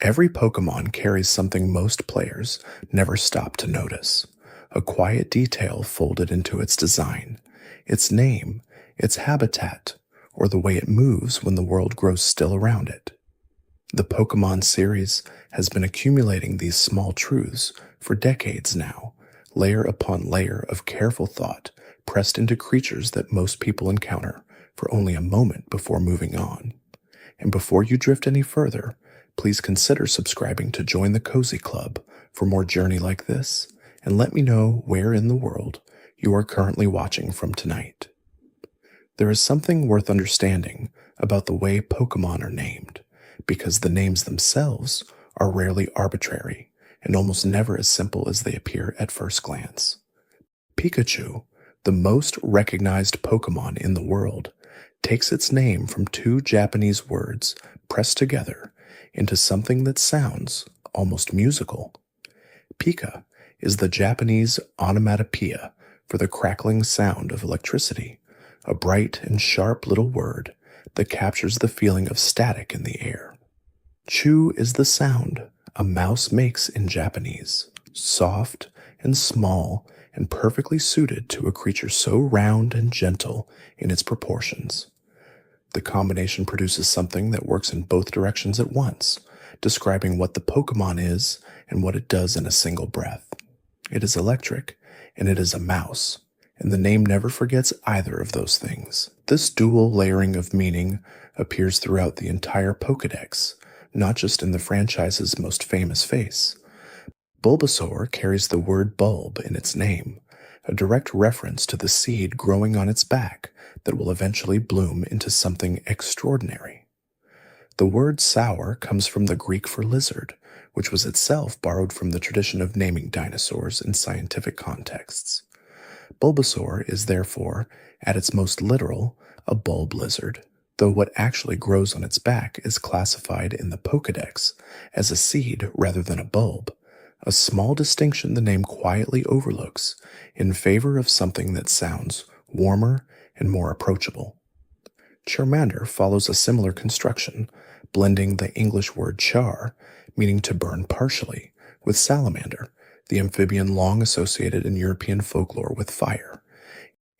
Every Pokémon carries something most players never stop to notice, a quiet detail folded into its design, its name, its habitat, or the way it moves when the world grows still around it. The Pokémon series has been accumulating these small truths for decades now, layer upon layer of careful thought pressed into creatures that most people encounter for only a moment before moving on. And before you drift any further, please consider subscribing to join the Cozy Club for more journey like this, and let me know where in the world you are currently watching from tonight. There is something worth understanding about the way Pokémon are named, because the names themselves are rarely arbitrary and almost never as simple as they appear at first glance. Pikachu, the most recognized Pokémon in the world, takes its name from two Japanese words pressed together into something that sounds almost musical. Pika is the Japanese onomatopoeia for the crackling sound of electricity, a bright and sharp little word that captures the feeling of static in the air. Chu is the sound a mouse makes in Japanese, soft and small and perfectly suited to a creature so round and gentle in its proportions. The combination produces something that works in both directions at once, describing what the Pokémon is and what it does in a single breath. It is electric, and it is a mouse, and the name never forgets either of those things. This dual layering of meaning appears throughout the entire Pokédex, not just in the franchise's most famous face. Bulbasaur carries the word bulb in its name, a direct reference to the seed growing on its back that will eventually bloom into something extraordinary. The word sour comes from the Greek for lizard, which was itself borrowed from the tradition of naming dinosaurs in scientific contexts. Bulbasaur is therefore, at its most literal, a bulb lizard, though what actually grows on its back is classified in the Pokédex as a seed rather than a bulb, a small distinction the name quietly overlooks in favor of something that sounds warmer and more approachable. Charmander follows a similar construction, blending the English word char, meaning to burn partially, with salamander, the amphibian long associated in European folklore with fire.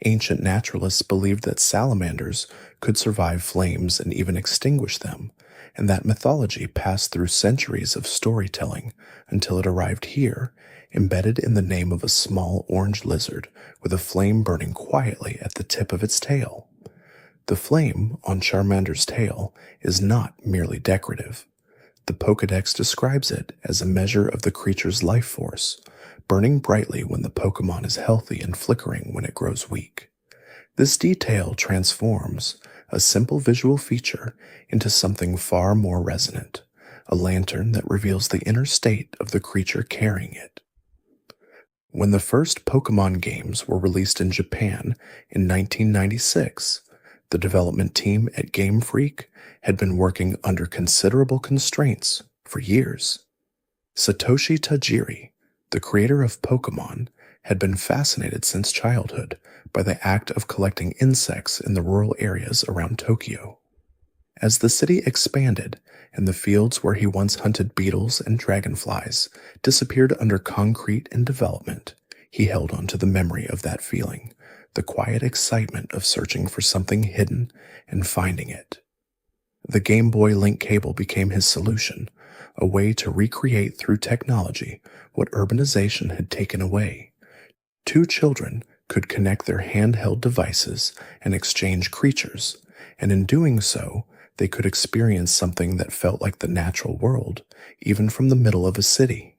Ancient naturalists believed that salamanders could survive flames and even extinguish them, and that mythology passed through centuries of storytelling until it arrived here, embedded in the name of a small orange lizard with a flame burning quietly at the tip of its tail. The flame on Charmander's tail is not merely decorative. The Pokédex describes it as a measure of the creature's life force, burning brightly when the Pokémon is healthy and flickering when it grows weak. This detail transforms a simple visual feature into something far more resonant, a lantern that reveals the inner state of the creature carrying it. When the first Pokémon games were released in Japan in 1996, the development team at Game Freak had been working under considerable constraints for years. Satoshi Tajiri, the creator of Pokémon, had been fascinated since childhood by the act of collecting insects in the rural areas around Tokyo. As the city expanded and the fields where he once hunted beetles and dragonflies disappeared under concrete and development, he held on to the memory of that feeling, the quiet excitement of searching for something hidden and finding it. The Game Boy Link cable became his solution, a way to recreate through technology what urbanization had taken away. Two children could connect their handheld devices and exchange creatures, and in doing so, they could experience something that felt like the natural world, even from the middle of a city.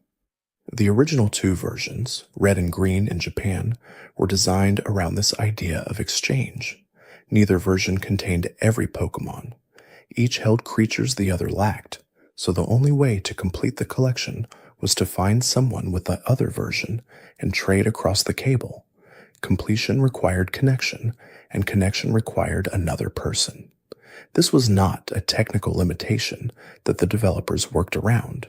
The original two versions, red and green in Japan, were designed around this idea of exchange. Neither version contained every Pokémon. Each held creatures the other lacked, so the only way to complete the collection was to find someone with the other version and trade across the cable. Completion required connection, and connection required another person. This was not a technical limitation that the developers worked around.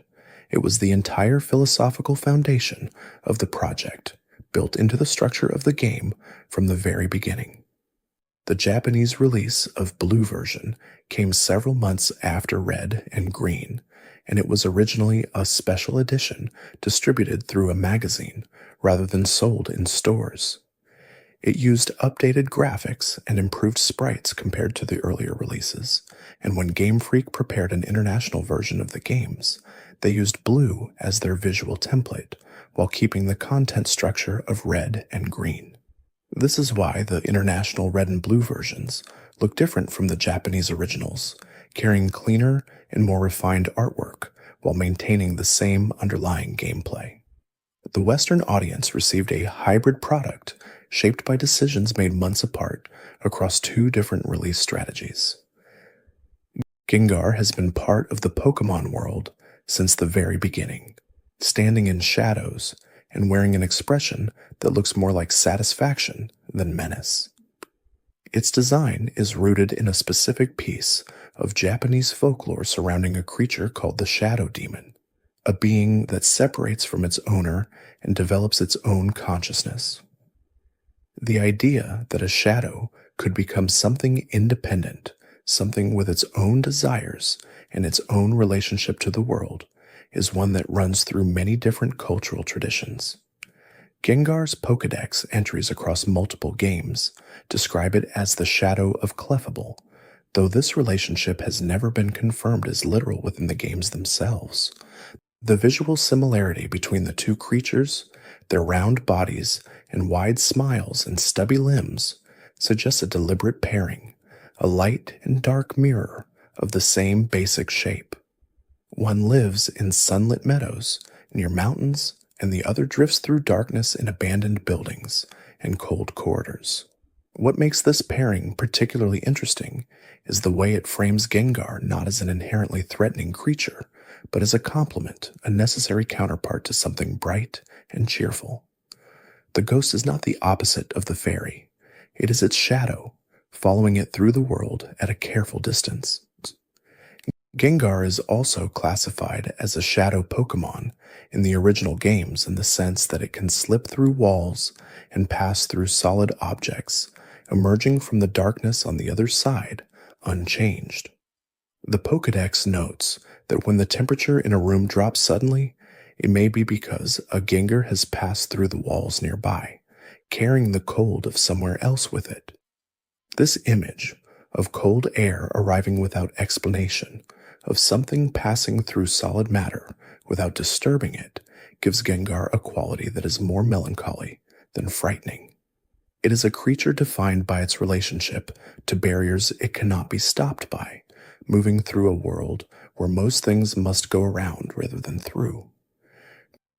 It was the entire philosophical foundation of the project, built into the structure of the game from the very beginning. The Japanese release of Blue version came several months after Red and Green, and it was originally a special edition distributed through a magazine rather than sold in stores. It used updated graphics and improved sprites compared to the earlier releases, and when Game Freak prepared an international version of the games, they used blue as their visual template while keeping the content structure of red and green. This is why the international red and blue versions look different from the Japanese originals, carrying cleaner and more refined artwork while maintaining the same underlying gameplay. The Western audience received a hybrid product shaped by decisions made months apart across two different release strategies. Gengar has been part of the Pokémon world since the very beginning, standing in shadows and wearing an expression that looks more like satisfaction than menace. Its design is rooted in a specific piece of Japanese folklore surrounding a creature called the Shadow Demon, a being that separates from its owner and develops its own consciousness. The idea that a shadow could become something independent, something with its own desires and its own relationship to the world, is one that runs through many different cultural traditions. Gengar's Pokédex entries across multiple games describe it as the shadow of Clefable, though this relationship has never been confirmed as literal within the games themselves. The visual similarity between the two creatures, their round bodies and wide smiles and stubby limbs, suggests a deliberate pairing, a light and dark mirror of the same basic shape. One lives in sunlit meadows near mountains, and the other drifts through darkness in abandoned buildings and cold corridors. What makes this pairing particularly interesting is the way it frames Gengar not as an inherently threatening creature, but as a complement, a necessary counterpart to something bright and cheerful. The ghost is not the opposite of the fairy. It is its shadow, following it through the world at a careful distance. Gengar is also classified as a shadow Pokémon in the original games in the sense that it can slip through walls and pass through solid objects, emerging from the darkness on the other side unchanged. The Pokédex notes that when the temperature in a room drops suddenly, it may be because a Gengar has passed through the walls nearby, carrying the cold of somewhere else with it. This image of cold air arriving without explanation, of something passing through solid matter without disturbing it, gives Gengar a quality that is more melancholy than frightening. It is a creature defined by its relationship to barriers it cannot be stopped by, moving through a world where most things must go around rather than through.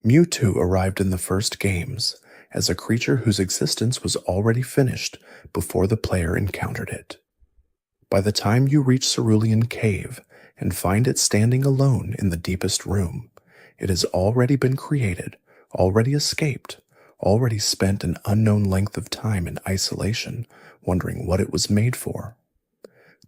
Mewtwo arrived in the first games as a creature whose existence was already finished before the player encountered it. By the time you reach Cerulean Cave and find it standing alone in the deepest room, it has already been created, already escaped, already spent an unknown length of time in isolation, wondering what it was made for.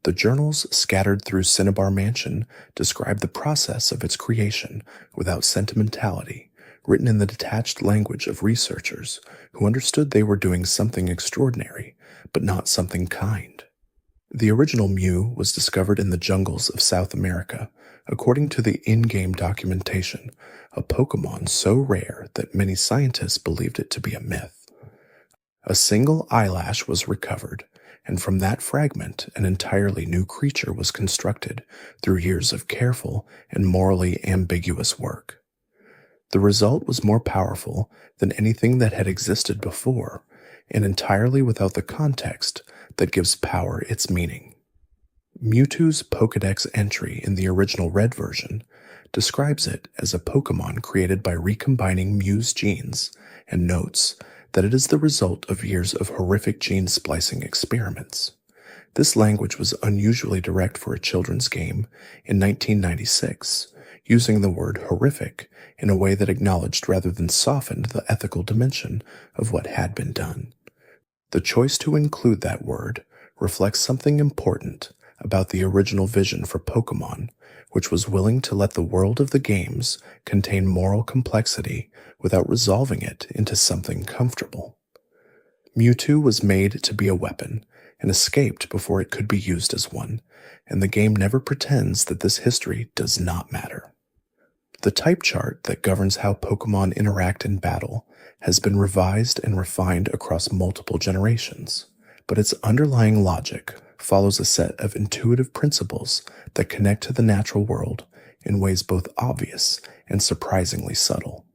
The journals scattered through Cinnabar Mansion describe the process of its creation without sentimentality, written in the detached language of researchers who understood they were doing something extraordinary, but not something kind. The original Mew was discovered in the jungles of South America, according to the in-game documentation, a Pokémon so rare that many scientists believed it to be a myth. A single eyelash was recovered, and from that fragment an entirely new creature was constructed through years of careful and morally ambiguous work. The result was more powerful than anything that had existed before, and entirely without the context that gives power its meaning. Mewtwo's Pokédex entry in the original Red version describes it as a Pokémon created by recombining Mew's genes and notes that it is the result of years of horrific gene splicing experiments. This language was unusually direct for a children's game in 1996, using the word horrific in a way that acknowledged rather than softened the ethical dimension of what had been done. The choice to include that word reflects something important about the original vision for Pokémon, which was willing to let the world of the games contain moral complexity without resolving it into something comfortable. Mewtwo was made to be a weapon and escaped before it could be used as one, and the game never pretends that this history does not matter. The type chart that governs how Pokémon interact in battle has been revised and refined across multiple generations, but its underlying logic follows a set of intuitive principles that connect to the natural world in ways both obvious and surprisingly subtle.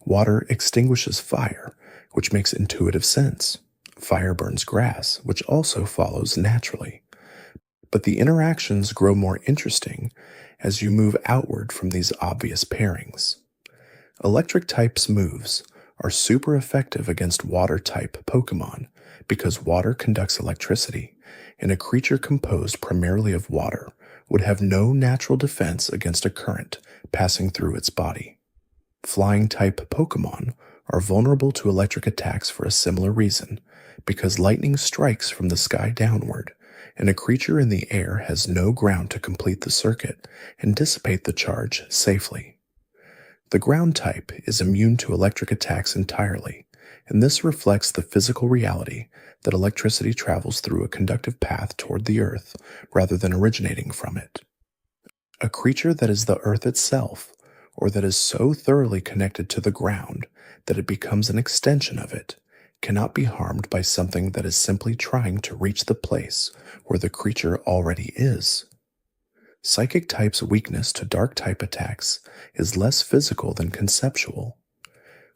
Water extinguishes fire, which makes intuitive sense. Fire burns grass, which also follows naturally. But the interactions grow more interesting as you move outward from these obvious pairings. Electric type's moves are super effective against water type Pokémon because water conducts electricity, and a creature composed primarily of water would have no natural defense against a current passing through its body. Flying type Pokémon are vulnerable to electric attacks for a similar reason, because lightning strikes from the sky downward, and a creature in the air has no ground to complete the circuit and dissipate the charge safely. The ground type is immune to electric attacks entirely, and this reflects the physical reality that electricity travels through a conductive path toward the Earth rather than originating from it. A creature that is the Earth itself, or that is so thoroughly connected to the ground that it becomes an extension of it, cannot be harmed by something that is simply trying to reach the place where the creature already is. Psychic type's weakness to dark type attacks is less physical than conceptual.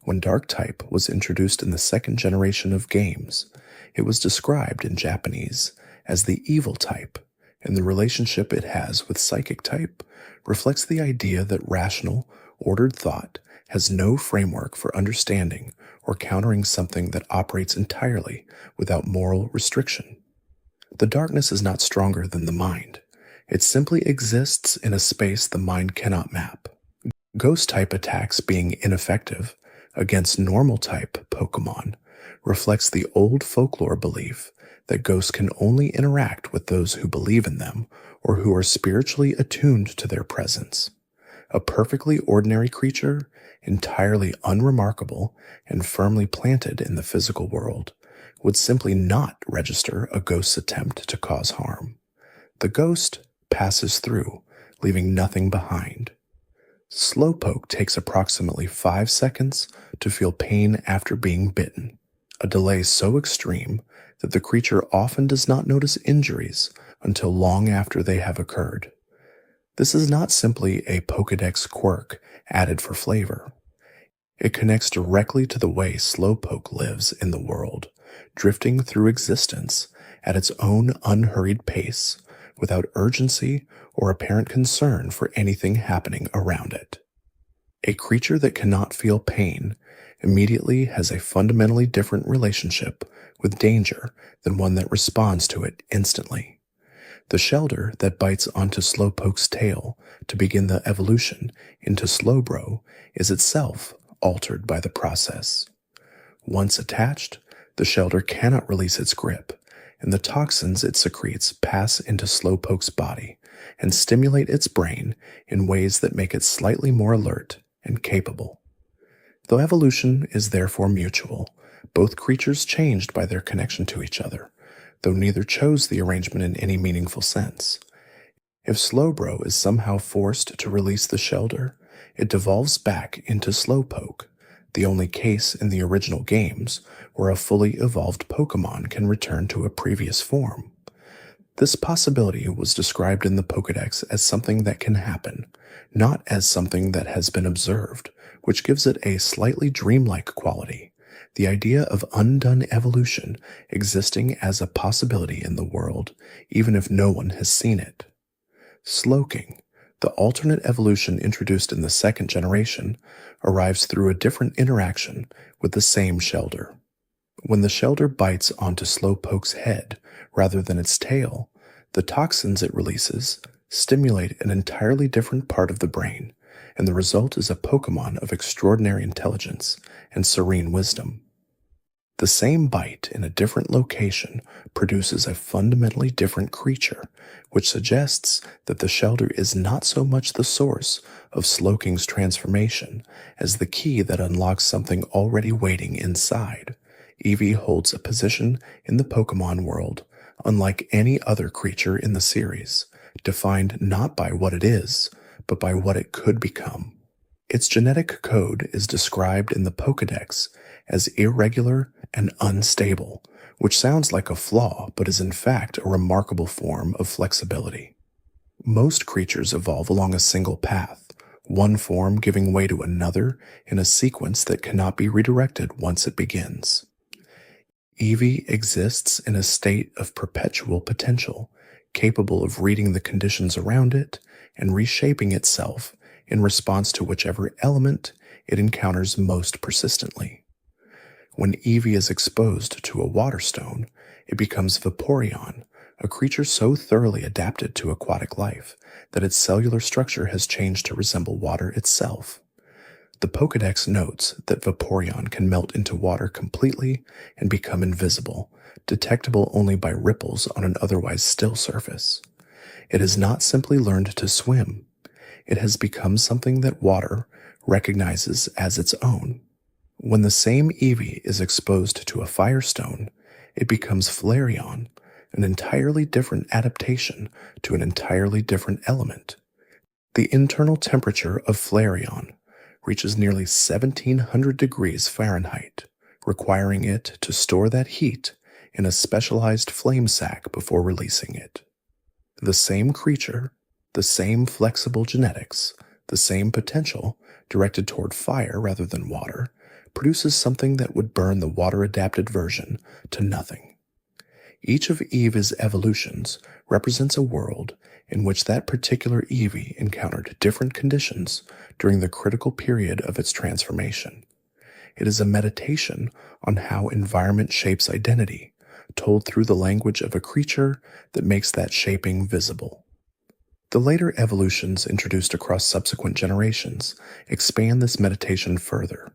When dark type was introduced in the second generation of games, it was described in Japanese as the evil type, and the relationship it has with psychic type reflects the idea that rational, ordered thought has no framework for understanding or countering something that operates entirely without moral restriction. The darkness is not stronger than the mind. It simply exists in a space the mind cannot map. Ghost type attacks being ineffective against normal type Pokémon reflects the old folklore belief that ghosts can only interact with those who believe in them or who are spiritually attuned to their presence. A perfectly ordinary creature, entirely unremarkable and firmly planted in the physical world, would simply not register a ghost's attempt to cause harm. The ghost passes through, leaving nothing behind. Slowpoke takes approximately 5 seconds to feel pain after being bitten, a delay so extreme that the creature often does not notice injuries until long after they have occurred. This is not simply a Pokédex quirk added for flavor. It connects directly to the way Slowpoke lives in the world, drifting through existence at its own unhurried pace, without urgency or apparent concern for anything happening around it. A creature that cannot feel pain immediately has a fundamentally different relationship with danger than one that responds to it instantly. The shelter that bites onto Slowpoke's tail to begin the evolution into Slowbro is itself altered by the process. Once attached, the shelter cannot release its grip, and the toxins it secretes pass into Slowpoke's body and stimulate its brain in ways that make it slightly more alert and capable. Though evolution is therefore mutual, both creatures changed by their connection to each other, though neither chose the arrangement in any meaningful sense. If Slowbro is somehow forced to release the shelter, it devolves back into Slowpoke, the only case in the original games where a fully evolved Pokémon can return to a previous form. This possibility was described in the Pokédex as something that can happen, not as something that has been observed, which gives it a slightly dreamlike quality, the idea of undone evolution existing as a possibility in the world, even if no one has seen it. Slowking, the alternate evolution introduced in the second generation, arrives through a different interaction with the same shelter. When the shelter bites onto Slowpoke's head rather than its tail, the toxins it releases stimulate an entirely different part of the brain, and the result is a Pokémon of extraordinary intelligence and serene wisdom. The same bite in a different location produces a fundamentally different creature, which suggests that the shelter is not so much the source of Slowking's transformation as the key that unlocks something already waiting inside. Eevee holds a position in the Pokémon world unlike any other creature in the series, defined not by what it is, but by what it could become. Its genetic code is described in the Pokédex as irregular and unstable, which sounds like a flaw but is in fact a remarkable form of flexibility. Most creatures evolve along a single path, one form giving way to another in a sequence that cannot be redirected once it begins. Eevee exists in a state of perpetual potential, capable of reading the conditions around it and reshaping itself in response to whichever element it encounters most persistently. When Eevee is exposed to a water stone, it becomes Vaporeon, a creature so thoroughly adapted to aquatic life that its cellular structure has changed to resemble water itself. The Pokédex notes that Vaporeon can melt into water completely and become invisible, detectable only by ripples on an otherwise still surface. It has not simply learned to swim. It has become something that water recognizes as its own. When the same Eevee is exposed to a firestone, it becomes Flareon, an entirely different adaptation to an entirely different element. The internal temperature of Flareon reaches nearly 1700 degrees Fahrenheit, requiring it to store that heat in a specialized flame sac before releasing it. The same creature, the same flexible genetics, the same potential directed toward fire rather than water, produces something that would burn the water-adapted version to nothing. Each of Eevee's evolutions represents a world in which that particular Eevee encountered different conditions during the critical period of its transformation. It is a meditation on how environment shapes identity, told through the language of a creature that makes that shaping visible. The later evolutions introduced across subsequent generations expand this meditation further.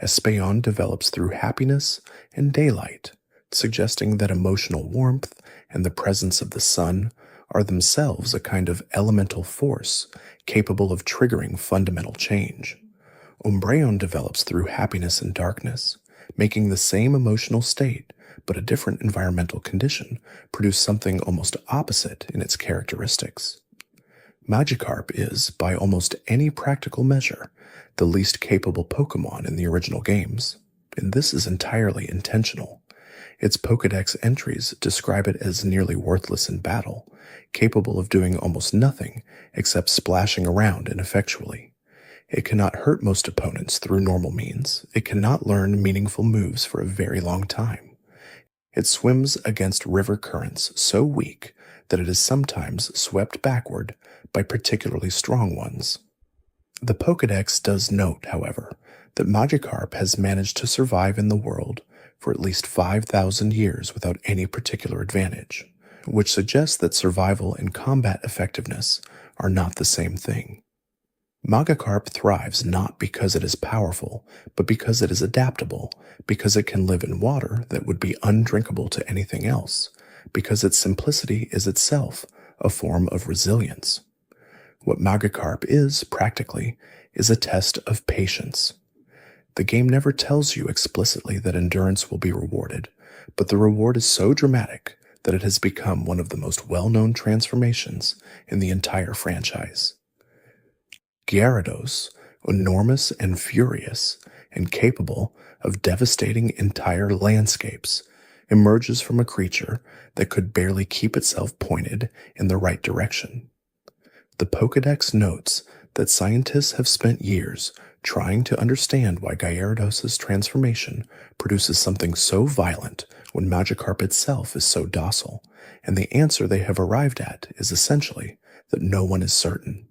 Espeon develops through happiness and daylight, suggesting that emotional warmth and the presence of the sun are themselves a kind of elemental force capable of triggering fundamental change. Umbreon develops through happiness and darkness, making the same emotional state but a different environmental condition produce something almost opposite in its characteristics. Magikarp is, by almost any practical measure, the least capable Pokémon in the original games, and this is entirely intentional. Its Pokédex entries describe it as nearly worthless in battle, capable of doing almost nothing except splashing around ineffectually. It cannot hurt most opponents through normal means. It cannot learn meaningful moves for a very long time. It swims against river currents so weak that it is sometimes swept backward by particularly strong ones. The Pokédex does note, however, that Magikarp has managed to survive in the world for at least 5,000 years without any particular advantage, which suggests that survival and combat effectiveness are not the same thing. Magikarp thrives not because it is powerful, but because it is adaptable, because it can live in water that would be undrinkable to anything else, because its simplicity is itself a form of resilience. What Magikarp is, practically, is a test of patience. The game never tells you explicitly that endurance will be rewarded, but the reward is so dramatic that it has become one of the most well-known transformations in the entire franchise. Gyarados, enormous and furious, and capable of devastating entire landscapes, emerges from a creature that could barely keep itself pointed in the right direction. The Pokédex notes that scientists have spent years trying to understand why Gyarados' transformation produces something so violent when Magikarp itself is so docile, and the answer they have arrived at is essentially that no one is certain.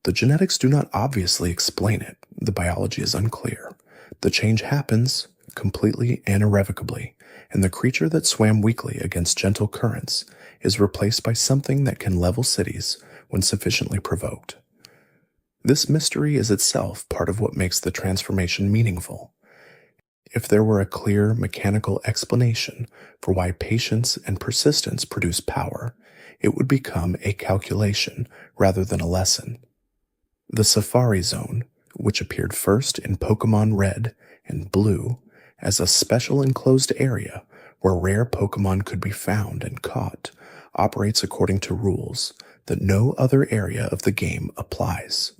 The genetics do not obviously explain it. The biology is unclear. The change happens completely and irrevocably, and the creature that swam weakly against gentle currents is replaced by something that can level cities when sufficiently provoked. This mystery is itself part of what makes the transformation meaningful. If there were a clear mechanical explanation for why patience and persistence produce power, it would become a calculation rather than a lesson. The Safari Zone, which appeared first in Pokémon Red and Blue as a special enclosed area where rare Pokémon could be found and caught, operates according to rules that no other area of the game applies.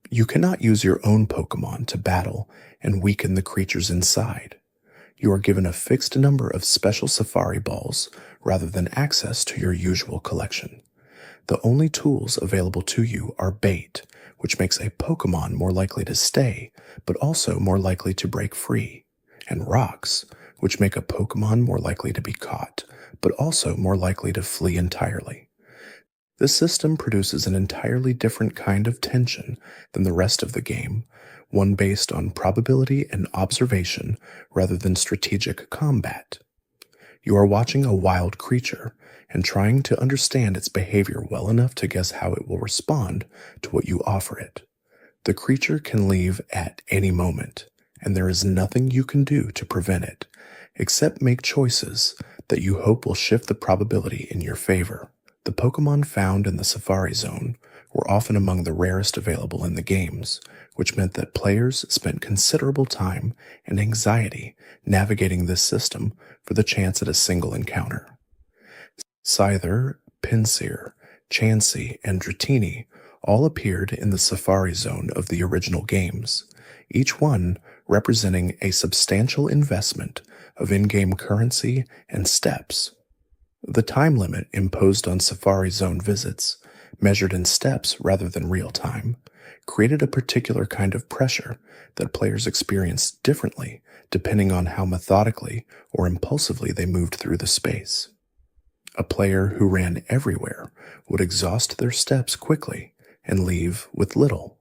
You cannot use your own Pokémon to battle and weaken the creatures inside. You are given a fixed number of special Safari Balls rather than access to your usual collection. The only tools available to you are bait, which makes a Pokémon more likely to stay, but also more likely to break free, and rocks, which make a Pokémon more likely to be caught, but also more likely to flee entirely. This system produces an entirely different kind of tension than the rest of the game, one based on probability and observation rather than strategic combat. You are watching a wild creature and trying to understand its behavior well enough to guess how it will respond to what you offer it. The creature can leave at any moment, and there is nothing you can do to prevent it, except make choices that you hope will shift the probability in your favor. The Pokémon found in the Safari Zone were often among the rarest available in the games, which meant that players spent considerable time and anxiety navigating this system for the chance at a single encounter. Scyther, Pinsir, Chansey, and Dratini all appeared in the Safari Zone of the original games, each one representing a substantial investment of in-game currency and steps. The time limit imposed on Safari Zone visits, measured in steps rather than real time, created a particular kind of pressure that players experienced differently depending on how methodically or impulsively they moved through the space. A player who ran everywhere would exhaust their steps quickly and leave with little.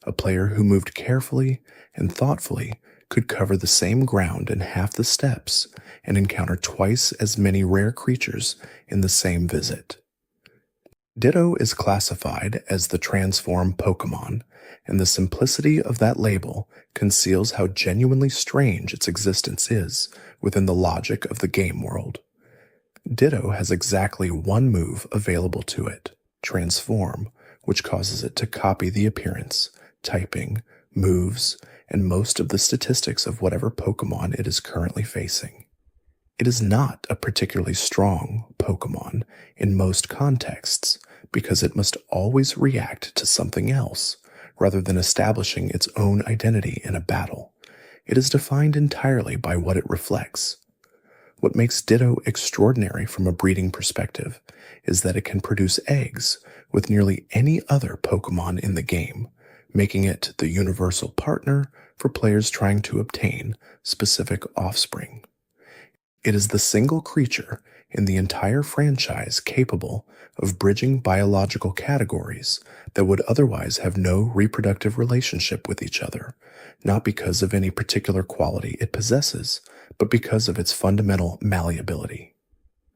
A player who moved carefully and thoughtfully could cover the same ground in half the steps and encounter twice as many rare creatures in the same visit. Ditto is classified as the transform Pokémon, and the simplicity of that label conceals how genuinely strange its existence is within the logic of the game world. Ditto has exactly one move available to it, Transform, which causes it to copy the appearance, typing, moves, and most of the statistics of whatever Pokémon it is currently facing. It is not a particularly strong Pokémon in most contexts because it must always react to something else rather than establishing its own identity in a battle. It is defined entirely by what it reflects. What makes Ditto extraordinary from a breeding perspective is that it can produce eggs with nearly any other Pokémon in the game, making it the universal partner for players trying to obtain specific offspring. It is the single creature in the entire franchise capable of bridging biological categories that would otherwise have no reproductive relationship with each other, not because of any particular quality it possesses, but because of its fundamental malleability.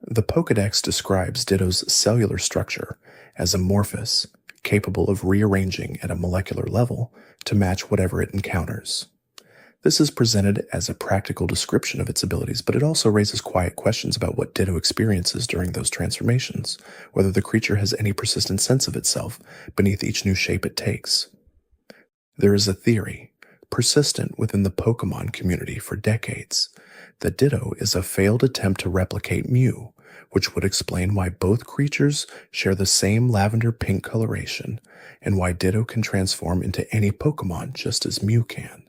The Pokédex describes Ditto's cellular structure as amorphous, capable of rearranging at a molecular level to match whatever it encounters. This is presented as a practical description of its abilities, but it also raises quiet questions about what Ditto experiences during those transformations, whether the creature has any persistent sense of itself beneath each new shape it takes. There is a theory, persistent within the Pokémon community for decades, that Ditto is a failed attempt to replicate Mew, which would explain why both creatures share the same lavender-pink coloration, and why Ditto can transform into any Pokémon just as Mew can.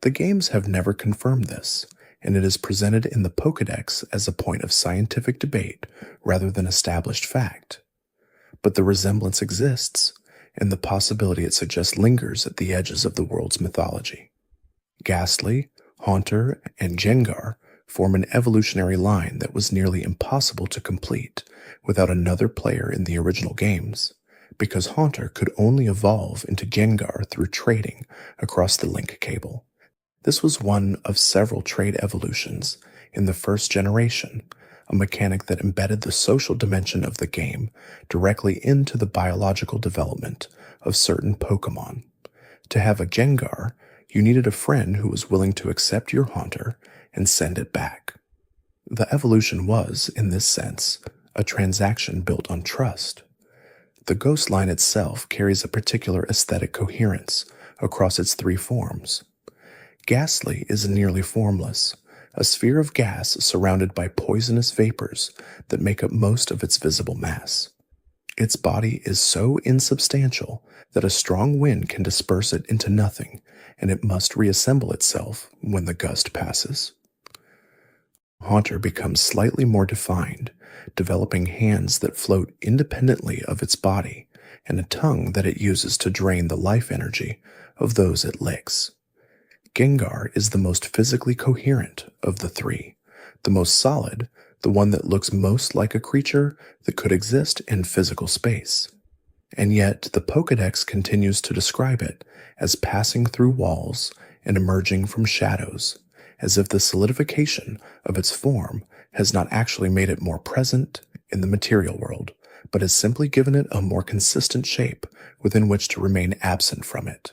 The games have never confirmed this, and it is presented in the Pokédex as a point of scientific debate rather than established fact. But the resemblance exists, and the possibility it suggests lingers at the edges of the world's mythology. Ghastly, Haunter, and Gengar form an evolutionary line that was nearly impossible to complete without another player in the original games, because Haunter could only evolve into Gengar through trading across the link cable. This was one of several trade evolutions in the first generation, a mechanic that embedded the social dimension of the game directly into the biological development of certain Pokémon. To have a Gengar, you needed a friend who was willing to accept your Haunter and send it back. The evolution was, in this sense, a transaction built on trust. The ghost line itself carries a particular aesthetic coherence across its three forms. Ghastly is nearly formless, a sphere of gas surrounded by poisonous vapors that make up most of its visible mass. Its body is so insubstantial that a strong wind can disperse it into nothing, and it must reassemble itself when the gust passes. Haunter becomes slightly more defined, developing hands that float independently of its body and a tongue that it uses to drain the life energy of those it licks. Gengar is the most physically coherent of the three, the most solid, the one that looks most like a creature that could exist in physical space. And yet the Pokédex continues to describe it as passing through walls and emerging from shadows, as if the solidification of its form has not actually made it more present in the material world, but has simply given it a more consistent shape within which to remain absent from it.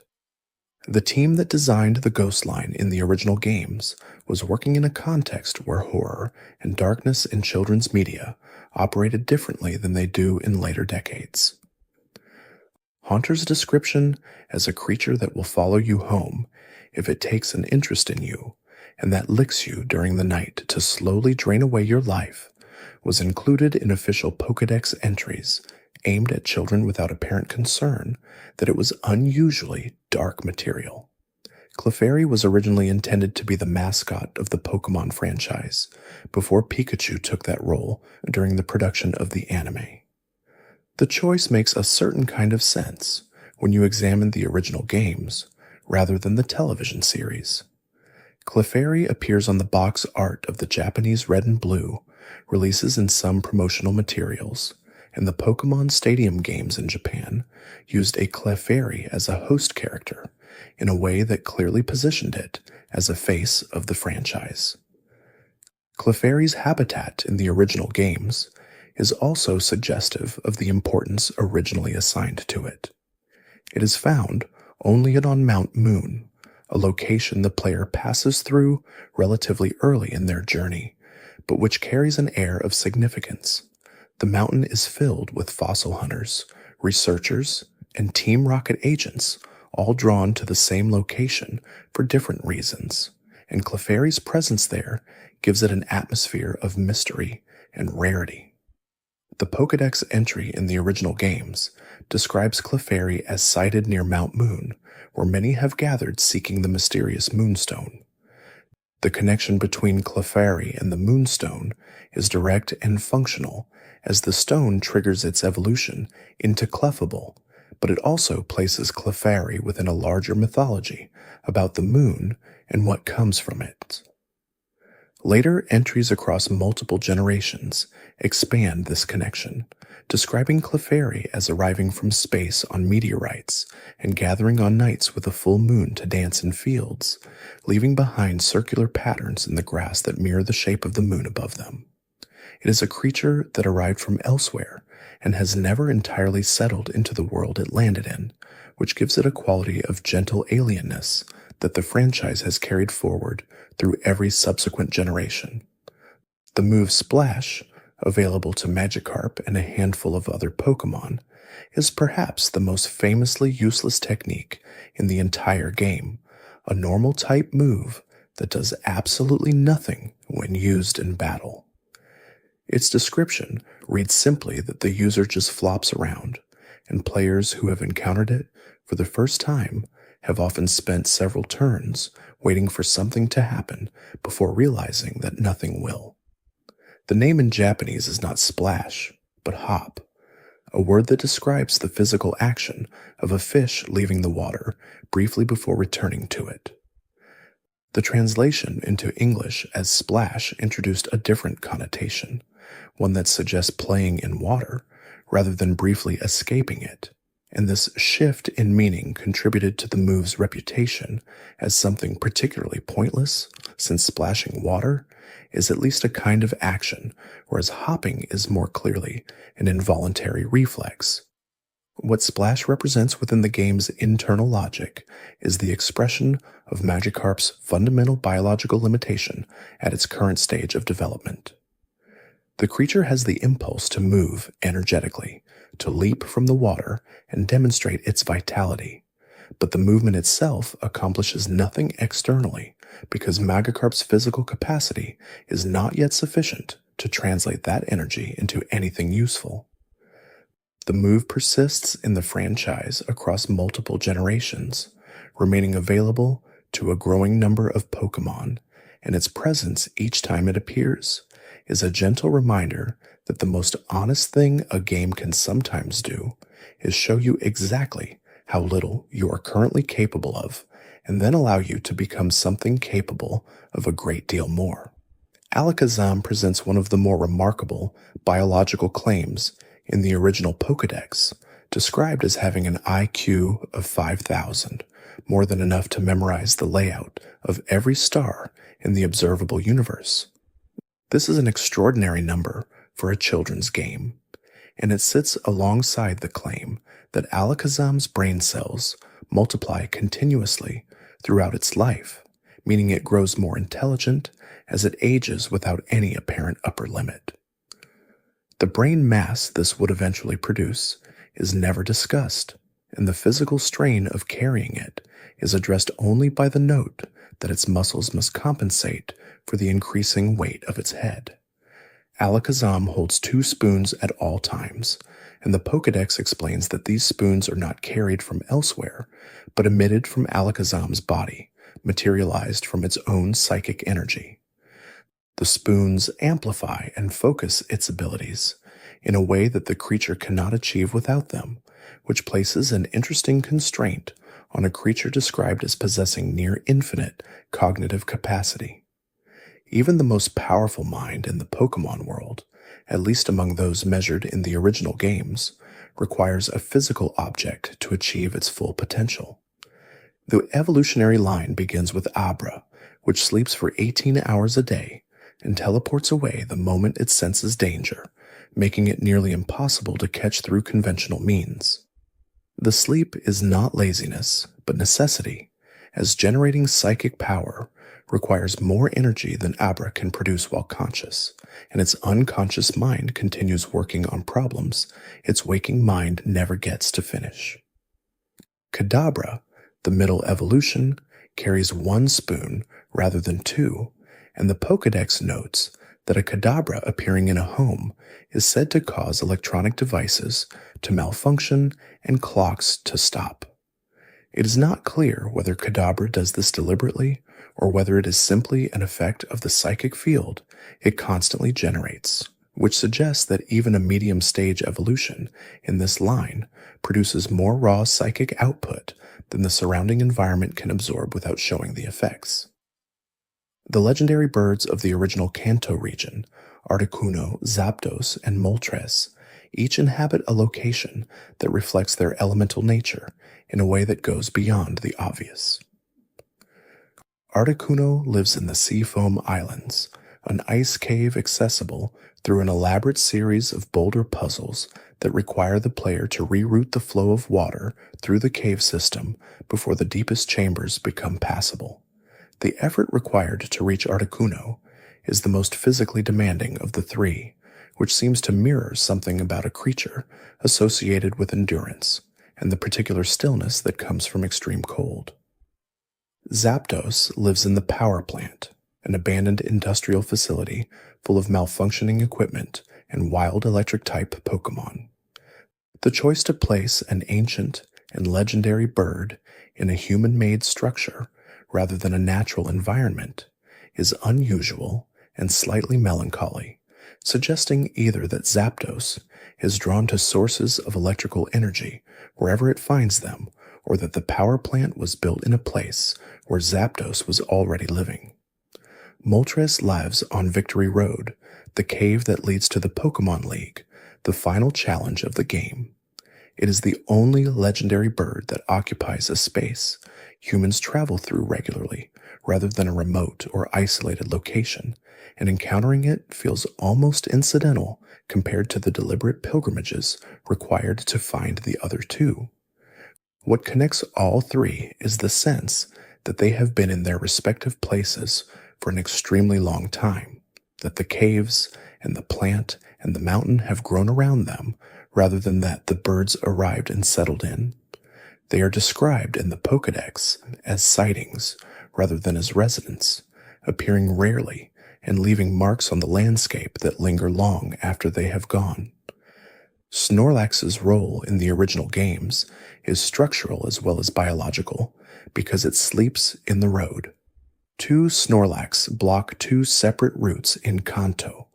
The team that designed the ghost line in the original games was working in a context where horror and darkness in children's media operated differently than they do in later decades. Haunter's description as a creature that will follow you home if it takes an interest in you, and that licks you during the night to slowly drain away your life, was included in official Pokédex entries aimed at children without apparent concern that it was unusually dark material. Clefairy was originally intended to be the mascot of the Pokémon franchise, before Pikachu took that role during the production of the anime. The choice makes a certain kind of sense when you examine the original games, rather than the television series. Clefairy appears on the box art of the Japanese Red and Blue, releases in some promotional materials, and the Pokémon Stadium games in Japan used a Clefairy as a host character in a way that clearly positioned it as a face of the franchise. Clefairy's habitat in the original games is also suggestive of the importance originally assigned to it. It is found only on Mount Moon, a location the player passes through relatively early in their journey, but which carries an air of significance. The mountain is filled with fossil hunters, researchers, and Team Rocket agents, all drawn to the same location for different reasons, and Clefairy's presence there gives it an atmosphere of mystery and rarity. The Pokédex entry in the original games describes Clefairy as sighted near Mount Moon, where many have gathered seeking the mysterious Moonstone. The connection between Clefairy and the Moonstone is direct and functional, as the stone triggers its evolution into Clefable, but it also places Clefairy within a larger mythology about the moon and what comes from it. Later entries across multiple generations expand this connection, describing Clefairy as arriving from space on meteorites and gathering on nights with a full moon to dance in fields, leaving behind circular patterns in the grass that mirror the shape of the moon above them. It is a creature that arrived from elsewhere and has never entirely settled into the world it landed in, which gives it a quality of gentle alienness that the franchise has carried forward through every subsequent generation. The move Splash, available to Magikarp and a handful of other Pokémon, is perhaps the most famously useless technique in the entire game, a normal type move that does absolutely nothing when used in battle. Its description reads simply that the user just flops around, and players who have encountered it for the first time have often spent several turns waiting for something to happen before realizing that nothing will. The name in Japanese is not splash, but hop, a word that describes the physical action of a fish leaving the water briefly before returning to it. The translation into English as splash introduced a different connotation, one that suggests playing in water rather than briefly escaping it, and this shift in meaning contributed to the move's reputation as something particularly pointless, since splashing water is at least a kind of action, whereas hopping is more clearly an involuntary reflex. What Splash represents within the game's internal logic is the expression of Magikarp's fundamental biological limitation at its current stage of development. The creature has the impulse to move energetically, to leap from the water and demonstrate its vitality, but the movement itself accomplishes nothing externally because Magikarp's physical capacity is not yet sufficient to translate that energy into anything useful. The move persists in the franchise across multiple generations, remaining available to a growing number of Pokémon, and its presence each time it appears is a gentle reminder that the most honest thing a game can sometimes do is show you exactly how little you are currently capable of, and then allow you to become something capable of a great deal more. Alakazam presents one of the more remarkable biological claims in the original Pokédex, described as having an IQ of 5,000, more than enough to memorize the layout of every star in the observable universe. This is an extraordinary number for a children's game, and it sits alongside the claim that Alakazam's brain cells multiply continuously throughout its life, meaning it grows more intelligent as it ages without any apparent upper limit. The brain mass this would eventually produce is never discussed, and the physical strain of carrying it is addressed only by the note that its muscles must compensate for the increasing weight of its head. Alakazam holds 2 spoons at all times, and the Pokédex explains that these spoons are not carried from elsewhere, but emitted from Alakazam's body, materialized from its own psychic energy. The spoons amplify and focus its abilities in a way that the creature cannot achieve without them, which places an interesting constraint on a creature described as possessing near infinite cognitive capacity. Even the most powerful mind in the Pokémon world, at least among those measured in the original games, requires a physical object to achieve its full potential. The evolutionary line begins with Abra, which sleeps for 18 hours a day and teleports away the moment it senses danger, making it nearly impossible to catch through conventional means. The sleep is not laziness, but necessity, as generating psychic power requires more energy than Abra can produce while conscious, and its unconscious mind continues working on problems its waking mind never gets to finish. Kadabra, the middle evolution, carries 1 spoon rather than 2, and the Pokédex notes that a Kadabra appearing in a home is said to cause electronic devices to malfunction and clocks to stop. It is not clear whether Kadabra does this deliberately or whether it is simply an effect of the psychic field it constantly generates, which suggests that even a medium-stage evolution in this line produces more raw psychic output than the surrounding environment can absorb without showing the effects. The legendary birds of the original Kanto region, Articuno, Zapdos, and Moltres, each inhabit a location that reflects their elemental nature in a way that goes beyond the obvious. Articuno lives in the Seafoam Islands, an ice cave accessible through an elaborate series of boulder puzzles that require the player to reroute the flow of water through the cave system before the deepest chambers become passable. The effort required to reach Articuno is the most physically demanding of the 3, which seems to mirror something about a creature associated with endurance and the particular stillness that comes from extreme cold. Zapdos lives in the power plant, an abandoned industrial facility full of malfunctioning equipment and wild electric-type Pokémon. The choice to place an ancient and legendary bird in a human-made structure rather than a natural environment is unusual and slightly melancholy, suggesting either that Zapdos is drawn to sources of electrical energy wherever it finds them, or that the power plant was built in a place where Zapdos was already living. Moltres lives on Victory Road, the cave that leads to the Pokémon League, the final challenge of the game. It is the only legendary bird that occupies a space humans travel through regularly, rather than a remote or isolated location, and encountering it feels almost incidental compared to the deliberate pilgrimages required to find the other 2. What connects all 3 is the sense that they have been in their respective places for an extremely long time, that the caves and the plant and the mountain have grown around them rather than that the birds arrived and settled in. They are described in the Pokédex as sightings rather than as residents, appearing rarely and leaving marks on the landscape that linger long after they have gone. Snorlax's role in the original games is structural as well as biological because it sleeps in the road. Two Snorlax block two separate routes in Kanto,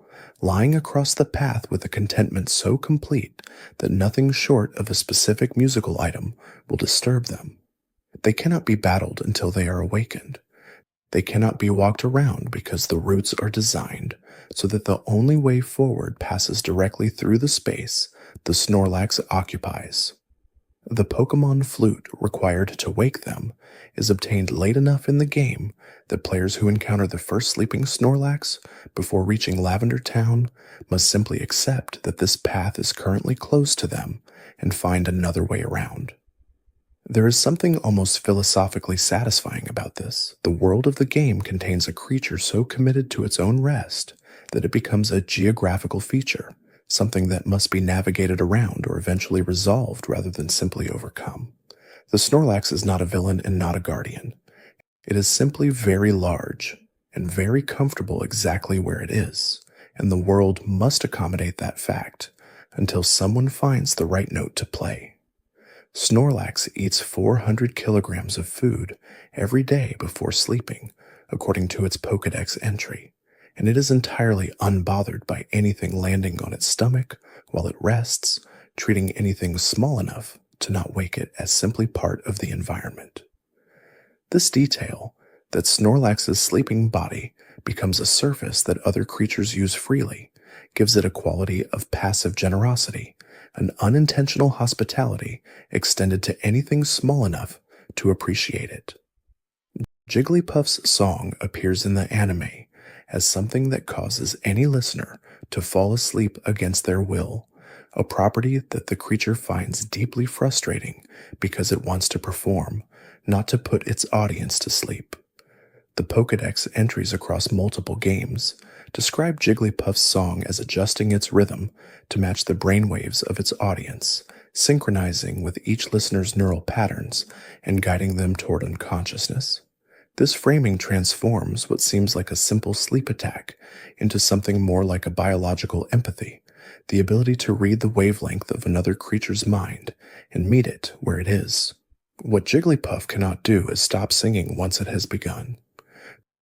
lying across the path with a contentment so complete that nothing short of a specific musical item will disturb them. They cannot be battled until they are awakened. They cannot be walked around because the routes are designed so that the only way forward passes directly through the space the Snorlax occupies. The Pokémon flute required to wake them is obtained late enough in the game that players who encounter the first sleeping Snorlax before reaching Lavender Town must simply accept that this path is currently closed to them and find another way around. There is something almost philosophically satisfying about this. The world of the game contains a creature so committed to its own rest that it becomes a geographical feature, something that must be navigated around or eventually resolved rather than simply overcome. The Snorlax is not a villain and not a guardian. It is simply very large and very comfortable exactly where it is, and the world must accommodate that fact until someone finds the right note to play. Snorlax eats 400 kilograms of food every day before sleeping, according to its Pokédex entry, and it is entirely unbothered by anything landing on its stomach while it rests, treating anything small enough to not wake it as simply part of the environment. This detail, that Snorlax's sleeping body becomes a surface that other creatures use freely, gives it a quality of passive generosity, an unintentional hospitality extended to anything small enough to appreciate it. Jigglypuff's song appears in the anime as something that causes any listener to fall asleep against their will, a property that the creature finds deeply frustrating because it wants to perform, not to put its audience to sleep. The Pokédex entries across multiple games describe Jigglypuff's song as adjusting its rhythm to match the brainwaves of its audience, synchronizing with each listener's neural patterns and guiding them toward unconsciousness. This framing transforms what seems like a simple sleep attack into something more like a biological empathy, the ability to read the wavelength of another creature's mind and meet it where it is. What Jigglypuff cannot do is stop singing once it has begun.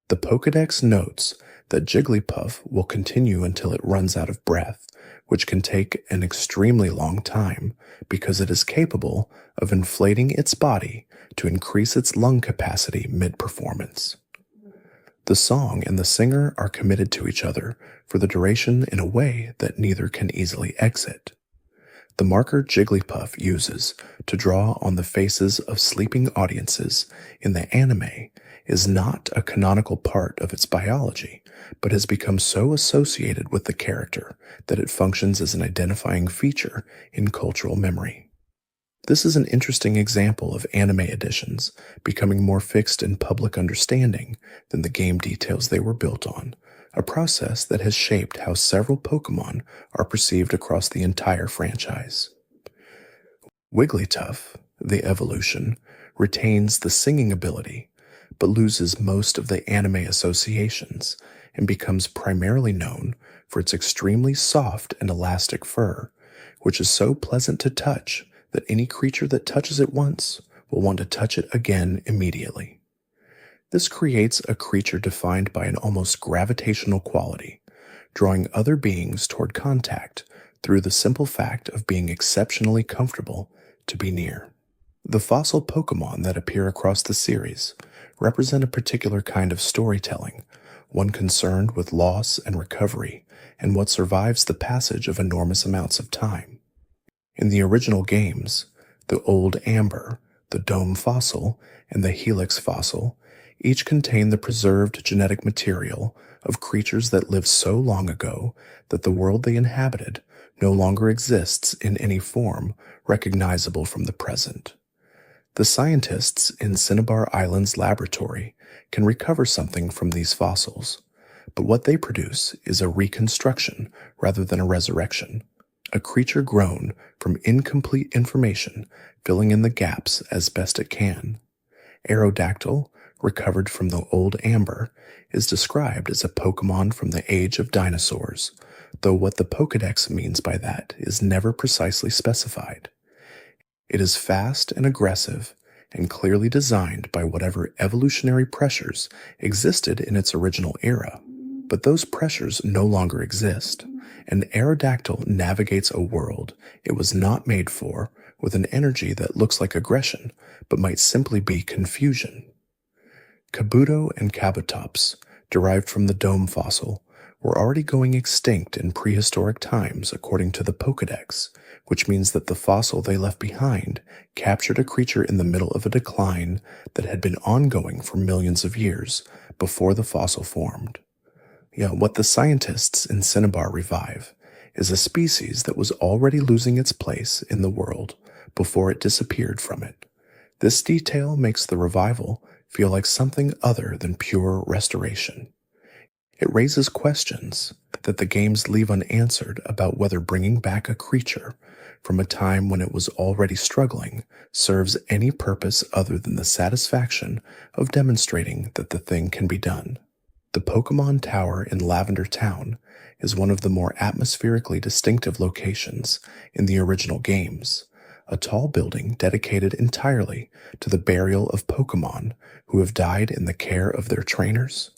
The Pokédex notes that Jigglypuff will continue until it runs out of breath, which can take an extremely long time because it is capable of inflating its body to increase its lung capacity mid-performance. The song and the singer are committed to each other for the duration in a way that neither can easily exit. The marker Jigglypuff uses to draw on the faces of sleeping audiences in the anime is not a canonical part of its biology, but has become so associated with the character that it functions as an identifying feature in cultural memory. This is an interesting example of anime editions becoming more fixed in public understanding than the game details they were built on, a process that has shaped how several Pokémon are perceived across the entire franchise. Wigglytuff, the evolution, retains the singing ability, but loses most of the anime associations and becomes primarily known for its extremely soft and elastic fur, which is so pleasant to touch that any creature that touches it once will want to touch it again immediately. This creates a creature defined by an almost gravitational quality, drawing other beings toward contact through the simple fact of being exceptionally comfortable to be near. The fossil Pokémon that appear across the series represent a particular kind of storytelling, one concerned with loss and recovery and what survives the passage of enormous amounts of time. In the original games, the Old Amber, the Dome Fossil, and the Helix Fossil each contain the preserved genetic material of creatures that lived so long ago that the world they inhabited no longer exists in any form recognizable from the present. The scientists in Cinnabar Island's laboratory can recover something from these fossils, but what they produce is a reconstruction rather than a resurrection, a creature grown from incomplete information filling in the gaps as best it can. Aerodactyl, recovered from the Old Amber, is described as a Pokémon from the age of dinosaurs, though what the Pokédex means by that is never precisely specified. It is fast and aggressive, and clearly designed by whatever evolutionary pressures existed in its original era. But those pressures no longer exist, and Aerodactyl navigates a world it was not made for with an energy that looks like aggression, but might simply be confusion. Kabuto and Kabutops, derived from the dome fossil, were already going extinct in prehistoric times according to the Pokédex, which means that the fossil they left behind captured a creature in the middle of a decline that had been ongoing for millions of years before the fossil formed. Yet what the scientists in Cinnabar revive is a species that was already losing its place in the world before it disappeared from it. This detail makes the revival feel like something other than pure restoration. It raises questions that the games leave unanswered about whether bringing back a creature from a time when it was already struggling serves any purpose other than the satisfaction of demonstrating that the thing can be done. The Pokémon Tower in Lavender Town is one of the more atmospherically distinctive locations in the original games, a tall building dedicated entirely to the burial of Pokémon who have died in the care of their trainers.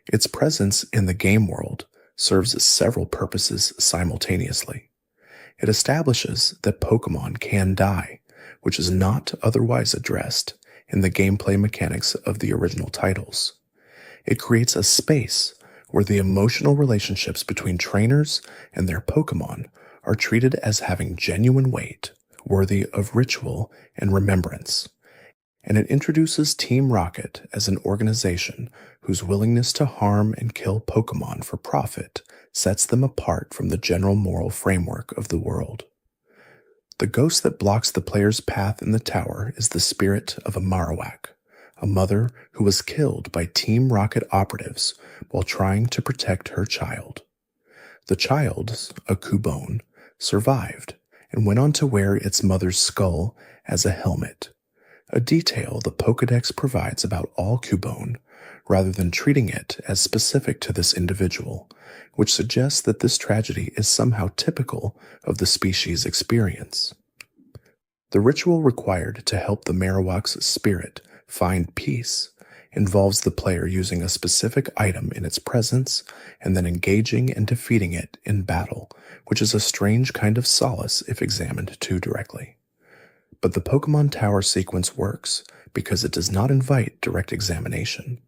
Its presence in the game world serves several purposes simultaneously. It establishes that Pokémon can die, which is not otherwise addressed in the gameplay mechanics of the original titles. It creates a space where the emotional relationships between trainers and their Pokémon are treated as having genuine weight, worthy of ritual and remembrance. And it introduces Team Rocket as an organization whose willingness to harm and kill Pokémon for profit sets them apart from the general moral framework of the world. The ghost that blocks the player's path in the tower is the spirit of a Marowak, a mother who was killed by Team Rocket operatives while trying to protect her child. The child, a Cubone, survived and went on to wear its mother's skull as a helmet, a detail the Pokédex provides about all Cubone, rather than treating it as specific to this individual, which suggests that this tragedy is somehow typical of the species' experience. The ritual required to help the Marowak's spirit find peace involves the player using a specific item in its presence and then engaging and defeating it in battle, which is a strange kind of solace if examined too directly. But the Pokémon Tower sequence works because it does not invite direct examination.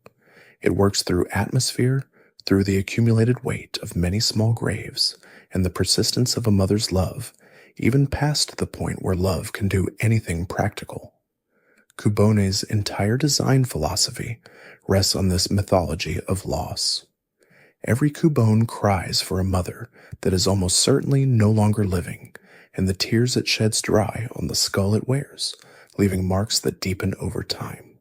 It works through atmosphere, through the accumulated weight of many small graves, and the persistence of a mother's love, even past the point where love can do anything practical. Cubone's entire design philosophy rests on this mythology of loss. Every Cubone cries for a mother that is almost certainly no longer living, and the tears it sheds dry on the skull it wears, leaving marks that deepen over time.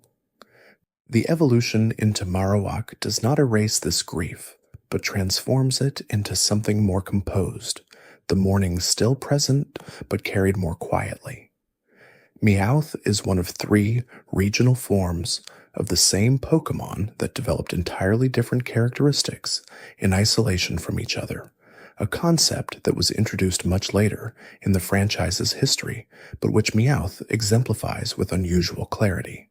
The evolution into Marowak does not erase this grief, but transforms it into something more composed, the mourning still present but carried more quietly. Meowth is one of 3 regional forms of the same Pokémon that developed entirely different characteristics in isolation from each other, a concept that was introduced much later in the franchise's history, but which Meowth exemplifies with unusual clarity.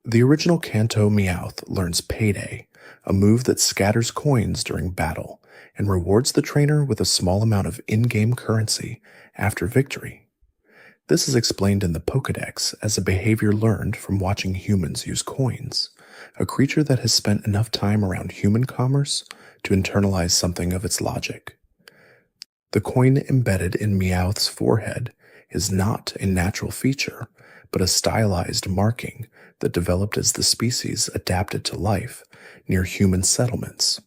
The original Kanto Meowth learns Payday, a move that scatters coins during battle and rewards the trainer with a small amount of in-game currency after victory. This is explained in the Pokédex as a behavior learned from watching humans use coins, a creature that has spent enough time around human commerce to internalize something of its logic. The coin embedded in Meowth's forehead is not a natural feature, but a stylized marking that developed as the species adapted to life near human settlements.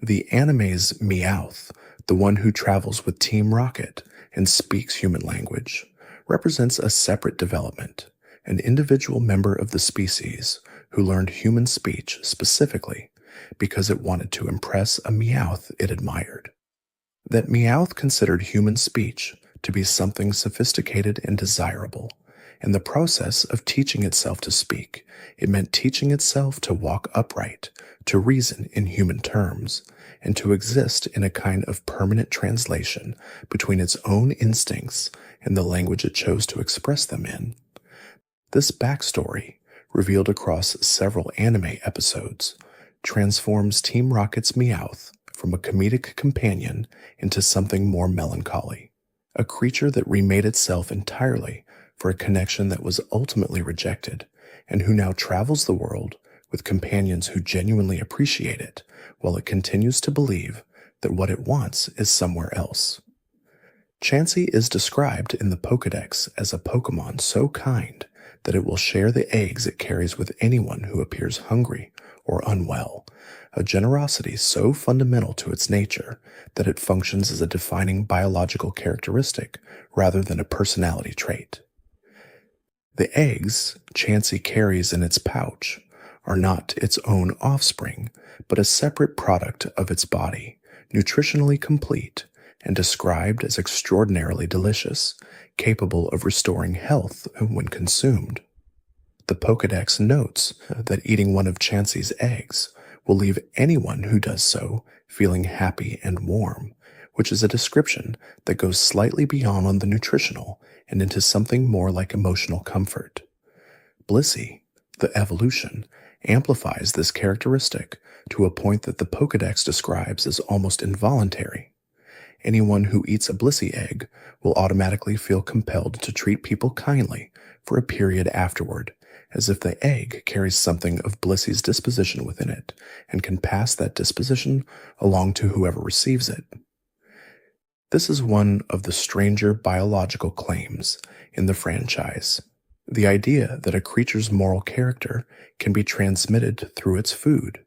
The anime's Meowth, the one who travels with Team Rocket and speaks human language, represents a separate development, an individual member of the species who learned human speech specifically because it wanted to impress a Meowth it admired. That Meowth considered human speech to be something sophisticated and desirable In the process of teaching itself to speak, it meant teaching itself to walk upright, to reason in human terms, and to exist in a kind of permanent translation between its own instincts and the language it chose to express them in. This backstory, revealed across several anime episodes, transforms Team Rocket's Meowth from a comedic companion into something more melancholy, a creature that remade itself entirely for a connection that was ultimately rejected, and who now travels the world with companions who genuinely appreciate it, while it continues to believe that what it wants is somewhere else. Chansey is described in the Pokédex as a Pokémon so kind that it will share the eggs it carries with anyone who appears hungry or unwell, a generosity so fundamental to its nature that it functions as a defining biological characteristic rather than a personality trait. The eggs Chansey carries in its pouch are not its own offspring, but a separate product of its body, nutritionally complete and described as extraordinarily delicious, capable of restoring health when consumed. The Pokédex notes that eating one of Chansey's eggs will leave anyone who does so feeling happy and warm, which is a description that goes slightly beyond the nutritional and into something more like emotional comfort. Blissey, the evolution, amplifies this characteristic to a point that the Pokédex describes as almost involuntary. Anyone who eats a Blissey egg will automatically feel compelled to treat people kindly for a period afterward, as if the egg carries something of Blissey's disposition within it and can pass that disposition along to whoever receives it. This is one of the stranger biological claims in the franchise, the idea that a creature's moral character can be transmitted through its food.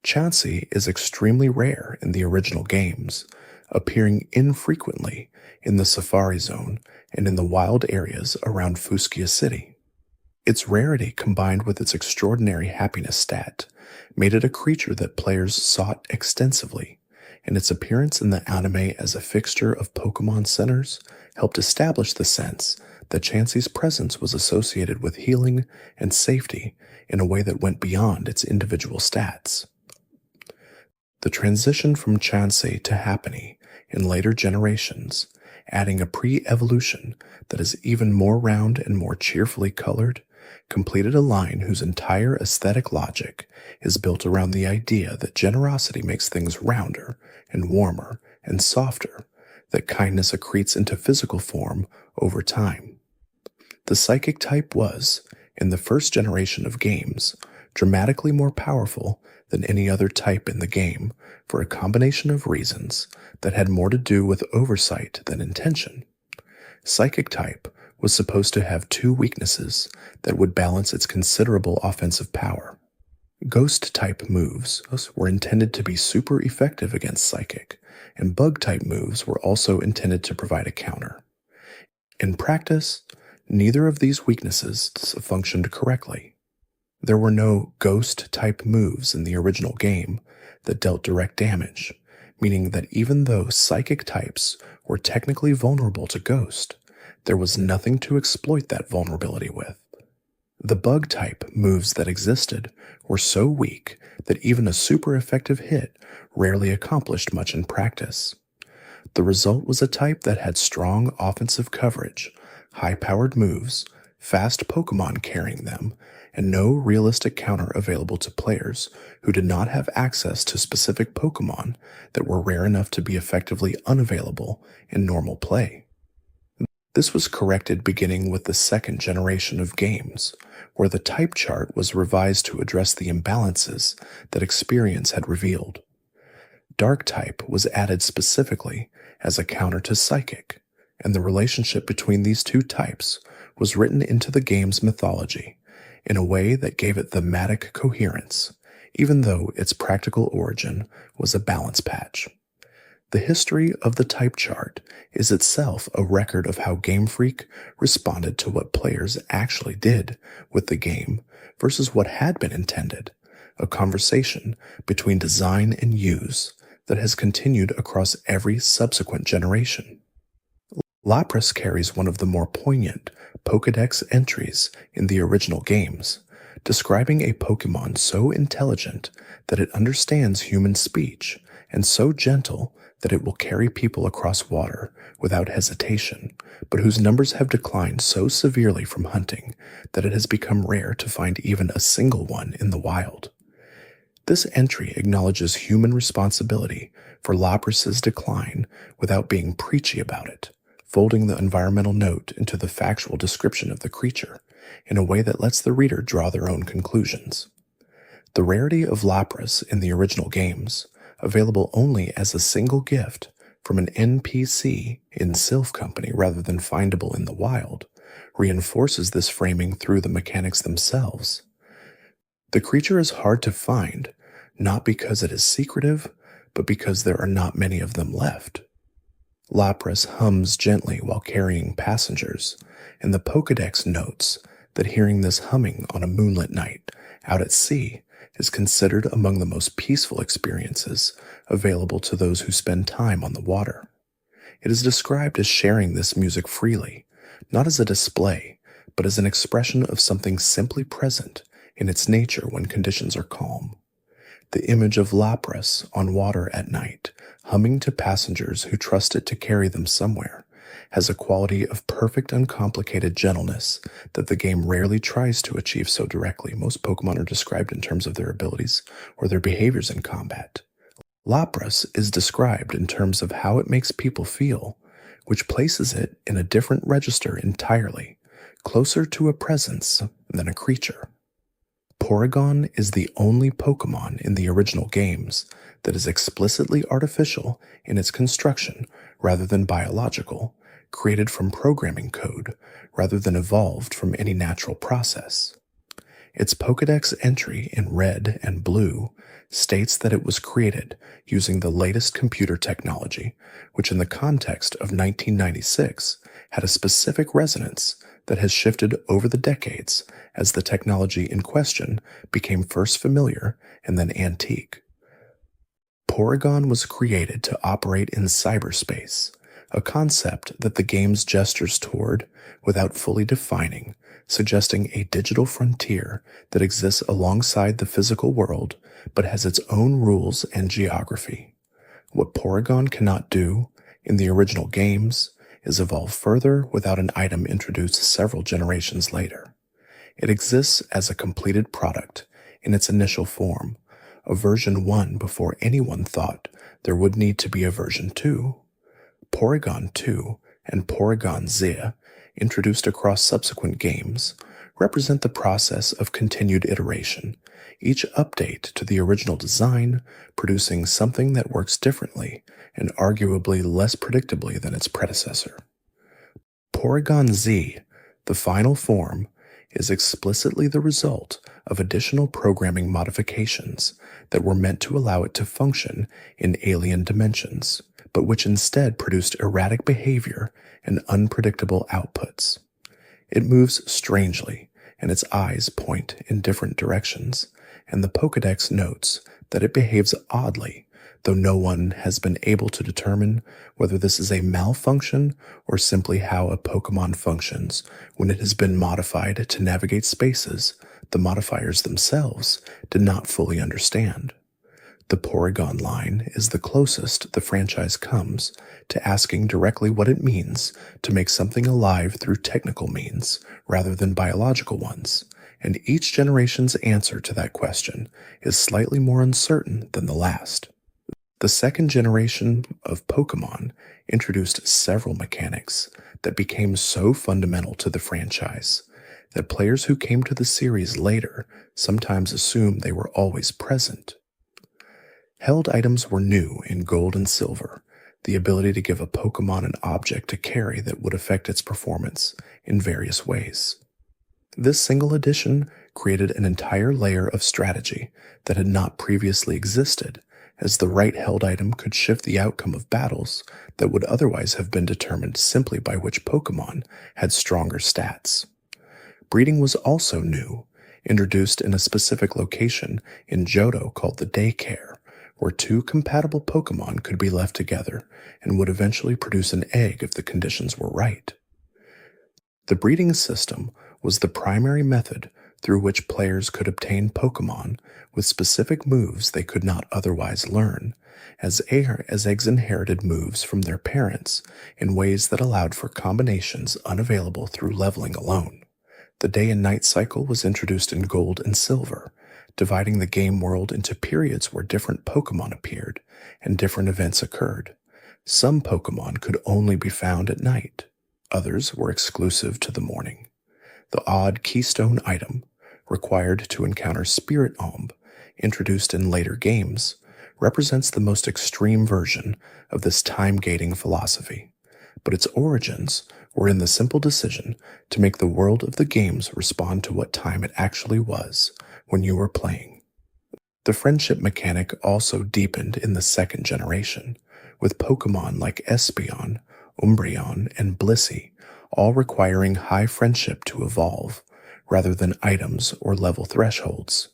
Chansey is extremely rare in the original games, appearing infrequently in the Safari Zone and in the wild areas around Fuskia City. Its rarity combined with its extraordinary happiness stat made it a creature that players sought extensively, and its appearance in the anime as a fixture of Pokémon centers helped establish the sense that Chansey's presence was associated with healing and safety in a way that went beyond its individual stats. The transition from Chansey to Happiny in later generations, adding a pre-evolution that is even more round and more cheerfully colored, completed a line whose entire aesthetic logic is built around the idea that generosity makes things rounder and warmer and softer, that kindness accretes into physical form over time. The psychic type was, in the first generation of games, dramatically more powerful than any other type in the game for a combination of reasons that had more to do with oversight than intention. Psychic type was supposed to have two weaknesses that would balance its considerable offensive power. Ghost-type moves were intended to be super effective against Psychic, and Bug-type moves were also intended to provide a counter. In practice, neither of these weaknesses functioned correctly. There were no Ghost-type moves in the original game that dealt direct damage, meaning that even though Psychic types were technically vulnerable to Ghost, there was nothing to exploit that vulnerability with. The Bug-type moves that existed were so weak that even a super effective hit rarely accomplished much in practice. The result was a type that had strong offensive coverage, high-powered moves, fast Pokémon carrying them, and no realistic counter available to players who did not have access to specific Pokémon that were rare enough to be effectively unavailable in normal play. This was corrected beginning with the second generation of games, where the type chart was revised to address the imbalances that experience had revealed. Dark type was added specifically as a counter to Psychic, and the relationship between these two types was written into the game's mythology in a way that gave it thematic coherence, even though its practical origin was a balance patch. The history of the type chart is itself a record of how Game Freak responded to what players actually did with the game versus what had been intended, a conversation between design and use that has continued across every subsequent generation. Lapras carries one of the more poignant Pokédex entries in the original games, describing a Pokémon so intelligent that it understands human speech and so gentle that it will carry people across water without hesitation, but whose numbers have declined so severely from hunting that it has become rare to find even a single one in the wild. This entry acknowledges human responsibility for Lapras's decline without being preachy about it, folding the environmental note into the factual description of the creature in a way that lets the reader draw their own conclusions. The rarity of Lapras in the original games, available only as a single gift from an NPC in Sylph Company rather than findable in the wild, reinforces this framing through the mechanics themselves. The creature is hard to find, not because it is secretive, but because there are not many of them left. Lapras hums gently while carrying passengers, and the Pokédex notes that hearing this humming on a moonlit night out at sea is considered among the most peaceful experiences available to those who spend time on the water. It is described as sharing this music freely, not as a display, but as an expression of something simply present in its nature when conditions are calm. The image of Lapras on water at night, humming to passengers who trust it to carry them somewhere, has a quality of perfect uncomplicated gentleness that the game rarely tries to achieve so directly. Most Pokemon are described in terms of their abilities or their behaviors in combat. Lapras is described in terms of how it makes people feel, which places it in a different register entirely, closer to a presence than a creature. Porygon is the only Pokemon in the original games that is explicitly artificial in its construction rather than biological, created from programming code rather than evolved from any natural process. Its Pokédex entry in red and blue states that it was created using the latest computer technology, which in the context of 1996 had a specific resonance that has shifted over the decades as the technology in question became first familiar and then antique. Porygon was created to operate in cyberspace, a concept that the games gestures toward without fully defining, suggesting a digital frontier that exists alongside the physical world but has its own rules and geography. What Porygon cannot do in the original games is evolve further without an item introduced several generations later. It exists as a completed product in its initial form, a version 1 before anyone thought there would need to be a version 2. Porygon 2 and Porygon Z, introduced across subsequent games, represent the process of continued iteration, each update to the original design producing something that works differently and arguably less predictably than its predecessor. Porygon Z, the final form, is explicitly the result of additional programming modifications that were meant to allow it to function in alien dimensions, but which instead produced erratic behavior and unpredictable outputs. It moves strangely, and its eyes point in different directions, and the Pokédex notes that it behaves oddly, though no one has been able to determine whether this is a malfunction or simply how a Pokémon functions when it has been modified to navigate spaces the modifiers themselves did not fully understand. The Porygon line is the closest the franchise comes to asking directly what it means to make something alive through technical means rather than biological ones, and each generation's answer to that question is slightly more uncertain than the last. The second generation of Pokémon introduced several mechanics that became so fundamental to the franchise that players who came to the series later sometimes assumed they were always present. Held items were new in gold and silver, the ability to give a Pokémon an object to carry that would affect its performance in various ways. This single addition created an entire layer of strategy that had not previously existed, as the right held item could shift the outcome of battles that would otherwise have been determined simply by which Pokémon had stronger stats. Breeding was also new, introduced in a specific location in Johto called the Daycare, where two compatible Pokémon could be left together and would eventually produce an egg if the conditions were right. The breeding system was the primary method through which players could obtain Pokémon with specific moves they could not otherwise learn, as eggs inherited moves from their parents in ways that allowed for combinations unavailable through leveling alone. The day and night cycle was introduced in Gold and Silver, dividing the game world into periods where different Pokémon appeared and different events occurred. Some Pokémon could only be found at night. Others were exclusive to the morning. The odd keystone item, required to encounter Spirit Omb, introduced in later games, represents the most extreme version of this time-gating philosophy, but its origins were in the simple decision to make the world of the games respond to what time it actually was when you were playing. The friendship mechanic also deepened in the second generation, with Pokémon like Espeon, Umbreon, and Blissey all requiring high friendship to evolve, rather than items or level thresholds.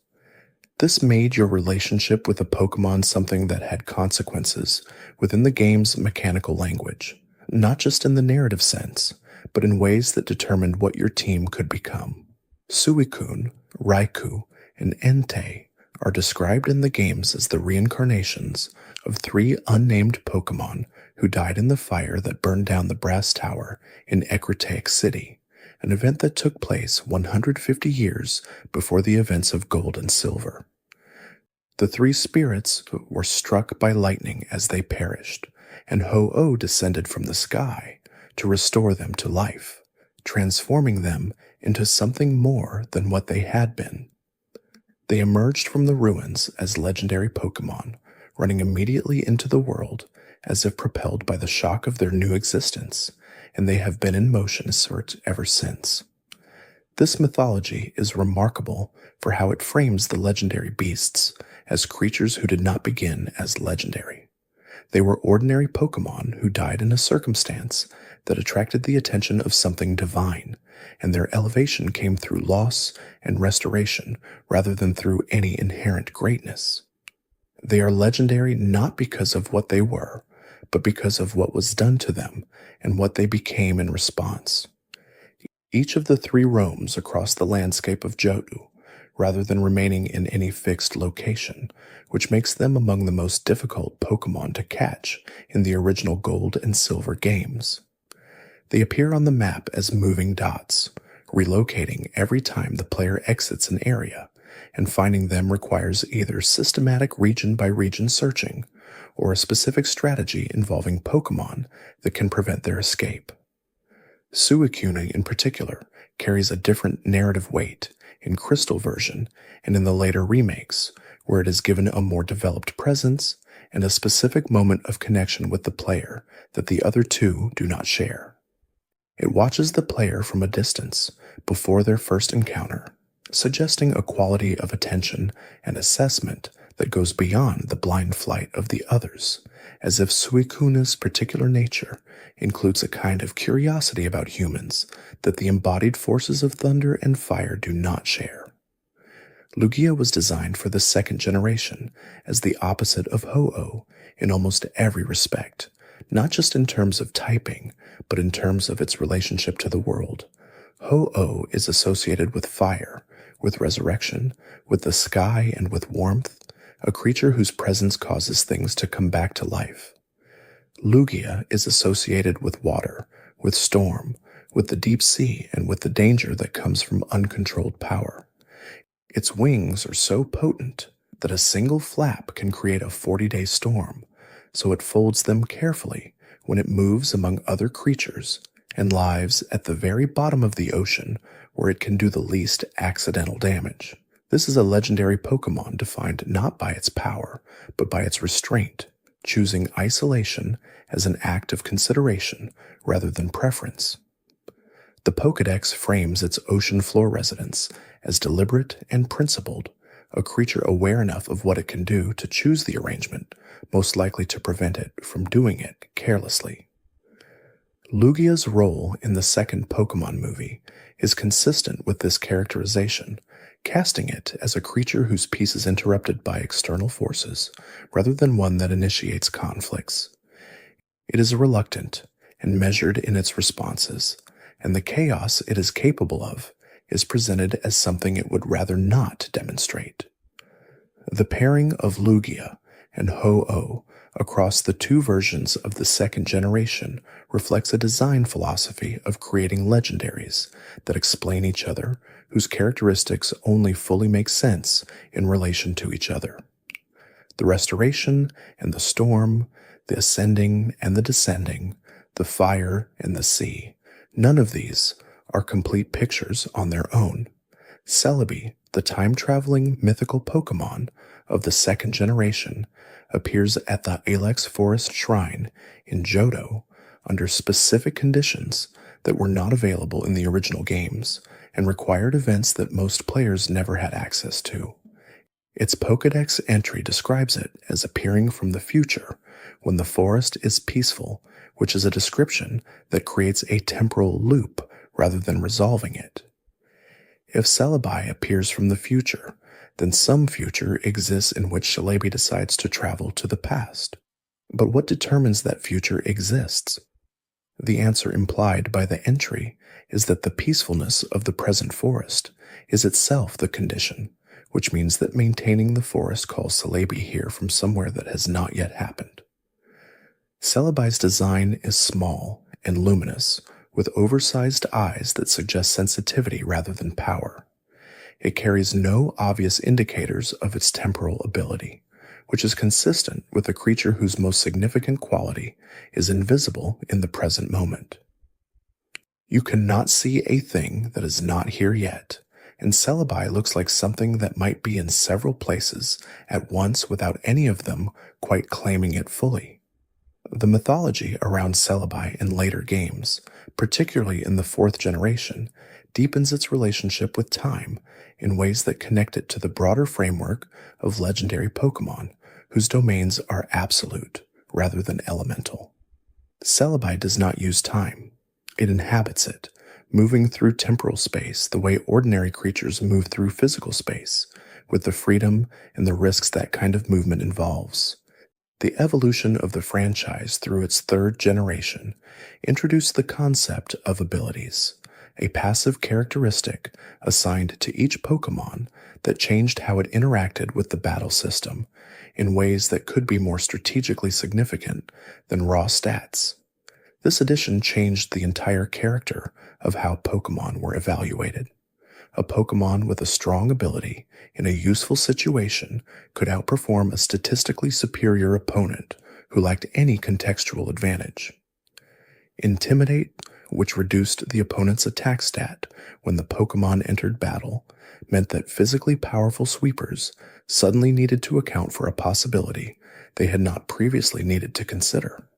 This made your relationship with a Pokémon something that had consequences within the game's mechanical language, not just in the narrative sense, but in ways that determined what your team could become. Suicune, Raikou, and Entei are described in the games as the reincarnations of three unnamed Pokémon who died in the fire that burned down the Brass Tower in Ecrotaic City, an event that took place 150 years before the events of Gold and Silver. The three spirits were struck by lightning as they perished, and Ho-Oh descended from the sky to restore them to life, transforming them into something more than what they had been. They emerged from the ruins as legendary Pokémon, running immediately into the world as if propelled by the shock of their new existence, and they have been in motion ever since. This mythology is remarkable for how it frames the legendary beasts as creatures who did not begin as legendary. They were ordinary Pokémon who died in a circumstance that attracted the attention of something divine, and their elevation came through loss and restoration rather than through any inherent greatness. They are legendary not because of what they were, but because of what was done to them and what they became in response. Each of the three roams across the landscape of Johto, rather than remaining in any fixed location, which makes them among the most difficult Pokémon to catch in the original Gold and Silver games. They appear on the map as moving dots, relocating every time the player exits an area, and finding them requires either systematic region-by-region searching or a specific strategy involving Pokémon that can prevent their escape. Suicune, in particular, carries a different narrative weight in Crystal version and in the later remakes, where it is given a more developed presence and a specific moment of connection with the player that the other two do not share. It watches the player from a distance before their first encounter, suggesting a quality of attention and assessment that goes beyond the blind flight of the others, as if Suicune's particular nature includes a kind of curiosity about humans that the embodied forces of thunder and fire do not share. Lugia was designed for the second generation as the opposite of Ho-Oh in almost every respect, not just in terms of typing, but in terms of its relationship to the world. Ho-Oh is associated with fire, with resurrection, with the sky, and with warmth, a creature whose presence causes things to come back to life. Lugia is associated with water, with storm, with the deep sea, and with the danger that comes from uncontrolled power. Its wings are so potent that a single flap can create a 40-day storm, so it folds them carefully when it moves among other creatures and lives at the very bottom of the ocean where it can do the least accidental damage. This is a legendary Pokémon defined not by its power, but by its restraint, choosing isolation as an act of consideration rather than preference. The Pokédex frames its ocean floor residence as deliberate and principled, a creature aware enough of what it can do to choose the arrangement most likely to prevent it from doing it carelessly. Lugia's role in the second Pokémon movie is consistent with this characterization, casting it as a creature whose peace is interrupted by external forces rather than one that initiates conflicts. It is reluctant and measured in its responses, and the chaos it is capable of is presented as something it would rather not demonstrate. The pairing of Lugia and Ho-Oh across the two versions of the second generation reflects a design philosophy of creating legendaries that explain each other, whose characteristics only fully make sense in relation to each other. The restoration and the storm, the ascending and the descending, the fire and the sea, none of these are complete pictures on their own. Celebi, the time-traveling mythical Pokémon of the second generation, appears at the Alex Forest Shrine in Johto under specific conditions that were not available in the original games and required events that most players never had access to. Its Pokédex entry describes it as appearing from the future when the forest is peaceful, which is a description that creates a temporal loop rather than resolving it. If Celebi appears from the future, then some future exists in which Celebi decides to travel to the past. But what determines that future exists? The answer implied by the entry is that the peacefulness of the present forest is itself the condition, which means that maintaining the forest calls Celebi here from somewhere that has not yet happened. Celebi's design is small and luminous, with oversized eyes that suggest sensitivity rather than power. It carries no obvious indicators of its temporal ability, which is consistent with a creature whose most significant quality is invisible in the present moment. You cannot see a thing that is not here yet, and Celebi looks like something that might be in several places at once without any of them quite claiming it fully. The mythology around Celebi in later games, particularly in the fourth generation, deepens its relationship with time in ways that connect it to the broader framework of legendary Pokémon, whose domains are absolute rather than elemental. Celebi does not use time. It inhabits it, moving through temporal space the way ordinary creatures move through physical space, with the freedom and the risks that kind of movement involves. The evolution of the franchise through its third generation introduced the concept of abilities, a passive characteristic assigned to each Pokémon that changed how it interacted with the battle system in ways that could be more strategically significant than raw stats. This addition changed the entire character of how Pokémon were evaluated. A Pokémon with a strong ability in a useful situation could outperform a statistically superior opponent who lacked any contextual advantage. Intimidate, which reduced the opponent's attack stat when the Pokémon entered battle, meant that physically powerful sweepers suddenly needed to account for a possibility they had not previously needed to consider.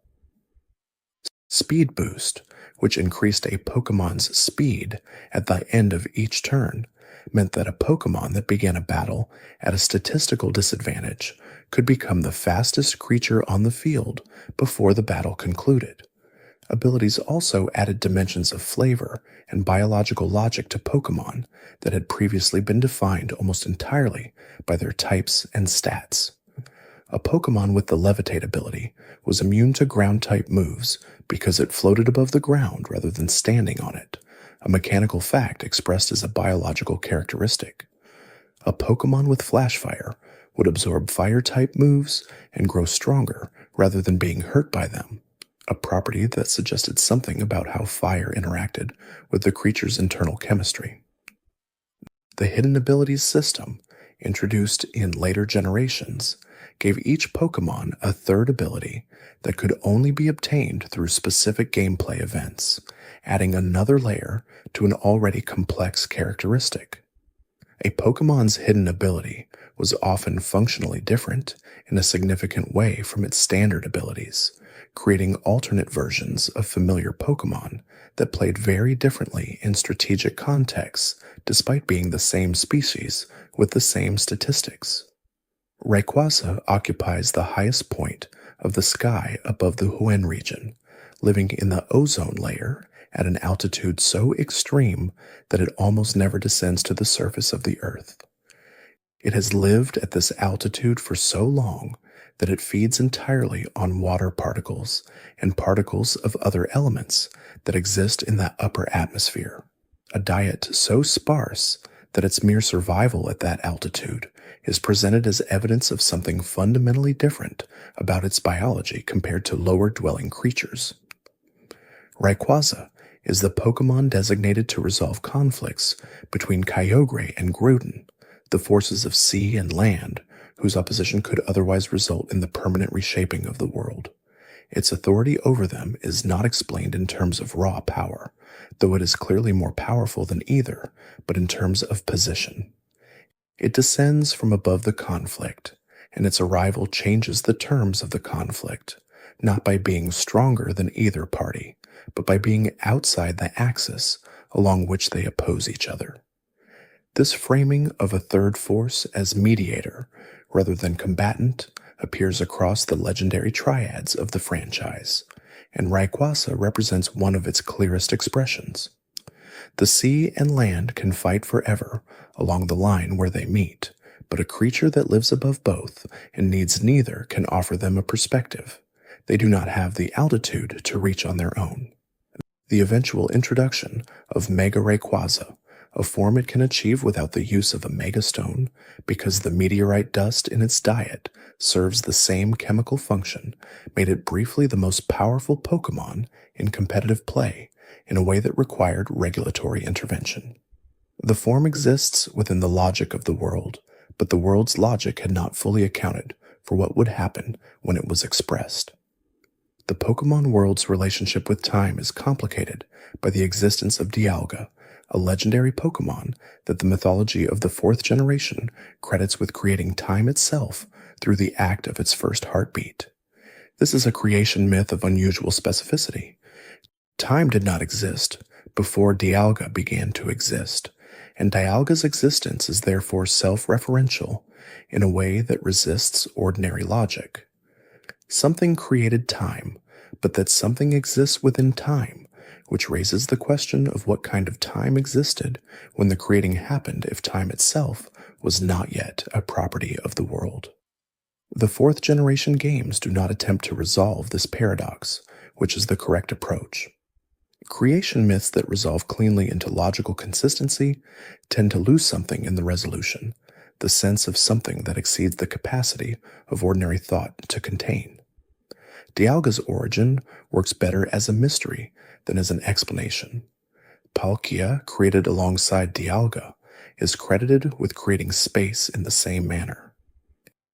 Speed Boost, which increased a Pokémon's speed at the end of each turn, meant that a Pokémon that began a battle at a statistical disadvantage could become the fastest creature on the field before the battle concluded. Abilities also added dimensions of flavor and biological logic to Pokémon that had previously been defined almost entirely by their types and stats. A Pokémon with the Levitate ability was immune to ground-type moves because it floated above the ground rather than standing on it, a mechanical fact expressed as a biological characteristic. A Pokémon with Flash Fire would absorb fire-type moves and grow stronger rather than being hurt by them, a property that suggested something about how fire interacted with the creature's internal chemistry. The Hidden Abilities system, introduced in later generations, gave each Pokémon a third ability that could only be obtained through specific gameplay events, adding another layer to an already complex characteristic. A Pokémon's hidden ability was often functionally different in a significant way from its standard abilities, creating alternate versions of familiar Pokémon that played very differently in strategic contexts despite being the same species with the same statistics. Rayquaza occupies the highest point of the sky above the Hoenn region, living in the ozone layer at an altitude so extreme that it almost never descends to the surface of the Earth. It has lived at this altitude for so long that it feeds entirely on water particles and particles of other elements that exist in that upper atmosphere, a diet so sparse that its mere survival at that altitude is presented as evidence of something fundamentally different about its biology compared to lower-dwelling creatures. Rayquaza is the Pokémon designated to resolve conflicts between Kyogre and Groudon, the forces of sea and land, whose opposition could otherwise result in the permanent reshaping of the world. Its authority over them is not explained in terms of raw power, though it is clearly more powerful than either, but in terms of position. It descends from above the conflict, and its arrival changes the terms of the conflict, not by being stronger than either party, but by being outside the axis along which they oppose each other. This framing of a third force as mediator rather than combatant appears across the legendary triads of the franchise, and Rayquaza represents one of its clearest expressions. The sea and land can fight forever along the line where they meet, but a creature that lives above both and needs neither can offer them a perspective. They do not have the altitude to reach on their own. The eventual introduction of Mega Rayquaza, a form it can achieve without the use of a megastone, because the meteorite dust in its diet serves the same chemical function, made it briefly the most powerful Pokémon in competitive play in a way that required regulatory intervention. The form exists within the logic of the world, but the world's logic had not fully accounted for what would happen when it was expressed. The Pokémon world's relationship with time is complicated by the existence of Dialga, a legendary Pokémon that the mythology of the 4th generation credits with creating time itself through the act of its first heartbeat. This is a creation myth of unusual specificity. Time did not exist before Dialga began to exist, and Dialga's existence is therefore self-referential in a way that resists ordinary logic. Something created time, but that something exists within time, which raises the question of what kind of time existed when the creating happened if time itself was not yet a property of the world. The 4th generation games do not attempt to resolve this paradox, which is the correct approach. Creation myths that resolve cleanly into logical consistency tend to lose something in the resolution, the sense of something that exceeds the capacity of ordinary thought to contain. Dialga's origin works better as a mystery than as an explanation. Palkia, created alongside Dialga, is credited with creating space in the same manner.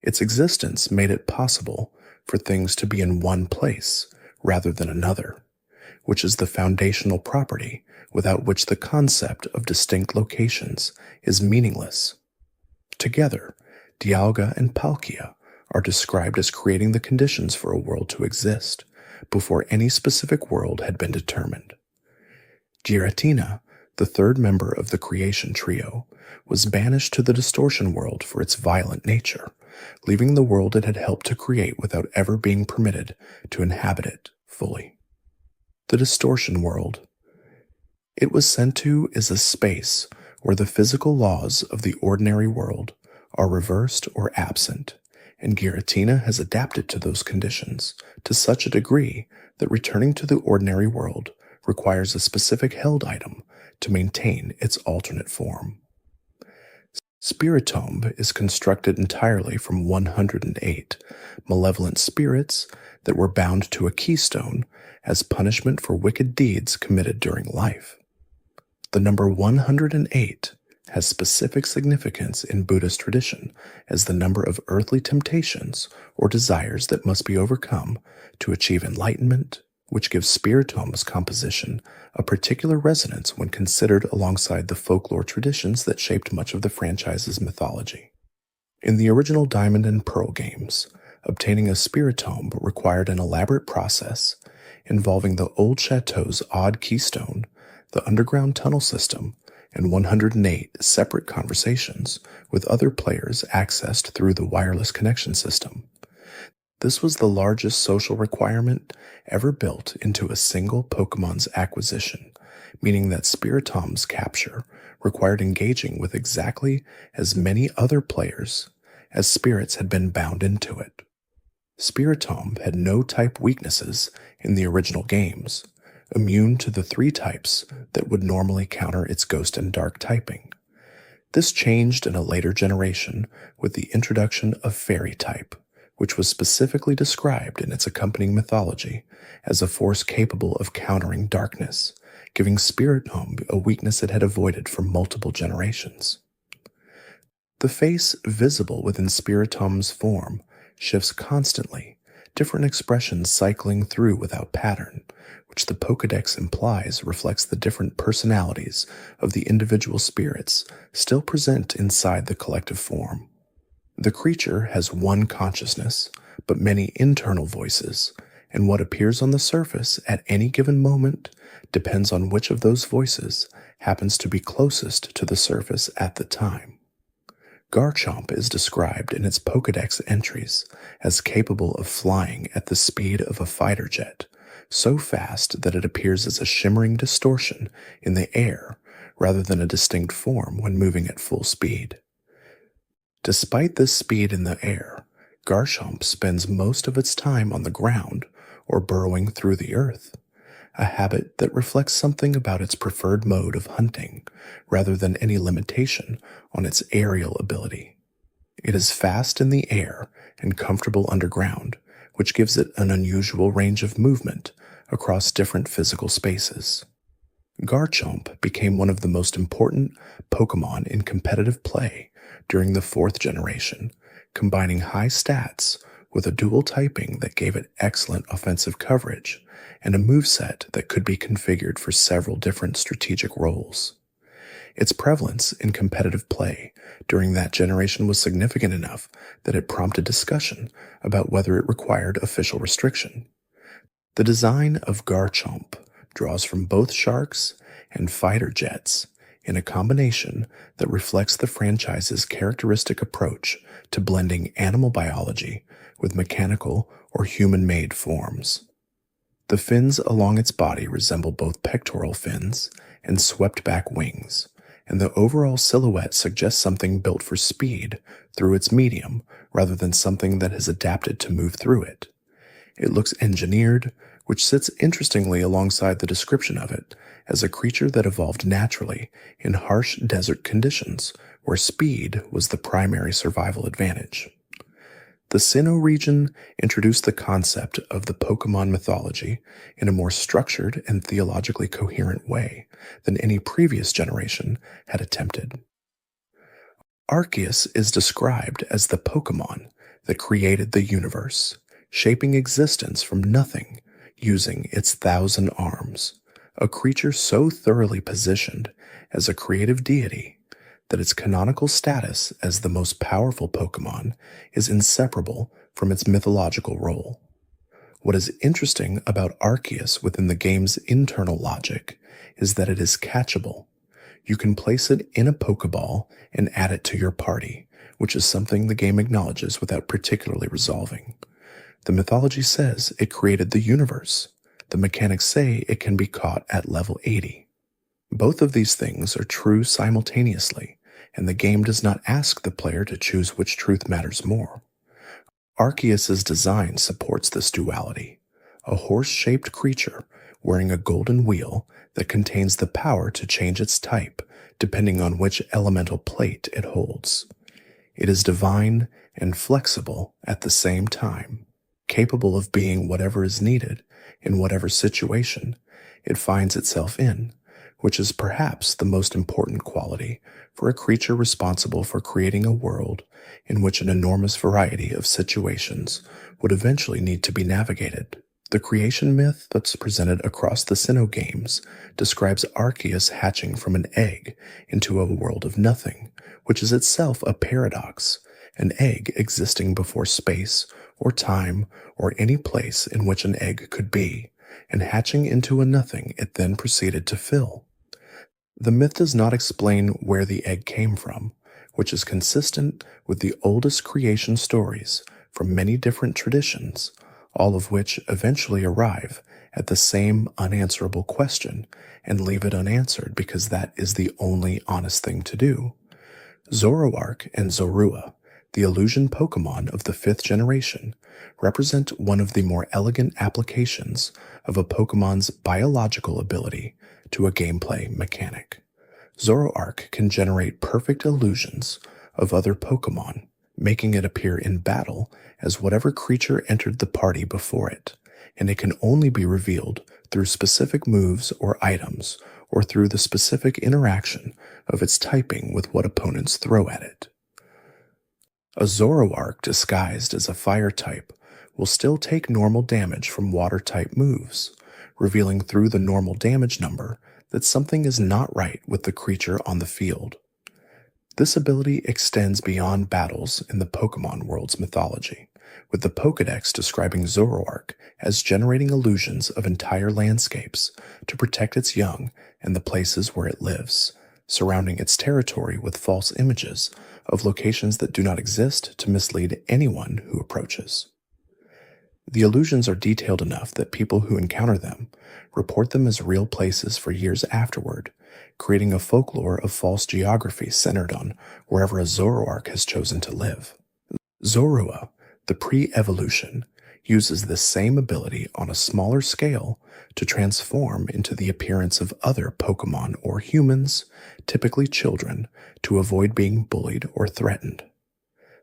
Its existence made it possible for things to be in one place rather than another, which is the foundational property without which the concept of distinct locations is meaningless. Together, Dialga and Palkia are described as creating the conditions for a world to exist before any specific world had been determined. Giratina, the third member of the creation trio, was banished to the distortion world for its violent nature, leaving the world it had helped to create without ever being permitted to inhabit it fully. The distortion world it was sent to is a space where the physical laws of the ordinary world are reversed or absent, and Giratina has adapted to those conditions to such a degree that returning to the ordinary world requires a specific held item to maintain its alternate form. Spiritomb is constructed entirely from 108 malevolent spirits that were bound to a keystone as punishment for wicked deeds committed during life. The number 108 has specific significance in Buddhist tradition as the number of earthly temptations or desires that must be overcome to achieve enlightenment, which gives Spiritomb's composition a particular resonance when considered alongside the folklore traditions that shaped much of the franchise's mythology. In the original Diamond and Pearl games, obtaining a Spiritomb required an elaborate process involving the old chateau's odd keystone, the underground tunnel system, and 108 separate conversations with other players accessed through the wireless connection system. This was the largest social requirement ever built into a single Pokemon's acquisition, meaning that Spiritom's capture required engaging with exactly as many other players as spirits had been bound into it. Spiritomb had no type weaknesses in the original games, immune to the 3 types that would normally counter its ghost and dark typing. This changed in a later generation with the introduction of fairy type, which was specifically described in its accompanying mythology as a force capable of countering darkness, giving Spiritomb a weakness it had avoided for multiple generations. The face visible within Spiritomb's form shifts constantly, different expressions cycling through without pattern, which the Pokédex implies reflects the different personalities of the individual spirits still present inside the collective form. The creature has one consciousness, but many internal voices, and what appears on the surface at any given moment depends on which of those voices happens to be closest to the surface at the time. Garchomp is described in its Pokédex entries as capable of flying at the speed of a fighter jet, so fast that it appears as a shimmering distortion in the air rather than a distinct form when moving at full speed. Despite this speed in the air, Garchomp spends most of its time on the ground or burrowing through the earth, a habit that reflects something about its preferred mode of hunting rather than any limitation on its aerial ability. It is fast in the air and comfortable underground, which gives it an unusual range of movement across different physical spaces. Garchomp became one of the most important Pokémon in competitive play during the 4th generation, combining high stats with a dual typing that gave it excellent offensive coverage and a moveset that could be configured for several different strategic roles. Its prevalence in competitive play during that generation was significant enough that it prompted discussion about whether it required official restriction. The design of Garchomp draws from both sharks and fighter jets in a combination that reflects the franchise's characteristic approach to blending animal biology with mechanical or human-made forms. The fins along its body resemble both pectoral fins and swept-back wings, and the overall silhouette suggests something built for speed through its medium rather than something that has adapted to move through it. It looks engineered, which sits interestingly alongside the description of it as a creature that evolved naturally in harsh desert conditions where speed was the primary survival advantage. The Sinnoh region introduced the concept of the Pokémon mythology in a more structured and theologically coherent way than any previous generation had attempted. Arceus is described as the Pokémon that created the universe, shaping existence from nothing using its 1,000 arms, a creature so thoroughly positioned as a creative deity that its canonical status as the most powerful Pokémon is inseparable from its mythological role. What is interesting about Arceus within the game's internal logic is that it is catchable. You can place it in a Pokéball and add it to your party, which is something the game acknowledges without particularly resolving. The mythology says it created the universe. The mechanics say it can be caught at level 80. Both of these things are true simultaneously, and the game does not ask the player to choose which truth matters more. Arceus's design supports this duality, a horse-shaped creature wearing a golden wheel that contains the power to change its type depending on which elemental plate it holds. It is divine and flexible at the same time, capable of being whatever is needed in whatever situation it finds itself in, which is perhaps the most important quality for a creature responsible for creating a world in which an enormous variety of situations would eventually need to be navigated. The creation myth that's presented across the Sinnoh games describes Arceus hatching from an egg into a world of nothing, which is itself a paradox, an egg existing before space or time or any place in which an egg could be, and hatching into a nothing it then proceeded to fill. The myth does not explain where the egg came from, which is consistent with the oldest creation stories from many different traditions, all of which eventually arrive at the same unanswerable question and leave it unanswered because that is the only honest thing to do. Zoroark and Zorua, the illusion Pokémon of the 5th generation, represent one of the more elegant applications of a Pokémon's biological ability to a gameplay mechanic. Zoroark can generate perfect illusions of other Pokémon, making it appear in battle as whatever creature entered the party before it, and it can only be revealed through specific moves or items, or through the specific interaction of its typing with what opponents throw at it. A Zoroark disguised as a fire type will still take normal damage from water type moves, revealing through the normal damage number that something is not right with the creature on the field. This ability extends beyond battles in the Pokémon world's mythology, with the Pokédex describing Zoroark as generating illusions of entire landscapes to protect its young and the places where it lives, surrounding its territory with false images of locations that do not exist to mislead anyone who approaches. The illusions are detailed enough that people who encounter them report them as real places for years afterward, creating a folklore of false geography centered on wherever a Zoroark has chosen to live. Zorua, the pre-evolution, uses this same ability on a smaller scale to transform into the appearance of other Pokémon or humans, typically children, to avoid being bullied or threatened.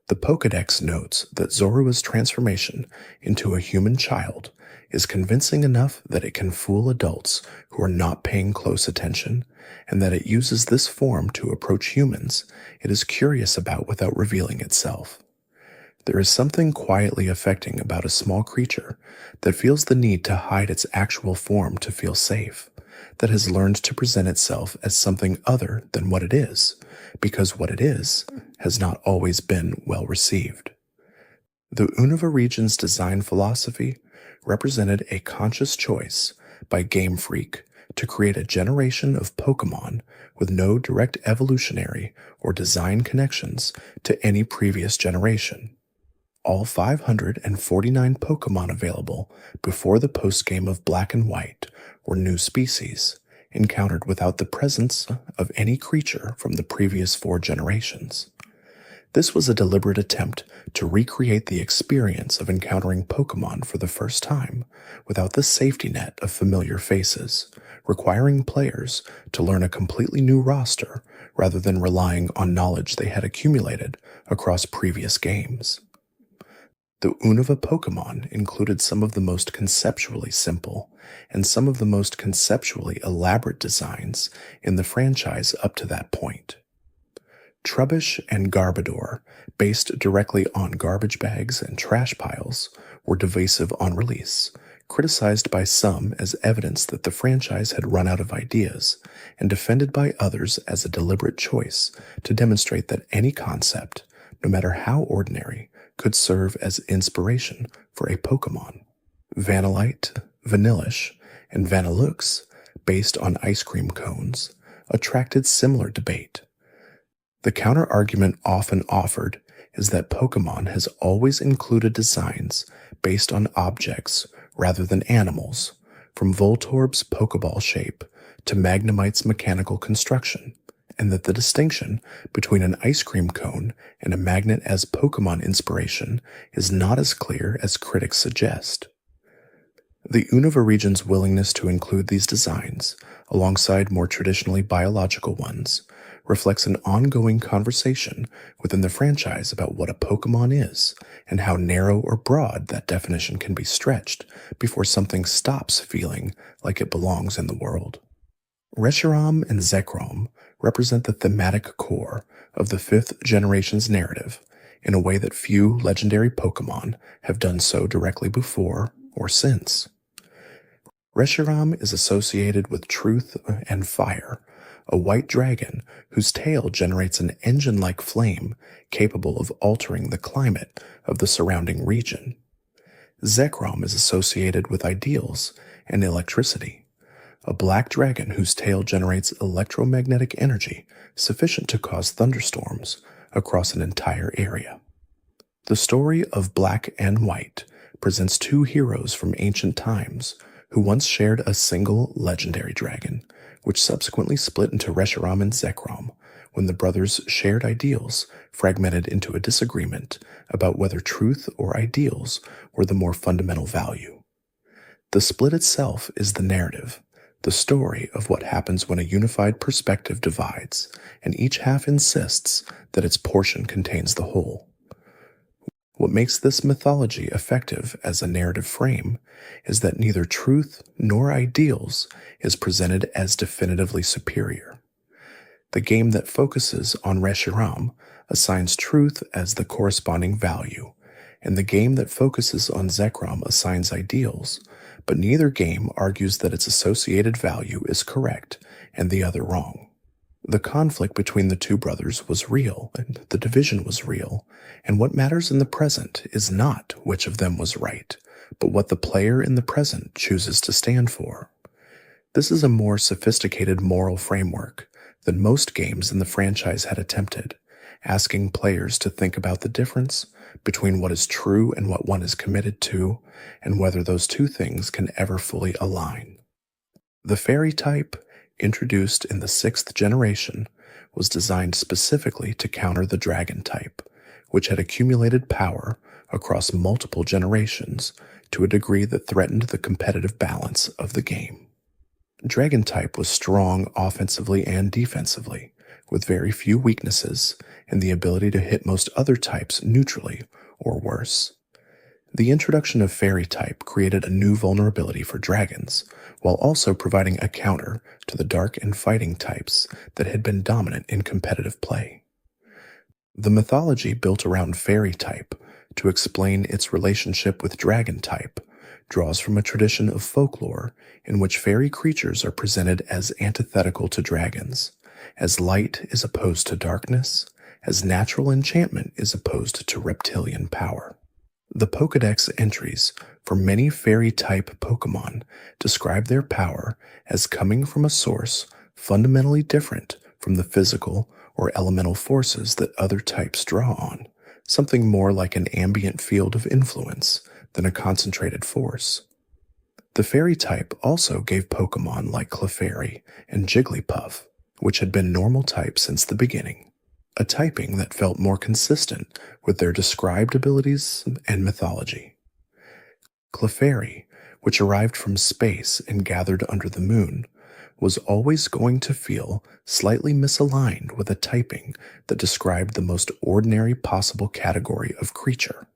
The Pokédex notes that Zorua's transformation into a human child is convincing enough that it can fool adults who are not paying close attention, and that it uses this form to approach humans it is curious about without revealing itself. There is something quietly affecting about a small creature that feels the need to hide its actual form to feel safe, that has learned to present itself as something other than what it is, because what it is has not always been well received. The Unova region's design philosophy represented a conscious choice by Game Freak to create a generation of Pokémon with no direct evolutionary or design connections to any previous generation. All 549 Pokémon available before the post-game of Black and White were new species, encountered without the presence of any creature from the previous 4 generations. This was a deliberate attempt to recreate the experience of encountering Pokémon for the first time without the safety net of familiar faces, requiring players to learn a completely new roster rather than relying on knowledge they had accumulated across previous games. The Unova Pokémon included some of the most conceptually simple and some of the most conceptually elaborate designs in the franchise up to that point. Trubbish and Garbodor, based directly on garbage bags and trash piles, were divisive on release, criticized by some as evidence that the franchise had run out of ideas, and defended by others as a deliberate choice to demonstrate that any concept, no matter how ordinary, could serve as inspiration for a Pokémon. Vanillite, Vanillish, and Vanillux, based on ice cream cones, attracted similar debate. The counter-argument often offered is that Pokémon has always included designs based on objects rather than animals, from Voltorb's Pokéball shape to Magnemite's mechanical construction, and that the distinction between an ice cream cone and a magnet as Pokémon inspiration is not as clear as critics suggest. The Unova region's willingness to include these designs, alongside more traditionally biological ones, reflects an ongoing conversation within the franchise about what a Pokémon is and how narrow or broad that definition can be stretched before something stops feeling like it belongs in the world. Reshiram and Zekrom represent the thematic core of the 5th generation's narrative in a way that few legendary Pokémon have done so directly before or since. Reshiram is associated with truth and fire, a white dragon whose tail generates an engine-like flame capable of altering the climate of the surrounding region. Zekrom is associated with ideals and electricity, a black dragon whose tail generates electromagnetic energy sufficient to cause thunderstorms across an entire area. The story of Black and White presents two heroes from ancient times who once shared a single legendary dragon, which subsequently split into Reshiram and Zekrom when the brothers' shared ideals fragmented into a disagreement about whether truth or ideals were the more fundamental value. The split itself is the narrative, the story of what happens when a unified perspective divides, and each half insists that its portion contains the whole. What makes this mythology effective as a narrative frame is that neither truth nor ideals is presented as definitively superior. The game that focuses on Reshiram assigns truth as the corresponding value, and the game that focuses on Zekrom assigns ideals, but neither game argues that its associated value is correct and the other wrong. The conflict between the two brothers was real, and the division was real, and what matters in the present is not which of them was right, but what the player in the present chooses to stand for. This is a more sophisticated moral framework than most games in the franchise had attempted, asking players to think about the difference between what is true and what one is committed to, and whether those two things can ever fully align. The fairy type, introduced in the 6th generation, was designed specifically to counter the dragon type, which had accumulated power across multiple generations to a degree that threatened the competitive balance of the game. Dragon type was strong offensively and defensively, with very few weaknesses and the ability to hit most other types neutrally or worse. The introduction of fairy type created a new vulnerability for dragons, while also providing a counter to the dark and fighting types that had been dominant in competitive play. The mythology built around fairy type to explain its relationship with dragon type draws from a tradition of folklore in which fairy creatures are presented as antithetical to dragons, as light is opposed to darkness, as natural enchantment is opposed to reptilian power. The Pokédex entries for many fairy-type Pokémon describe their power as coming from a source fundamentally different from the physical or elemental forces that other types draw on, something more like an ambient field of influence than a concentrated force. The fairy type also gave Pokémon like Clefairy and Jigglypuff, which had been normal types since the beginning, a typing that felt more consistent with their described abilities and mythology. Clefairy, which arrived from space and gathered under the moon, was always going to feel slightly misaligned with a typing that described the most ordinary possible category of creature.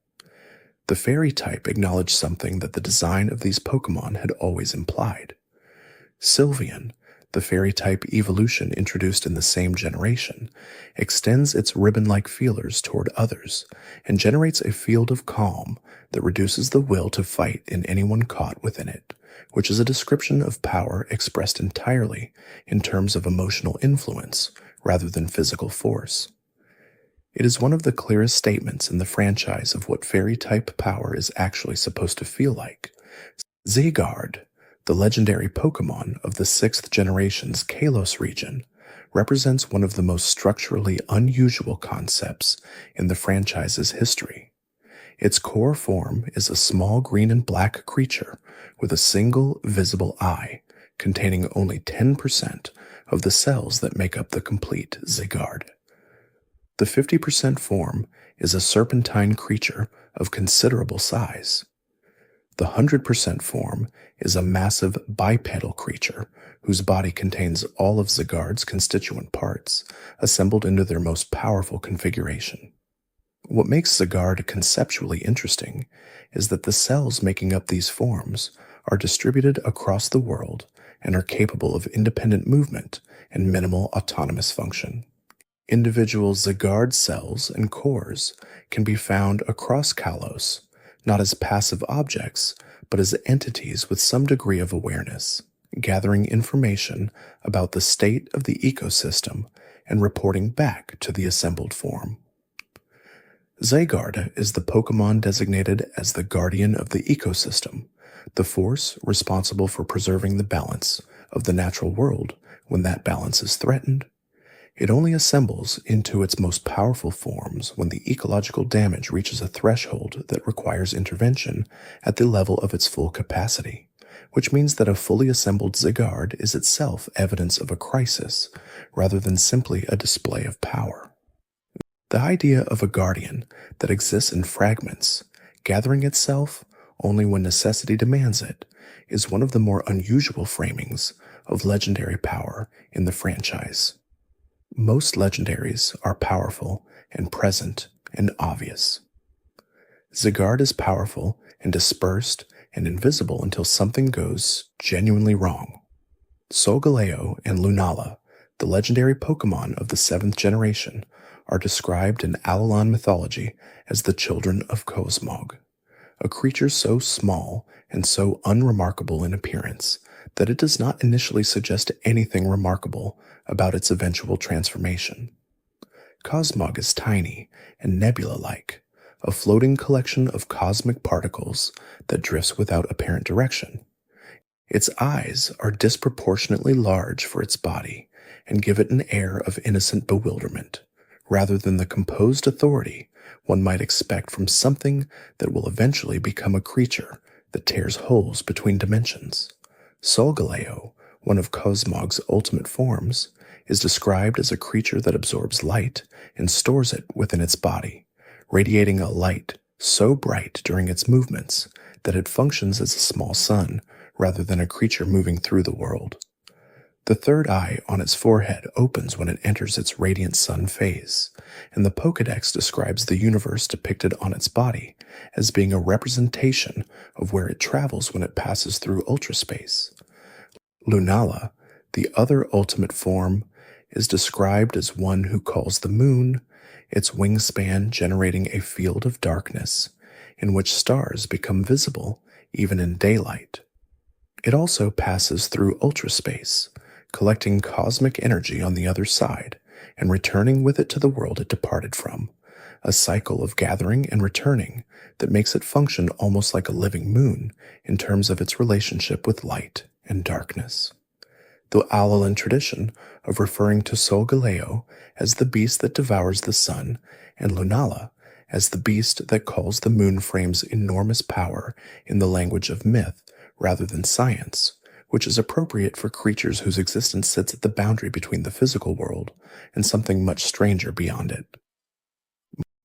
The fairy type acknowledged something that the design of these Pokémon had always implied. Sylveon, the fairy type evolution introduced in the same generation, extends its ribbon-like feelers toward others and generates a field of calm that reduces the will to fight in anyone caught within it, which is a description of power expressed entirely in terms of emotional influence rather than physical force. It is one of the clearest statements in the franchise of what fairy-type power is actually supposed to feel like. Zygarde, the legendary Pokémon of the 6th generation's Kalos region, represents one of the most structurally unusual concepts in the franchise's history. Its core form is a small green and black creature with a single visible eye, containing only 10% of the cells that make up the complete Zygarde. The 50% form is a serpentine creature of considerable size. The 100% form is a massive bipedal creature whose body contains all of Zygarde's constituent parts, assembled into their most powerful configuration. What makes Zygarde conceptually interesting is that the cells making up these forms are distributed across the world and are capable of independent movement and minimal autonomous function. Individual Zygarde cells and cores can be found across Kalos, not as passive objects, but as entities with some degree of awareness, gathering information about the state of the ecosystem and reporting back to the assembled form. Zygarde is the Pokémon designated as the guardian of the ecosystem, the force responsible for preserving the balance of the natural world when that balance is threatened. It only assembles into its most powerful forms when the ecological damage reaches a threshold that requires intervention at the level of its full capacity, which means that a fully assembled Zygarde is itself evidence of a crisis rather than simply a display of power. The idea of a guardian that exists in fragments, gathering itself only when necessity demands it, is one of the more unusual framings of legendary power in the franchise. Most legendaries are powerful and present and obvious. Zygarde is powerful and dispersed and invisible until something goes genuinely wrong. Solgaleo and Lunala, the legendary Pokémon of the 7th generation, are described in Alolan mythology as the children of Cosmog, a creature so small and so unremarkable in appearance that it does not initially suggest anything remarkable about its eventual transformation. Cosmog is tiny and nebula-like, a floating collection of cosmic particles that drifts without apparent direction. Its eyes are disproportionately large for its body and give it an air of innocent bewilderment, rather than the composed authority one might expect from something that will eventually become a creature that tears holes between dimensions. Solgaleo, one of Cosmog's ultimate forms, is described as a creature that absorbs light and stores it within its body, radiating a light so bright during its movements that it functions as a small sun rather than a creature moving through the world. The third eye on its forehead opens when it enters its radiant sun phase, and the Pokédex describes the universe depicted on its body as being a representation of where it travels when it passes through ultraspace. Lunala, the other ultimate form, is described as one who calls the moon, its wingspan generating a field of darkness in which stars become visible even in daylight. It also passes through ultraspace, collecting cosmic energy on the other side and returning with it to the world it departed from, a cycle of gathering and returning that makes it function almost like a living moon in terms of its relationship with light and darkness. The Alolan tradition of referring to Solgaleo as the beast that devours the sun and Lunala as the beast that calls the moon frames enormous power in the language of myth rather than science, which is appropriate for creatures whose existence sits at the boundary between the physical world and something much stranger beyond it.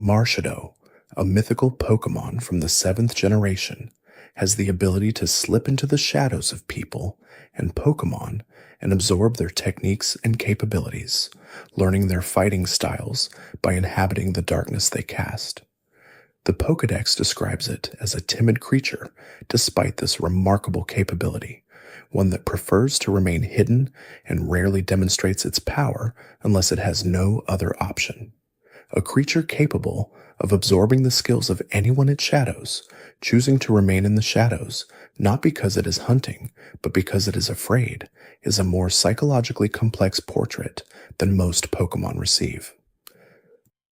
Marshadow, a mythical Pokémon from the 7th generation, has the ability to slip into the shadows of people and Pokémon and absorb their techniques and capabilities, learning their fighting styles by inhabiting the darkness they cast. The Pokédex describes it as a timid creature despite this remarkable capability, one that prefers to remain hidden and rarely demonstrates its power unless it has no other option. A creature capable of absorbing the skills of anyone it shadows, choosing to remain in the shadows, not because it is hunting, but because it is afraid, is a more psychologically complex portrait than most Pokémon receive.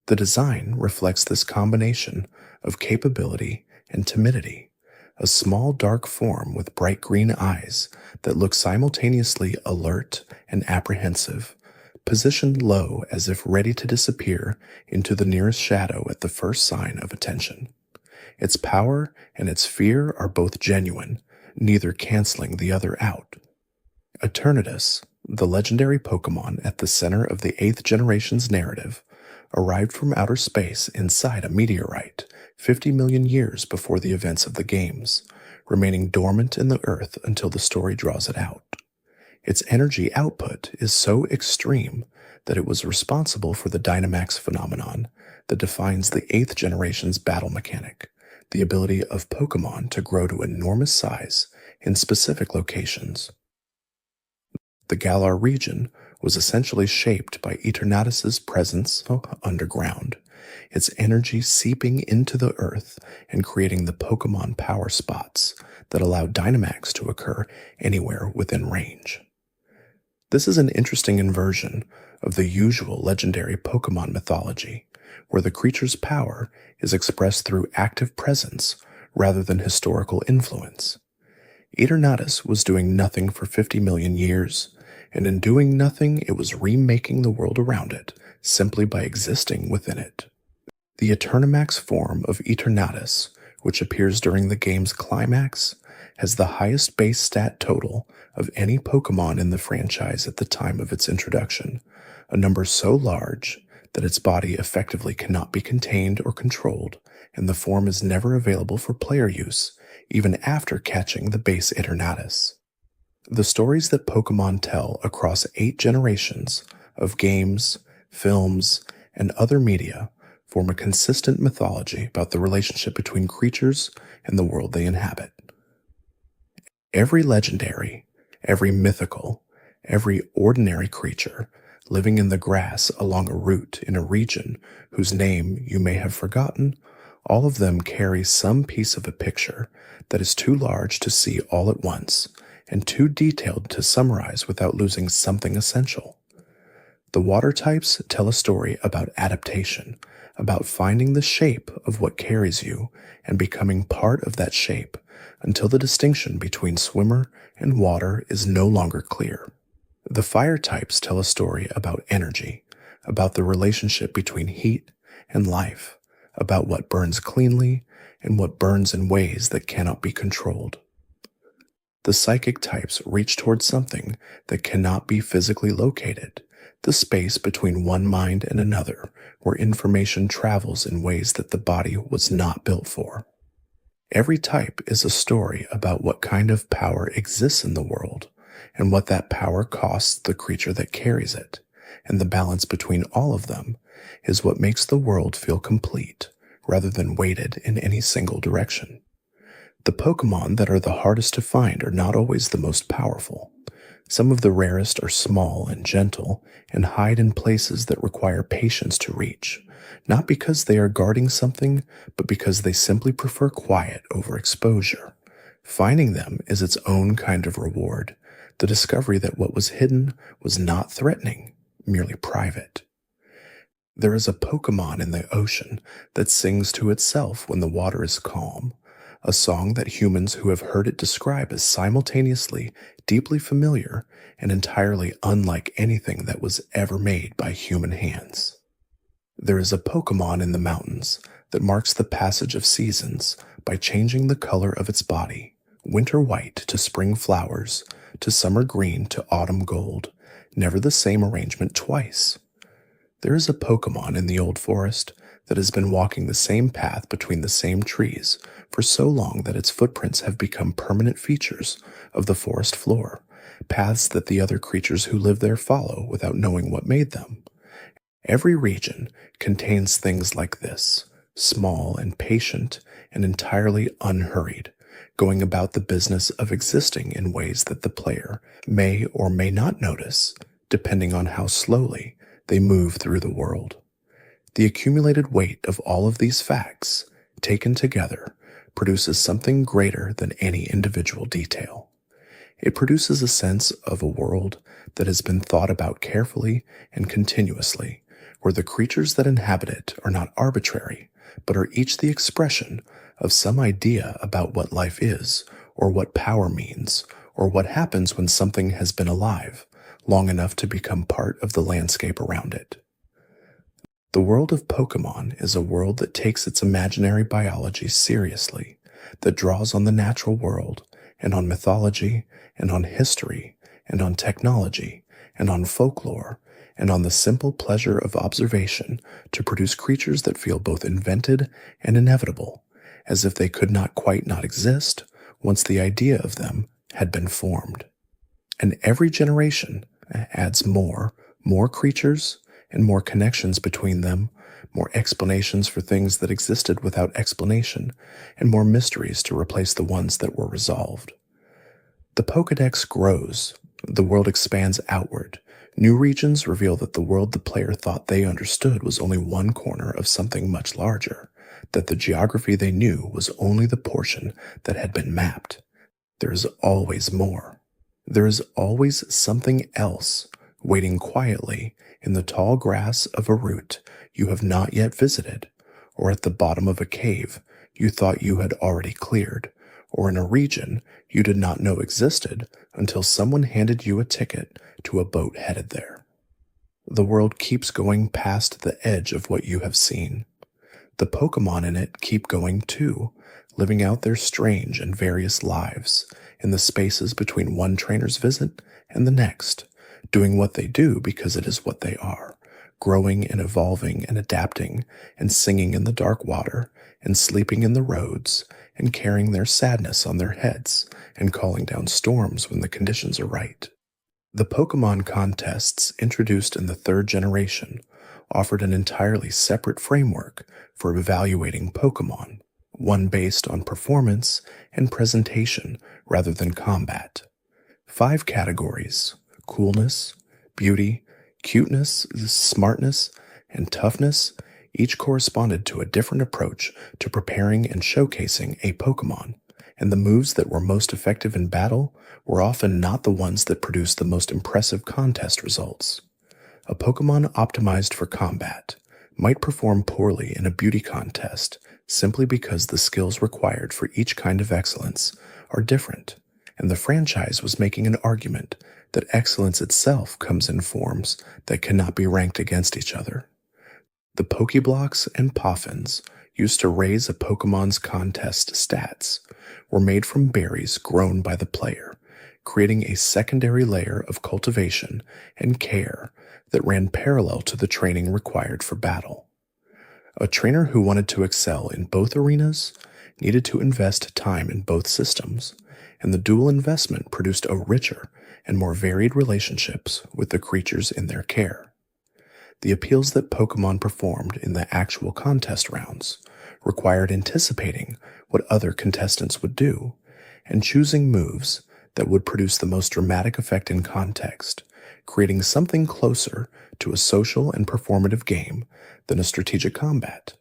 The design reflects this combination of capability and timidity, a small dark form with bright green eyes that look simultaneously alert and apprehensive, positioned low as if ready to disappear into the nearest shadow at the first sign of attention. Its power and its fear are both genuine, neither canceling the other out. Eternatus, the legendary Pokémon at the center of the 8th generation's narrative, arrived from outer space inside a meteorite 50 million years before the events of the games, remaining dormant in the Earth until the story draws it out. Its energy output is so extreme that it was responsible for the Dynamax phenomenon that defines the 8th generation's battle mechanic, the ability of Pokémon to grow to enormous size in specific locations. The Galar region was essentially shaped by Eternatus's presence underground, its energy seeping into the earth and creating the Pokémon power spots that allow Dynamax to occur anywhere within range. This is an interesting inversion of the usual legendary Pokémon mythology, where the creature's power is expressed through active presence rather than historical influence. Eternatus was doing nothing for 50 million years, and in doing nothing, it was remaking the world around it, simply by existing within it. The Eternamax form of Eternatus, which appears during the game's climax, has the highest base stat total of any Pokémon in the franchise at the time of its introduction, a number so large that its body effectively cannot be contained or controlled, and the form is never available for player use, even after catching the base Eternatus. The stories that Pokémon tell across 8 generations of games, films, and other media form a consistent mythology about the relationship between creatures and the world they inhabit. Every legendary, every mythical, every ordinary creature living in the grass along a route in a region whose name you may have forgotten, all of them carry some piece of a picture that is too large to see all at once and too detailed to summarize without losing something essential. The water types tell a story about adaptation, about finding the shape of what carries you and becoming part of that shape until the distinction between swimmer and water is no longer clear. The fire types tell a story about energy, about the relationship between heat and life, about what burns cleanly and what burns in ways that cannot be controlled. The psychic types reach towards something that cannot be physically located, the space between one mind and another, where information travels in ways that the body was not built for. Every type is a story about what kind of power exists in the world, and what that power costs the creature that carries it, and the balance between all of them is what makes the world feel complete, rather than weighted in any single direction. The Pokémon that are the hardest to find are not always the most powerful. Some of the rarest are small and gentle and hide in places that require patience to reach, not because they are guarding something, but because they simply prefer quiet over exposure. Finding them is its own kind of reward, the discovery that what was hidden was not threatening, merely private. There is a Pokémon in the ocean that sings to itself when the water is calm, a song that humans who have heard it describe as simultaneously deeply familiar and entirely unlike anything that was ever made by human hands. There is a Pokémon in the mountains that marks the passage of seasons by changing the color of its body, winter white to spring flowers, to summer green to autumn gold, never the same arrangement twice. There is a Pokémon in the old forest that has been walking the same path between the same trees for so long that its footprints have become permanent features of the forest floor, paths that the other creatures who live there follow without knowing what made them. Every region contains things like this, small and patient and entirely unhurried, going about the business of existing in ways that the player may or may not notice, depending on how slowly they move through the world. The accumulated weight of all of these facts, taken together, produces something greater than any individual detail. It produces a sense of a world that has been thought about carefully and continuously, where the creatures that inhabit it are not arbitrary, but are each the expression of some idea about what life is, or what power means, or what happens when something has been alive long enough to become part of the landscape around it. The world of Pokémon is a world that takes its imaginary biology seriously, that draws on the natural world, and on mythology, and on history, and on technology, and on folklore, and on the simple pleasure of observation to produce creatures that feel both invented and inevitable, as if they could not quite not exist once the idea of them had been formed. And every generation adds more creatures, and more connections between them, more explanations for things that existed without explanation, and more mysteries to replace the ones that were resolved. The Pokédex grows, the world expands outward, new regions reveal that the world the player thought they understood was only one corner of something much larger, that the geography they knew was only the portion that had been mapped. There is always more. There is always something else waiting quietly in the tall grass of a route you have not yet visited, or at the bottom of a cave you thought you had already cleared, or in a region you did not know existed until someone handed you a ticket to a boat headed there. The world keeps going past the edge of what you have seen. The Pokémon in it keep going too, living out their strange and various lives in the spaces between one trainer's visit and the next, doing what they do because it is what they are, growing and evolving and adapting and singing in the dark water and sleeping in the roads and carrying their sadness on their heads and calling down storms when the conditions are right. The Pokémon contests introduced in the third generation offered an entirely separate framework for evaluating Pokémon, one based on performance and presentation rather than combat. 5 categories: coolness, beauty, cuteness, smartness, and toughness each corresponded to a different approach to preparing and showcasing a Pokémon, and the moves that were most effective in battle were often not the ones that produced the most impressive contest results. A Pokémon optimized for combat might perform poorly in a beauty contest simply because the skills required for each kind of excellence are different, and the franchise was making an argument that excellence itself comes in forms that cannot be ranked against each other. The Pokéblocks and Poffins used to raise a Pokémon's contest stats were made from berries grown by the player, creating a secondary layer of cultivation and care that ran parallel to the training required for battle. A trainer who wanted to excel in both arenas needed to invest time in both systems, and the dual investment produced a richer and more varied relationships with the creatures in their care. The appeals that Pokémon performed in the actual contest rounds required anticipating what other contestants would do and choosing moves that would produce the most dramatic effect in context, creating something closer to a social and performative game than a strategic combat.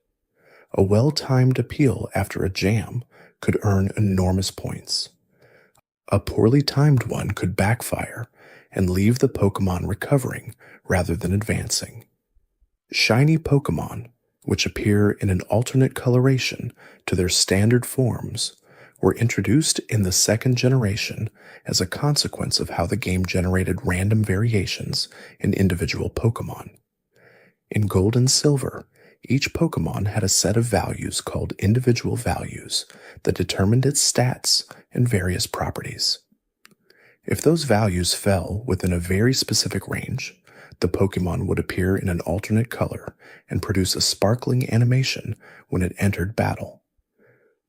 A well-timed appeal after a jam could earn enormous points. A poorly timed one could backfire and leave the Pokémon recovering rather than advancing. Shiny Pokémon, which appear in an alternate coloration to their standard forms, were introduced in the second generation as a consequence of how the game generated random variations in individual Pokémon. In Gold and Silver, each Pokémon had a set of values called individual values that determined its stats and various properties. If those values fell within a very specific range, the Pokémon would appear in an alternate color and produce a sparkling animation when it entered battle.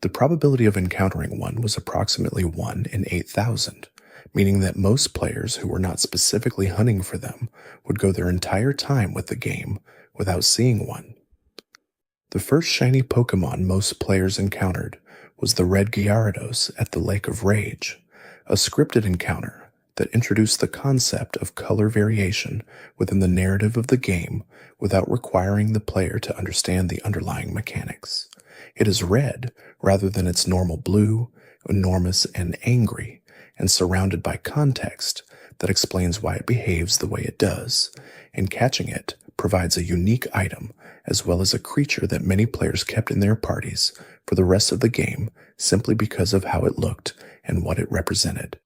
The probability of encountering one was approximately 1 in 8,000, meaning that most players who were not specifically hunting for them would go their entire time with the game without seeing one. The first shiny Pokémon most players encountered was the red Gyarados at the Lake of Rage, a scripted encounter that introduced the concept of color variation within the narrative of the game without requiring the player to understand the underlying mechanics. It is red rather than its normal blue, enormous, and angry, and surrounded by context that explains why it behaves the way it does, and catching it provides a unique item as well as a creature that many players kept in their parties for the rest of the game simply because of how it looked and what it represented.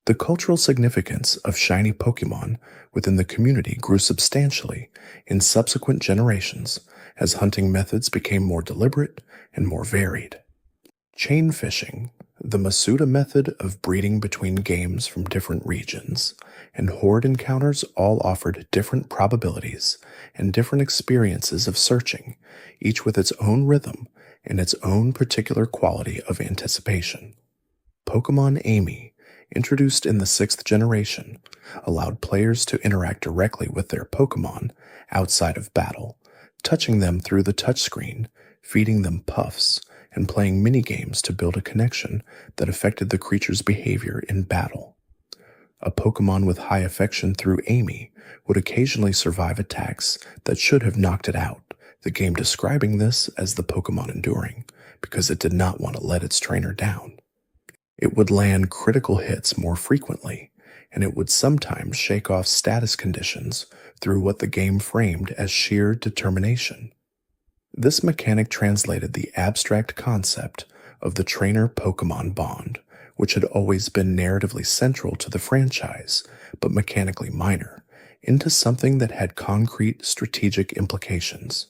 The cultural significance of shiny Pokémon within the community grew substantially in subsequent generations as hunting methods became more deliberate and more varied. Chain fishing, the Masuda method of breeding between games from different regions, and horde encounters all offered different probabilities and different experiences of searching, each with its own rhythm and its own particular quality of anticipation. Pokémon Amy, introduced in the 6th generation, allowed players to interact directly with their Pokémon outside of battle, touching them through the touchscreen, feeding them puffs, and playing minigames to build a connection that affected the creature's behavior in battle. A Pokémon with high affection through Amy would occasionally survive attacks that should have knocked it out, the game describing this as the Pokémon enduring, because it did not want to let its trainer down. It would land critical hits more frequently, and it would sometimes shake off status conditions through what the game framed as sheer determination. This mechanic translated the abstract concept of the trainer-Pokemon bond, which had always been narratively central to the franchise, but mechanically minor, into something that had concrete strategic implications.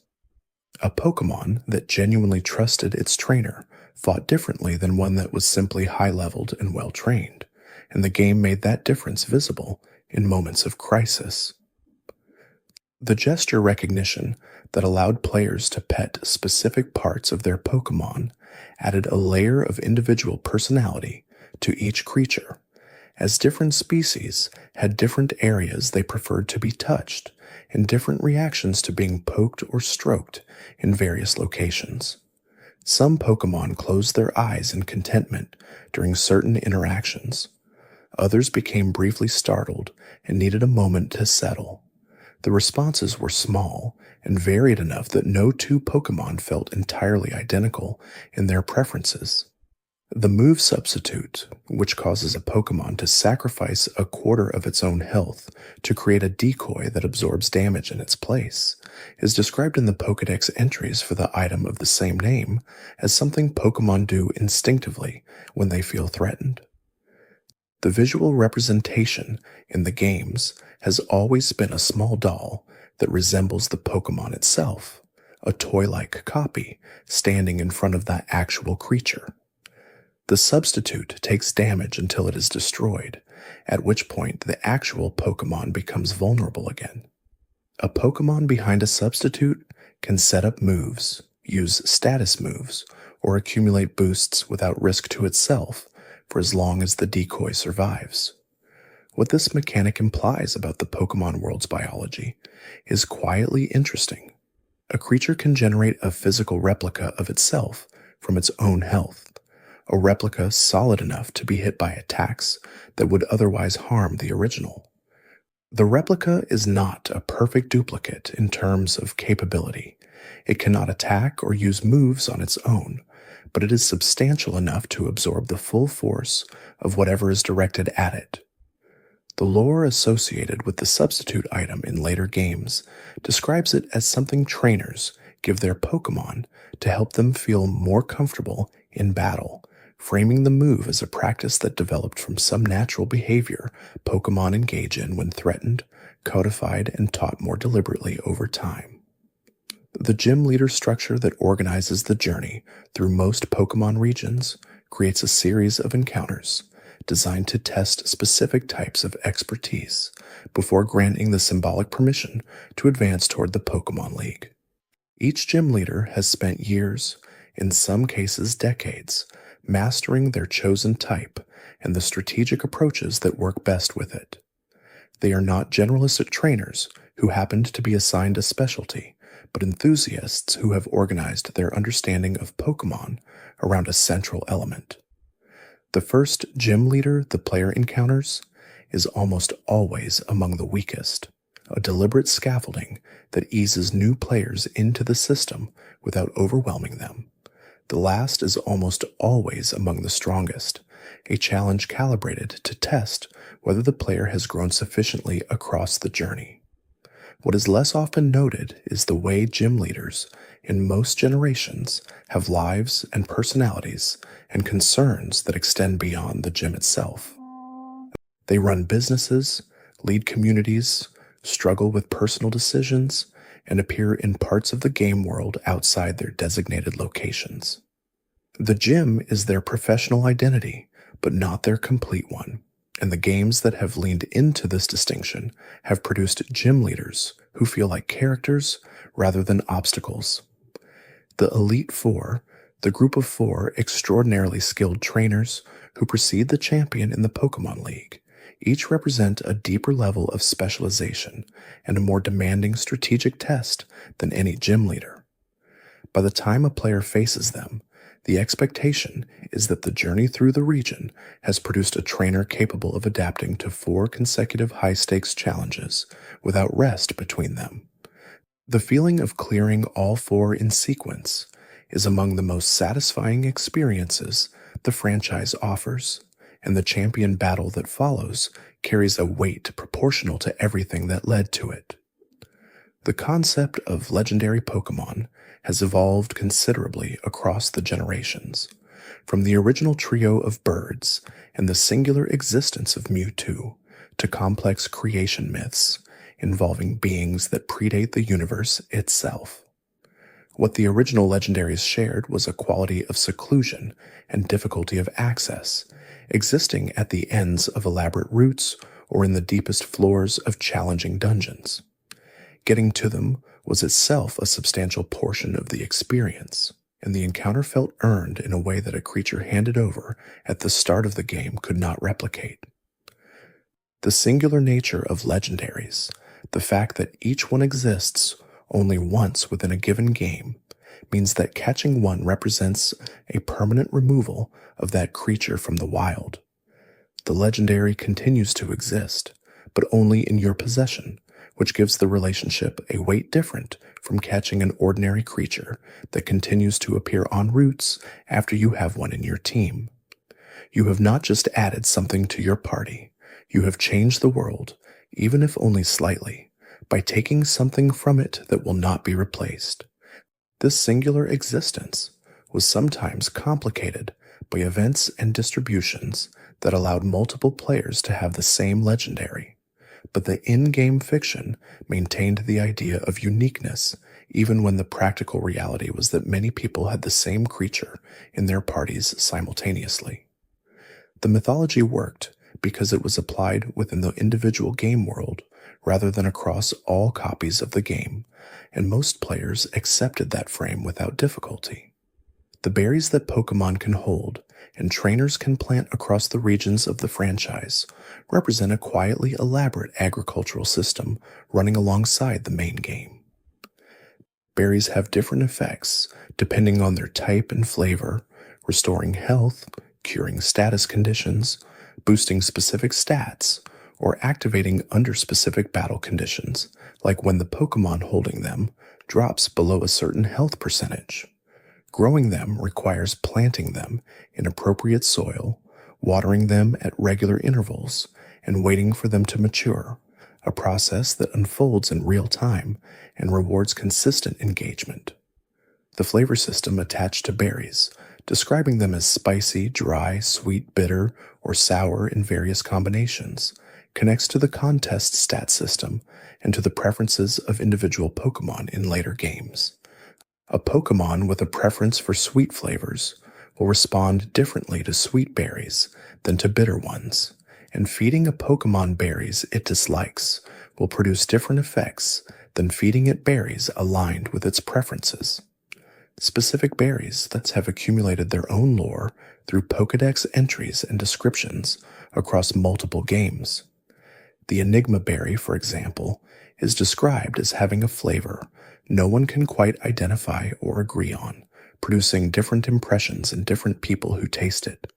A Pokemon that genuinely trusted its trainer fought differently than one that was simply high-leveled and well-trained, and the game made that difference visible in moments of crisis. The gesture recognition that allowed players to pet specific parts of their Pokemon added a layer of individual personality to each creature, as different species had different areas they preferred to be touched and different reactions to being poked or stroked in various locations. Some Pokemon closed their eyes in contentment during certain interactions. Others became briefly startled and needed a moment to settle. The responses were small and varied enough that no two Pokemon felt entirely identical in their preferences. The move substitute, which causes a Pokemon to sacrifice a quarter of its own health to create a decoy that absorbs damage in its place, is described in the Pokédex entries for the item of the same name as something Pokemon do instinctively when they feel threatened. The visual representation in the games has always been a small doll that resembles the Pokemon itself, a toy-like copy standing in front of the actual creature. The substitute takes damage until it is destroyed, at which point the actual Pokemon becomes vulnerable again. A Pokemon behind a substitute can set up moves, use status moves, or accumulate boosts without risk to itself for as long as the decoy survives. What this mechanic implies about the Pokemon world's biology is quietly interesting. A creature can generate a physical replica of itself from its own health, a replica solid enough to be hit by attacks that would otherwise harm the original. The replica is not a perfect duplicate in terms of capability. It cannot attack or use moves on its own, but it is substantial enough to absorb the full force of whatever is directed at it. The lore associated with the substitute item in later games describes it as something trainers give their Pokemon to help them feel more comfortable in battle, framing the move as a practice that developed from some natural behavior Pokemon engage in when threatened, codified, and taught more deliberately over time. The gym leader structure that organizes the journey through most Pokemon regions creates a series of encounters designed to test specific types of expertise before granting the symbolic permission to advance toward the Pokemon League. Each gym leader has spent years, in some cases decades, mastering their chosen type and the strategic approaches that work best with it. They are not generalistic trainers who happened to be assigned a specialty, but enthusiasts who have organized their understanding of Pokemon around a central element. The first gym leader the player encounters is almost always among the weakest, a deliberate scaffolding that eases new players into the system without overwhelming them. The last is almost always among the strongest, a challenge calibrated to test whether the player has grown sufficiently across the journey. What is less often noted is the way gym leaders in most generations have lives and personalities and concerns that extend beyond the gym itself. They run businesses, lead communities, struggle with personal decisions, and appear in parts of the game world outside their designated locations. The gym is their professional identity, but not their complete one, and the games that have leaned into this distinction have produced gym leaders who feel like characters rather than obstacles. The Elite Four, the group of 4 extraordinarily skilled trainers who precede the champion in the Pokemon League, each represent a deeper level of specialization and a more demanding strategic test than any gym leader. By the time a player faces them, the expectation is that the journey through the region has produced a trainer capable of adapting to 4 consecutive high-stakes challenges without rest between them. The feeling of clearing all 4 in sequence is among the most satisfying experiences the franchise offers, and the champion battle that follows carries a weight proportional to everything that led to it. The concept of legendary Pokemon has evolved considerably across the generations, From the original trio of birds and the singular existence of Mewtwo to complex creation myths involving beings that predate the universe itself. What the original legendaries shared was a quality of seclusion and difficulty of access, existing at the ends of elaborate routes or in the deepest floors of challenging dungeons. Getting to them was itself a substantial portion of the experience, and the encounter felt earned in a way that a creature handed over at the start of the game could not replicate. The singular nature of legendaries, the fact that each one exists only once within a given game, means that catching one represents a permanent removal of that creature from the wild. The legendary continues to exist, but only in your possession, which gives the relationship a weight different from catching an ordinary creature that continues to appear en routes after you have one in your team. You have not just added something to your party, you have changed the world, even if only slightly, by taking something from it that will not be replaced. This singular existence was sometimes complicated by events and distributions that allowed multiple players to have the same legendary, but the in-game fiction maintained the idea of uniqueness even when the practical reality was that many people had the same creature in their parties simultaneously. The mythology worked because it was applied within the individual game world rather than across all copies of the game, and most players accepted that frame without difficulty. The berries that Pokémon can hold and trainers can plant across the regions of the franchise represent a quietly elaborate agricultural system running alongside the main game. Berries have different effects depending on their type and flavor, restoring health, curing status conditions, boosting specific stats, or activating under specific battle conditions, like when the Pokémon holding them drops below a certain health percentage. Growing them requires planting them in appropriate soil, watering them at regular intervals, and waiting for them to mature, a process that unfolds in real time and rewards consistent engagement. The flavor system attached to berries, describing them as spicy, dry, sweet, bitter, or sour in various combinations, connects to the contest stat system and to the preferences of individual Pokémon in later games. A Pokémon with a preference for sweet flavors will respond differently to sweet berries than to bitter ones, and feeding a Pokémon berries it dislikes will produce different effects than feeding it berries aligned with its preferences. Specific berries that have accumulated their own lore through Pokédex entries and descriptions across multiple games. The Enigma berry, for example, is described as having a flavor no one can quite identify or agree on, producing different impressions in different people who taste it.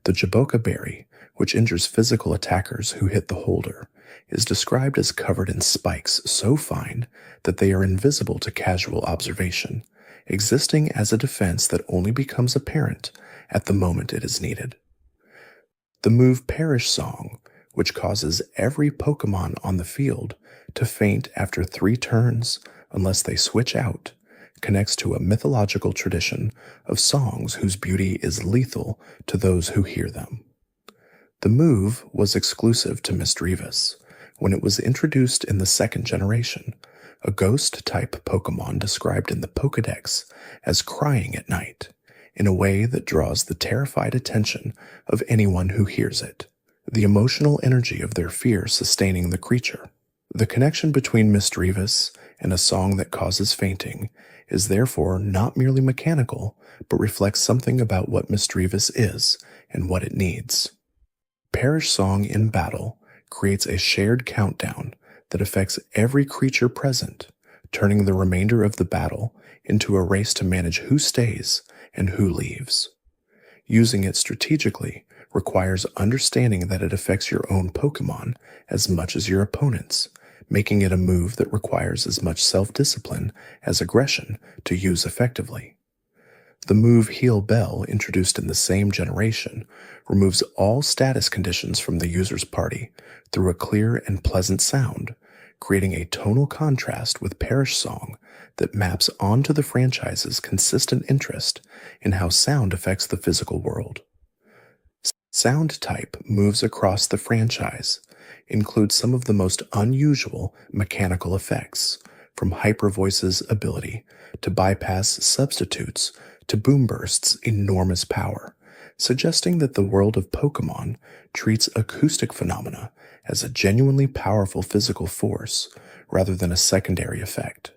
The Jaboca berry, which injures physical attackers who hit the holder, is described as covered in spikes so fine that they are invisible to casual observation, existing as a defense that only becomes apparent at the moment it is needed. The move Perish Song, which causes every Pokémon on the field to faint after 3 turns unless they switch out, connects to a mythological tradition of songs whose beauty is lethal to those who hear them. The move was exclusive to Misdreavus when it was introduced in the 2nd generation, a ghost-type Pokémon described in the Pokédex as crying at night, in a way that draws the terrified attention of anyone who hears it, the emotional energy of their fear sustaining the creature. The connection between Misdreavus and a song that causes fainting is therefore not merely mechanical, but reflects something about what Misdreavus is and what it needs. Perish Song in battle creates a shared countdown that affects every creature present, turning the remainder of the battle into a race to manage who stays and who leaves. Using it strategically requires understanding that it affects your own Pokémon as much as your opponent's, making it a move that requires as much self-discipline as aggression to use effectively. The move Heal Bell, introduced in the same generation, removes all status conditions from the user's party through a clear and pleasant sound, creating a tonal contrast with Parish Song that maps onto the franchise's consistent interest in how sound affects the physical world. Sound type moves across the franchise, includes some of the most unusual mechanical effects, from Hypervoice's ability to bypass substitutes to Boomburst's enormous power, suggesting that the world of Pokémon treats acoustic phenomena as a genuinely powerful physical force rather than a secondary effect.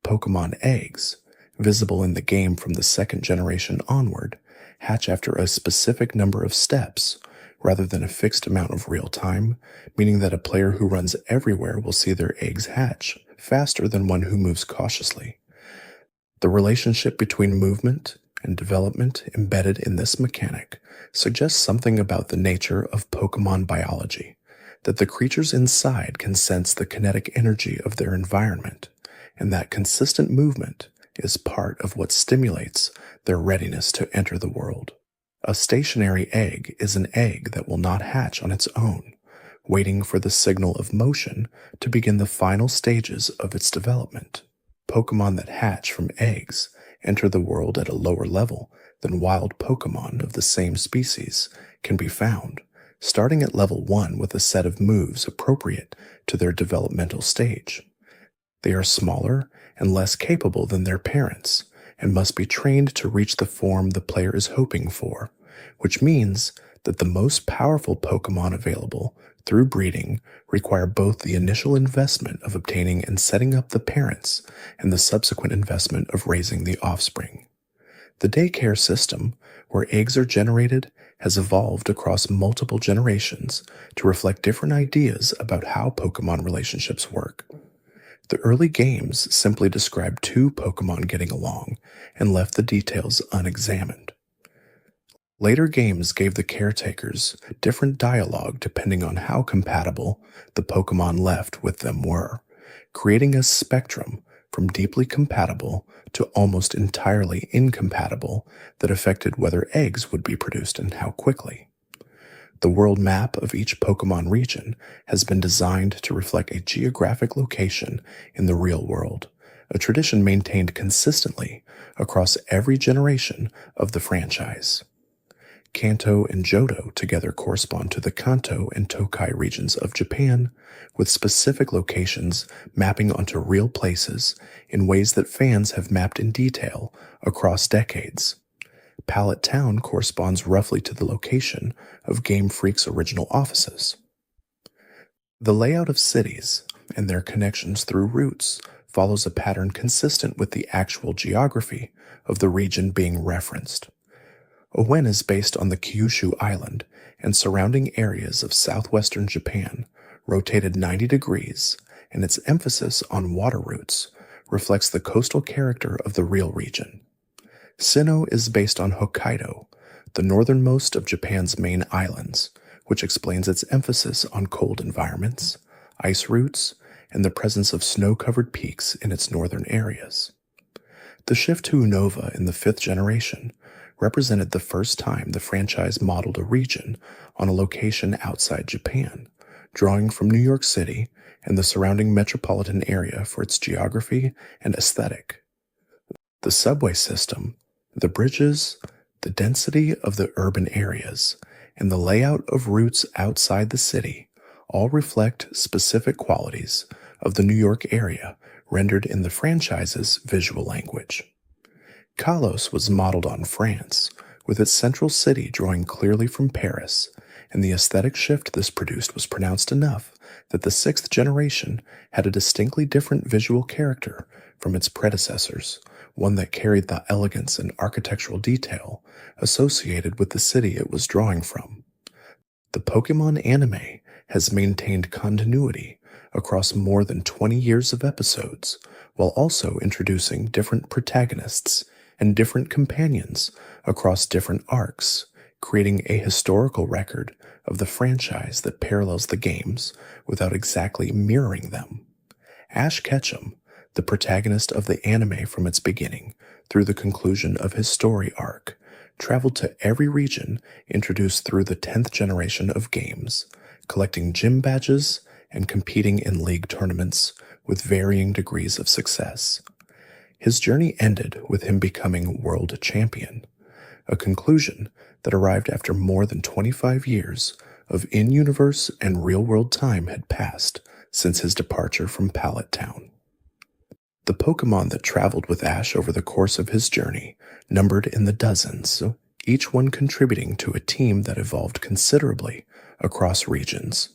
Pokémon eggs, visible in the game from the second generation onward, hatch after a specific number of steps rather than a fixed amount of real time, meaning that a player who runs everywhere will see their eggs hatch faster than one who moves cautiously. The relationship between movement and development embedded in this mechanic suggests something about the nature of Pokémon biology, that the creatures inside can sense the kinetic energy of their environment, and that consistent movement is part of what stimulates their readiness to enter the world. A stationary egg is an egg that will not hatch on its own, waiting for the signal of motion to begin the final stages of its development. Pokémon that hatch from eggs enter the world at a lower level than wild Pokémon of the same species can be found, starting at level 1 with a set of moves appropriate to their developmental stage. They are smaller and less capable than their parents, and must be trained to reach the form the player is hoping for, which means that the most powerful Pokémon available through breeding require both the initial investment of obtaining and setting up the parents and the subsequent investment of raising the offspring. The daycare system, where eggs are generated, has evolved across multiple generations to reflect different ideas about how Pokémon relationships work. The early games simply described two Pokémon getting along and left the details unexamined. Later games gave the caretakers different dialogue depending on how compatible the Pokémon left with them were, creating a spectrum from deeply compatible to almost entirely incompatible that affected whether eggs would be produced and how quickly. The world map of each Pokémon region has been designed to reflect a geographic location in the real world, a tradition maintained consistently across every generation of the franchise. Kanto and Johto together correspond to the Kanto and Tokai regions of Japan, with specific locations mapping onto real places in ways that fans have mapped in detail across decades. Pallet Town corresponds roughly to the location of Game Freak's original offices. The layout of cities and their connections through routes follows a pattern consistent with the actual geography of the region being referenced. Owen is based on the Kyushu Island and surrounding areas of southwestern Japan, rotated 90 degrees, and its emphasis on water routes reflects the coastal character of the real region. Sinnoh is based on Hokkaido, the northernmost of Japan's main islands, which explains its emphasis on cold environments, ice routes, and the presence of snow-covered peaks in its northern areas. The shift to Unova in the 5th generation represented the first time the franchise modeled a region on a location outside Japan, drawing from New York City and the surrounding metropolitan area for its geography and aesthetic. The subway system, the bridges, the density of the urban areas, and the layout of routes outside the city all reflect specific qualities of the New York area rendered in the franchise's visual language. Kalos was modeled on France, with its central city drawing clearly from Paris, and the aesthetic shift this produced was pronounced enough that the 6th generation had a distinctly different visual character from its predecessors, one that carried the elegance and architectural detail associated with the city it was drawing from. The Pokémon anime has maintained continuity across more than 20 years of episodes, while also introducing different protagonists and different companions across different arcs, creating a historical record of the franchise that parallels the games without exactly mirroring them. Ash Ketchum, the protagonist of the anime from its beginning through the conclusion of his story arc, traveled to every region introduced through the 10th generation of games, collecting gym badges and competing in league tournaments with varying degrees of success. His journey ended with him becoming world champion, a conclusion that arrived after more than 25 years of in-universe and real-world time had passed since his departure from Pallet Town. The Pokémon that traveled with Ash over the course of his journey numbered in the dozens, each one contributing to a team that evolved considerably across regions.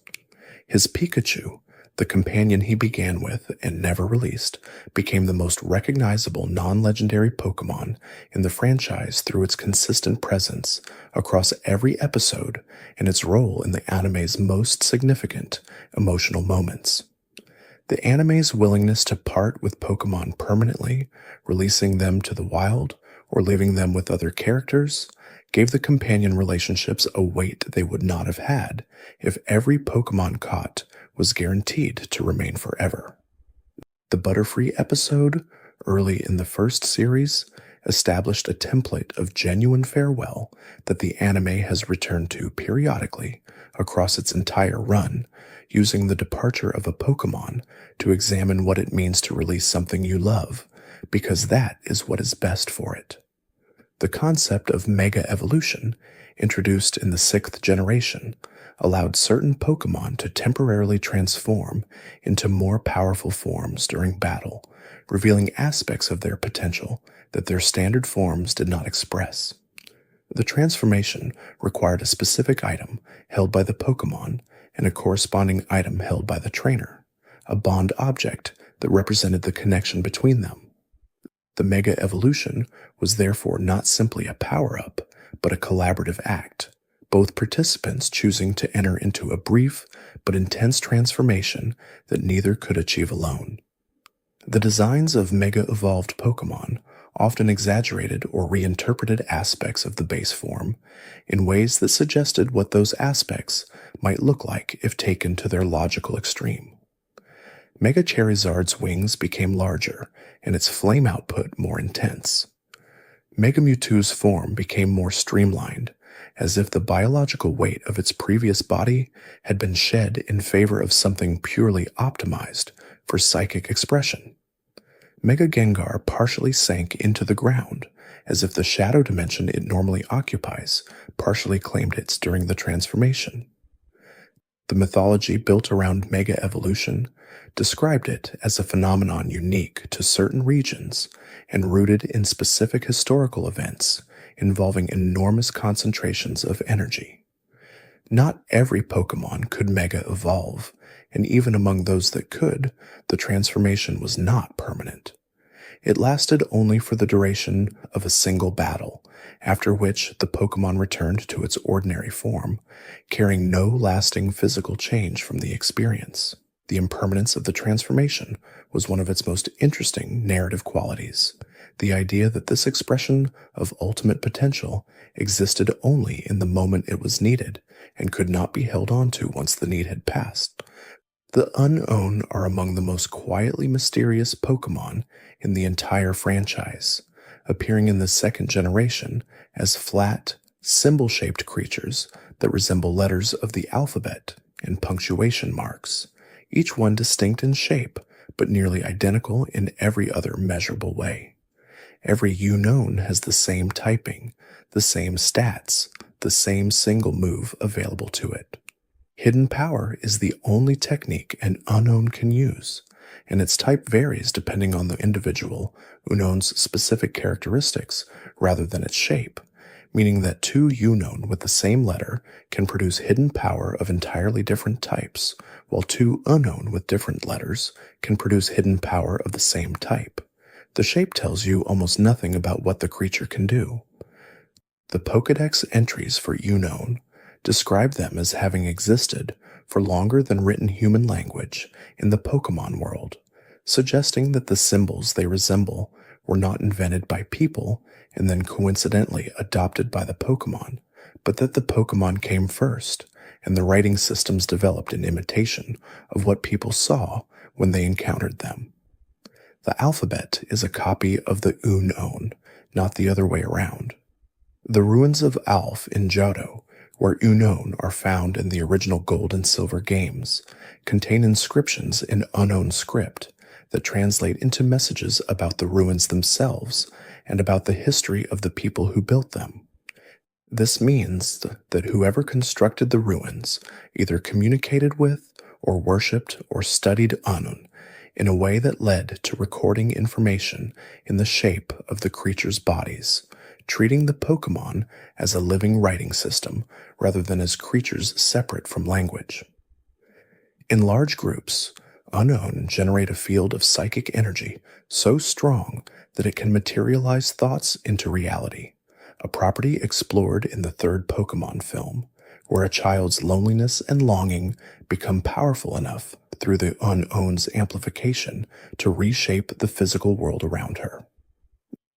His Pikachu, the companion he began with and never released, became the most recognizable non-legendary Pokémon in the franchise through its consistent presence across every episode and its role in the anime's most significant emotional moments. The anime's willingness to part with Pokémon permanently, releasing them to the wild, or leaving them with other characters, gave the companion relationships a weight they would not have had if every Pokémon caught was guaranteed to remain forever. The Butterfree episode, early in the first series, established a template of genuine farewell that the anime has returned to periodically across its entire run, using the departure of a Pokémon to examine what it means to release something you love, because that is what is best for it. The concept of mega evolution, introduced in the 6th generation, allowed certain Pokémon to temporarily transform into more powerful forms during battle, revealing aspects of their potential that their standard forms did not express. The transformation required a specific item held by the Pokémon and a corresponding item held by the trainer, a bond object that represented the connection between them. The Mega Evolution was therefore not simply a power-up, but a collaborative act, both participants choosing to enter into a brief but intense transformation that neither could achieve alone. The designs of mega-evolved Pokémon often exaggerated or reinterpreted aspects of the base form in ways that suggested what those aspects might look like if taken to their logical extreme. Mega Charizard's wings became larger and its flame output more intense. Mega Mewtwo's form became more streamlined, as if the biological weight of its previous body had been shed in favor of something purely optimized for psychic expression. Mega Gengar partially sank into the ground, as if the shadow dimension it normally occupies partially claimed it during the transformation. The mythology built around Mega Evolution described it as a phenomenon unique to certain regions and rooted in specific historical events involving enormous concentrations of energy. Not every Pokémon could Mega evolve, and even among those that could, the transformation was not permanent. It lasted only for the duration of a single battle, after which the Pokémon returned to its ordinary form, carrying no lasting physical change from the experience. The impermanence of the transformation was one of its most interesting narrative qualities. The idea that this expression of ultimate potential existed only in the moment it was needed and could not be held on to once the need had passed. The Unown are among the most quietly mysterious Pokémon in the entire franchise, appearing in the 2nd generation as flat, symbol-shaped creatures that resemble letters of the alphabet and punctuation marks, each one distinct in shape, but nearly identical in every other measurable way. Every Unown has the same typing, the same stats, the same single move available to it. Hidden Power is the only technique an Unown can use, and its type varies depending on the individual Unown's specific characteristics rather than its shape, meaning that two Unown with the same letter can produce hidden power of entirely different types, while two Unown with different letters can produce hidden power of the same type. The shape tells you almost nothing about what the creature can do. The Pokédex entries for Unown describe them as having existed for longer than written human language in the Pokémon world, suggesting that the symbols they resemble were not invented by people and then coincidentally adopted by the Pokémon, but that the Pokémon came first, and the writing systems developed in imitation of what people saw when they encountered them. The alphabet is a copy of the Unown, not the other way around. The ruins of Alph in Johto where unknown are found in the original gold and silver games, contain inscriptions in unknown script that translate into messages about the ruins themselves and about the history of the people who built them. This means that whoever constructed the ruins either communicated with or worshipped or studied unknown in a way that led to recording information in the shape of the creatures' bodies, treating the Pokémon as a living writing system rather than as creatures separate from language. In large groups, unknown generate a field of psychic energy so strong that it can materialize thoughts into reality, a property explored in the third Pokémon film, where a child's loneliness and longing become powerful enough through the unknown's amplification to reshape the physical world around her.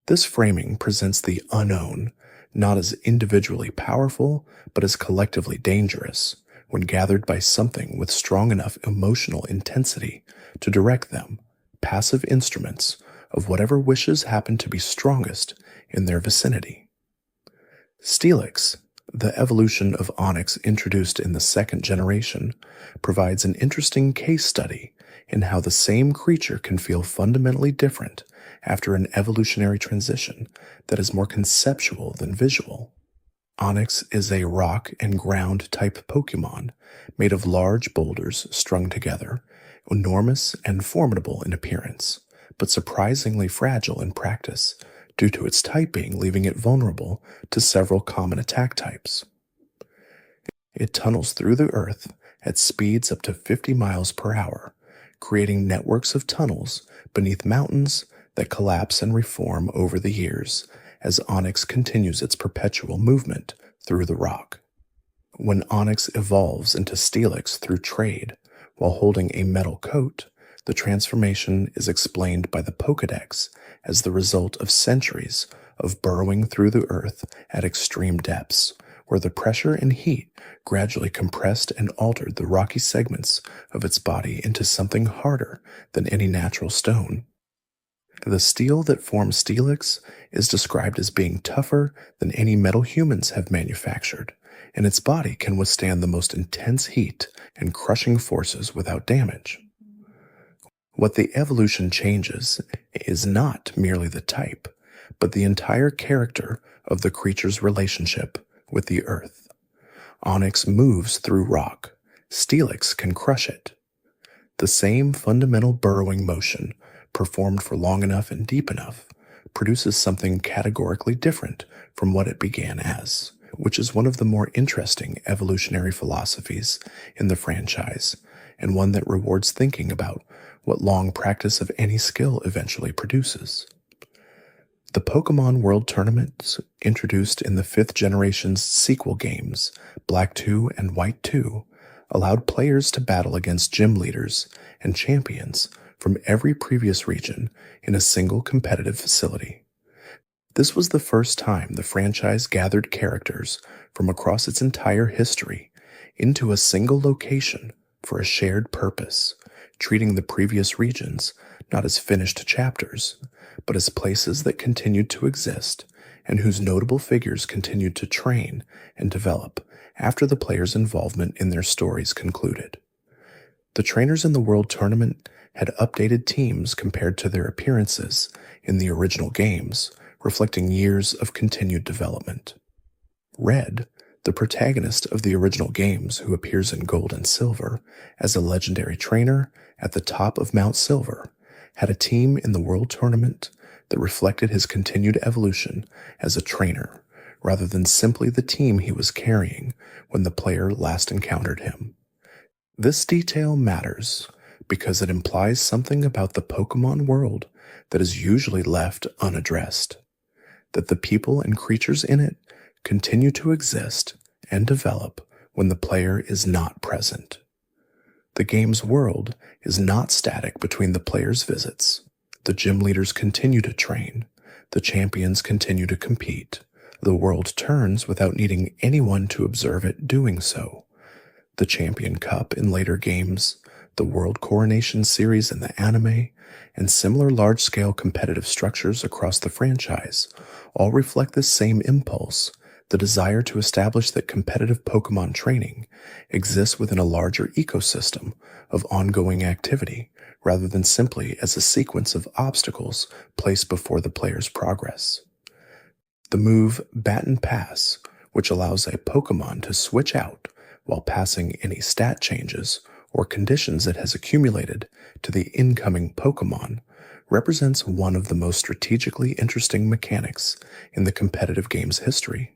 This framing presents the unknown not as individually powerful, but as collectively dangerous when gathered by something with strong enough emotional intensity to direct them, passive instruments of whatever wishes happen to be strongest in their vicinity. Steelix, the evolution of Onyx introduced in the second generation, provides an interesting case study in how the same creature can feel fundamentally different after an evolutionary transition that is more conceptual than visual. Onyx is a rock and ground type Pokémon made of large boulders strung together, enormous and formidable in appearance, but surprisingly fragile in practice due to its typing leaving it vulnerable to several common attack types. It tunnels through the earth at speeds up to 50 miles per hour, creating networks of tunnels beneath mountains that collapse and reform over the years as Onyx continues its perpetual movement through the rock. When Onyx evolves into Steelix through trade while holding a metal coat, the transformation is explained by the Pokédex as the result of centuries of burrowing through the earth at extreme depths, where the pressure and heat gradually compressed and altered the rocky segments of its body into something harder than any natural stone. The steel that forms Steelix is described as being tougher than any metal humans have manufactured, and its body can withstand the most intense heat and crushing forces without damage. What the evolution changes is not merely the type, but the entire character of the creature's relationship with the earth. Onyx moves through rock. Steelix can crush it. The same fundamental burrowing motion, performed for long enough and deep enough, produces something categorically different from what it began as, which is one of the more interesting evolutionary philosophies in the franchise, and one that rewards thinking about what long practice of any skill eventually produces. The Pokémon World Tournaments, introduced in the 5th generation's sequel games, Black 2 and White 2, allowed players to battle against gym leaders and champions from every previous region in a single competitive facility. This was the first time the franchise gathered characters from across its entire history into a single location for a shared purpose, treating the previous regions not as finished chapters, but as places that continued to exist and whose notable figures continued to train and develop after the players' involvement in their stories concluded. The trainers in the World Tournament had updated teams compared to their appearances in the original games, reflecting years of continued development. Red, the protagonist of the original games who appears in Gold and Silver as a legendary trainer at the top of Mount Silver, had a team in the World Tournament that reflected his continued evolution as a trainer, rather than simply the team he was carrying when the player last encountered him. This detail matters because it implies something about the Pokémon world that is usually left unaddressed, that the people and creatures in it continue to exist and develop when the player is not present. The game's world is not static between the player's visits. The gym leaders continue to train. The champions continue to compete. The world turns without needing anyone to observe it doing so. The Champion Cup in later games, the World Coronation series in the anime, and similar large-scale competitive structures across the franchise all reflect this same impulse The desire to establish that competitive Pokémon training exists within a larger ecosystem of ongoing activity rather than simply as a sequence of obstacles placed before the player's progress. The move Baton Pass, which allows a Pokémon to switch out while passing any stat changes or conditions it has accumulated to the incoming Pokémon, represents one of the most strategically interesting mechanics in the competitive game's history.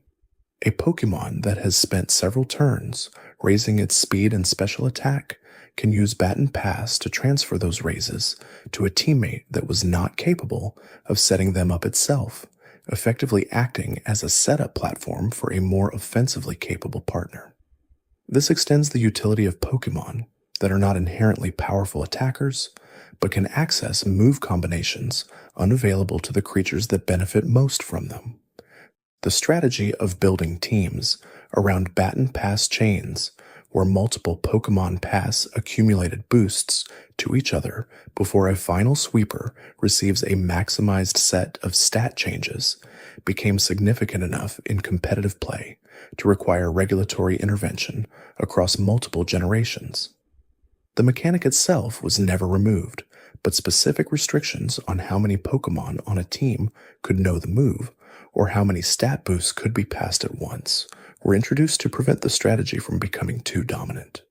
A Pokémon that has spent several turns raising its speed and special attack can use Baton Pass to transfer those raises to a teammate that was not capable of setting them up itself, effectively acting as a setup platform for a more offensively capable partner. This extends the utility of Pokémon that are not inherently powerful attackers, but can access move combinations unavailable to the creatures that benefit most from them. The strategy of building teams around Baton Pass chains, where multiple Pokémon pass accumulated boosts to each other before a final sweeper receives a maximized set of stat changes, became significant enough in competitive play to require regulatory intervention across multiple generations. The mechanic itself was never removed, but specific restrictions on how many Pokémon on a team could know the move, or how many stat boosts could be passed at once, were introduced to prevent the strategy from becoming too dominant.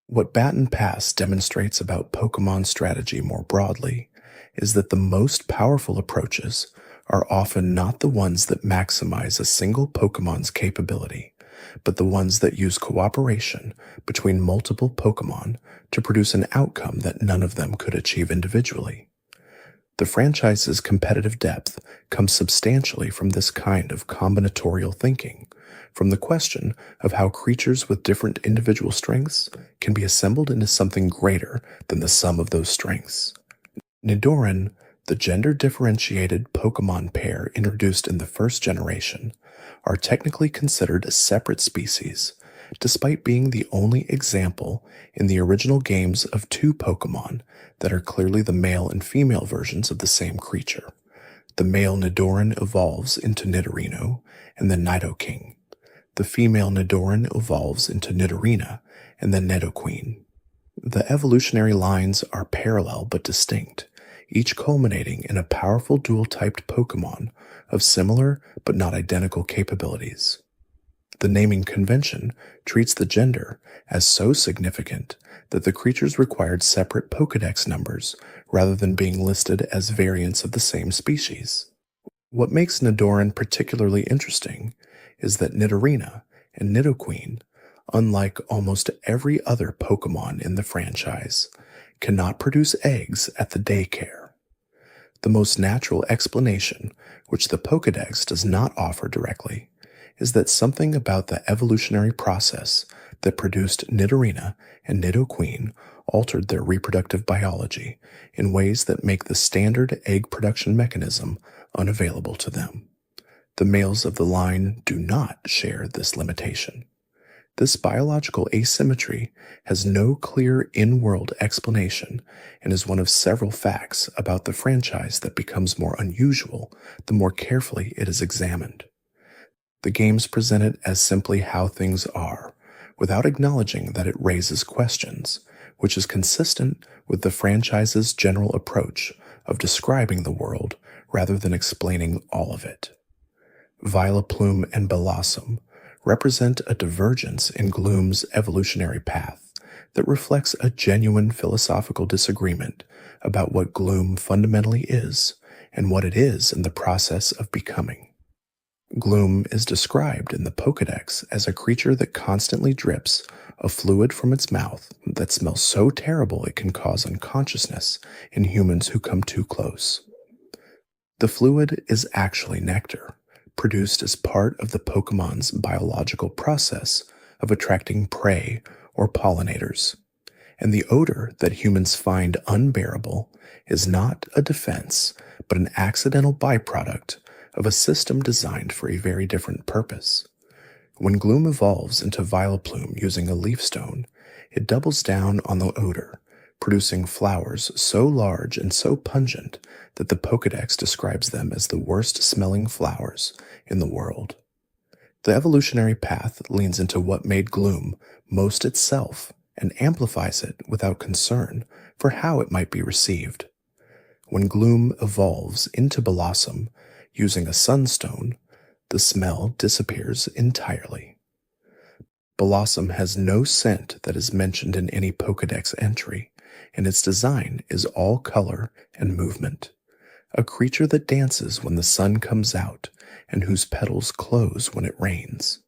What Baton Pass demonstrates about Pokémon strategy more broadly is that the most powerful approaches are often not the ones that maximize a single Pokémon's capability, but the ones that use cooperation between multiple Pokémon to produce an outcome that none of them could achieve individually. The franchise's competitive depth comes substantially from this kind of combinatorial thinking, from the question of how creatures with different individual strengths can be assembled into something greater than the sum of those strengths. Nidoran, the gender-differentiated Pokémon pair introduced in the first generation, are technically considered a separate species, despite being the only example in the original games of two Pokémon that are clearly the male and female versions of the same creature. The male Nidoran evolves into Nidorino and then Nidoking. The female Nidoran evolves into Nidorina and then Nidoqueen. The evolutionary lines are parallel but distinct, each culminating in a powerful dual-typed Pokémon of similar but not identical capabilities. The naming convention treats the gender as so significant that the creatures required separate Pokédex numbers rather than being listed as variants of the same species. What makes Nidoran particularly interesting is that Nidorina and Nidoqueen, unlike almost every other Pokémon in the franchise, cannot produce eggs at the daycare. The most natural explanation, which the Pokédex does not offer directly, is that something about the evolutionary process that produced Nidorina and Nidoqueen altered their reproductive biology in ways that make the standard egg production mechanism unavailable to them. The males of the line do not share this limitation. This biological asymmetry has no clear in-world explanation and is one of several facts about the franchise that becomes more unusual the more carefully it is examined. The games present it as simply how things are, without acknowledging that it raises questions, which is consistent with the franchise's general approach of describing the world rather than explaining all of it. Vileplume and Bellossom represent a divergence in Gloom's evolutionary path that reflects a genuine philosophical disagreement about what Gloom fundamentally is and what it is in the process of becoming. Gloom is described in the Pokédex as a creature that constantly drips a fluid from its mouth that smells so terrible it can cause unconsciousness in humans who come too close. The fluid is actually nectar, produced as part of the Pokémon's biological process of attracting prey or pollinators, and the odor that humans find unbearable is not a defense, but an accidental byproduct of a system designed for a very different purpose. When Gloom evolves into Vileplume using a leaf stone, it doubles down on the odor, producing flowers so large and so pungent that the Pokédex describes them as the worst-smelling flowers in the world. The evolutionary path leans into what made gloom most itself and amplifies it without concern for how it might be received. When gloom evolves into blossom using a sunstone, the smell disappears entirely. Blossom has no scent that is mentioned in any Pokédex entry, and its design is all color and movement. A creature that dances when the sun comes out and whose petals close when it rains.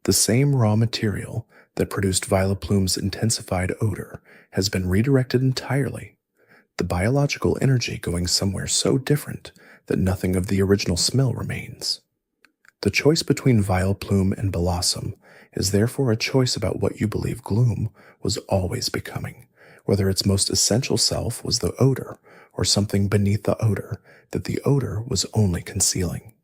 The same raw material that produced Vileplume's intensified odor has been redirected entirely, the biological energy going somewhere so different that nothing of the original smell remains. The choice between Vileplume and Blossom is therefore a choice about what you believe gloom was always becoming, whether its most essential self was the odor or something beneath the odor that the odor was only concealing.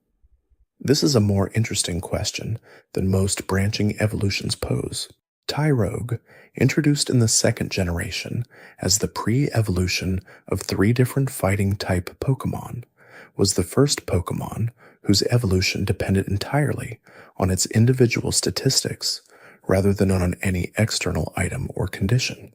This is a more interesting question than most branching evolutions pose. Tyrogue, introduced in the second generation as the pre-evolution of 3 different fighting-type Pokémon, was the first Pokémon whose evolution depended entirely on its individual statistics rather than on any external item or condition.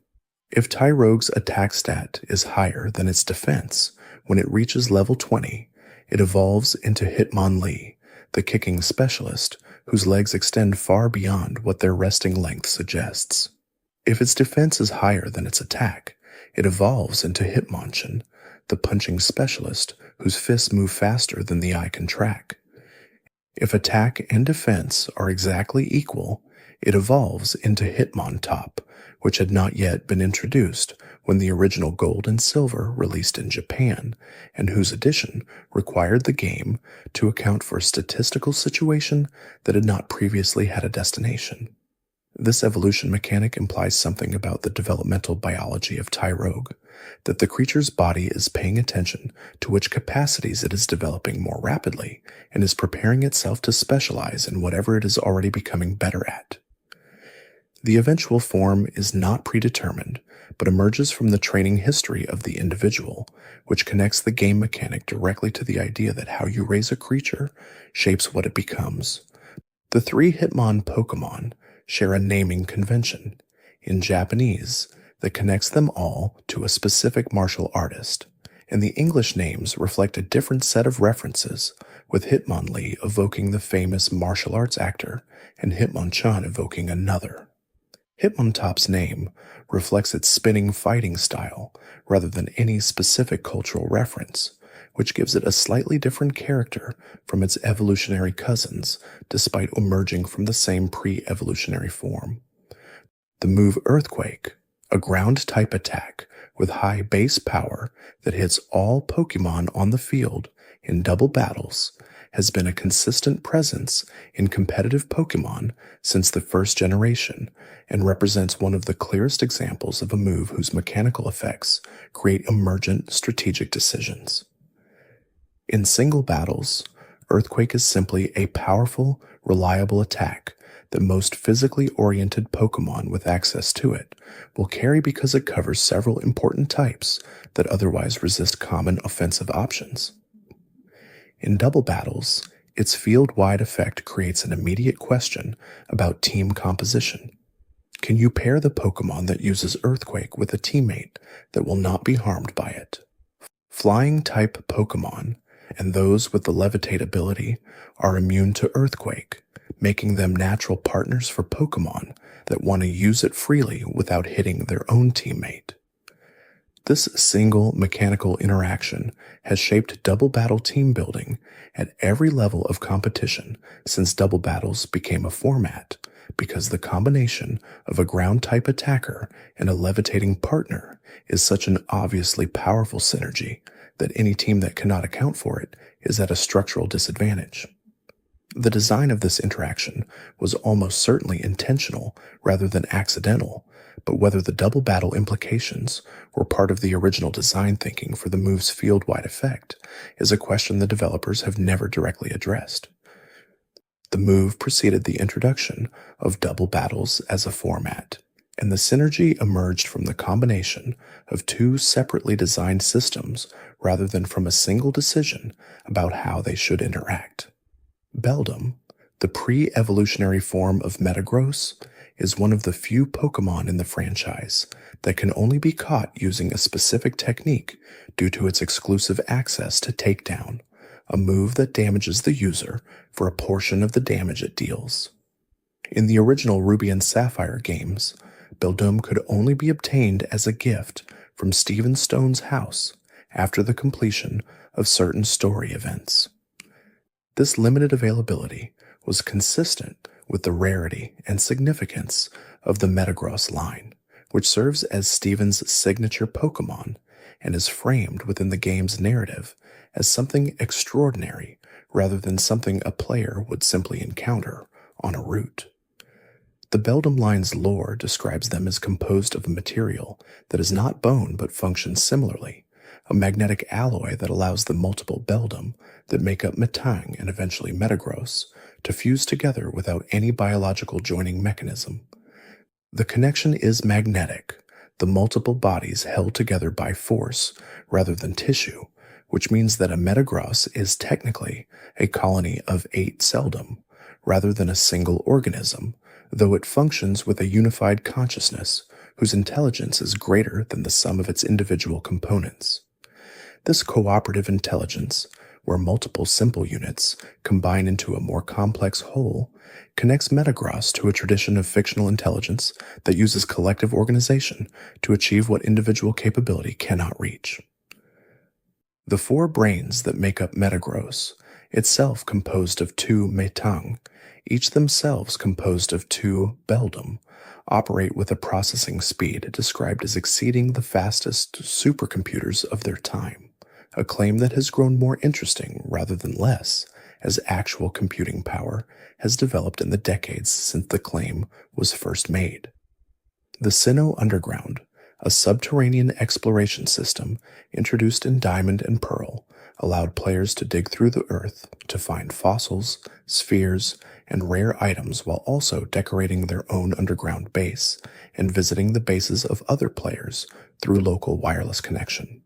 If Tyrogue's attack stat is higher than its defense, when it reaches level 20, it evolves into Hitmonlee, the kicking specialist whose legs extend far beyond what their resting length suggests. If its defense is higher than its attack, it evolves into Hitmonchan, the punching specialist whose fists move faster than the eye can track. If attack and defense are exactly equal, it evolves into Hitmontop, which had not yet been introduced when the original Gold and Silver released in Japan, and whose addition required the game to account for a statistical situation that had not previously had a destination. This evolution mechanic implies something about the developmental biology of Tyrogue, that the creature's body is paying attention to which capacities it is developing more rapidly and is preparing itself to specialize in whatever it is already becoming better at. The eventual form is not predetermined, but emerges from the training history of the individual, which connects the game mechanic directly to the idea that how you raise a creature shapes what it becomes. The 3 Hitmon Pokémon share a naming convention, in Japanese, that connects them all to a specific martial artist, and the English names reflect a different set of references, with Hitmonlee evoking the famous martial arts actor and Hitmonchan evoking another. Hitmontop's name reflects its spinning fighting style rather than any specific cultural reference, which gives it a slightly different character from its evolutionary cousins despite emerging from the same pre-evolutionary form. The move Earthquake, a ground-type attack with high base power that hits all Pokémon on the field in double battles, has been a consistent presence in competitive Pokémon since the first generation and represents one of the clearest examples of a move whose mechanical effects create emergent strategic decisions. In single battles, Earthquake is simply a powerful, reliable attack that most physically oriented Pokémon with access to it will carry because it covers several important types that otherwise resist common offensive options. In double battles, its field-wide effect creates an immediate question about team composition. Can you pair the Pokémon that uses Earthquake with a teammate that will not be harmed by it? Flying-type Pokémon and those with the Levitate ability are immune to Earthquake, making them natural partners for Pokémon that want to use it freely without hitting their own teammate. This single mechanical interaction has shaped double battle team building at every level of competition since double battles became a format, because the combination of a ground-type attacker and a levitating partner is such an obviously powerful synergy that any team that cannot account for it is at a structural disadvantage. The design of this interaction was almost certainly intentional rather than accidental, but whether the double battle implications were part of the original design thinking for the move's field-wide effect is a question the developers have never directly addressed. The move preceded the introduction of double battles as a format, and the synergy emerged from the combination of 2 separately designed systems rather than from a single decision about how they should interact. Beldum, The pre-evolutionary form of Metagross is one of the few Pokémon in the franchise that can only be caught using a specific technique due to its exclusive access to Takedown, a move that damages the user for a portion of the damage it deals. In the original Ruby and Sapphire games, Beldum could only be obtained as a gift from Stephen Stone's house after the completion of certain story events. This limited availability was consistent with the rarity and significance of the Metagross line, which serves as Stephen's signature Pokémon and is framed within the game's narrative as something extraordinary rather than something a player would simply encounter on a route. The Beldum line's lore describes them as composed of a material that is not bone but functions similarly, a magnetic alloy that allows the multiple Beldum that make up Metang and eventually Metagross to fuse together without any biological joining mechanism. The connection is magnetic, the multiple bodies held together by force rather than tissue, which means that a Metagross is technically a colony of 8 Seldom, rather than a single organism, though it functions with a unified consciousness whose intelligence is greater than the sum of its individual components. This cooperative intelligence, where multiple simple units combine into a more complex whole, connects Metagross to a tradition of fictional intelligence that uses collective organization to achieve what individual capability cannot reach. The 4 brains that make up Metagross, itself composed of 2 Metang, each themselves composed of 2 Beldum, operate with a processing speed described as exceeding the fastest supercomputers of their time, a claim that has grown more interesting rather than less as actual computing power has developed in the decades since the claim was first made. The Sinnoh Underground, a subterranean exploration system introduced in Diamond and Pearl, allowed players to dig through the earth to find fossils, spheres, and rare items while also decorating their own underground base and visiting the bases of other players through local wireless connection.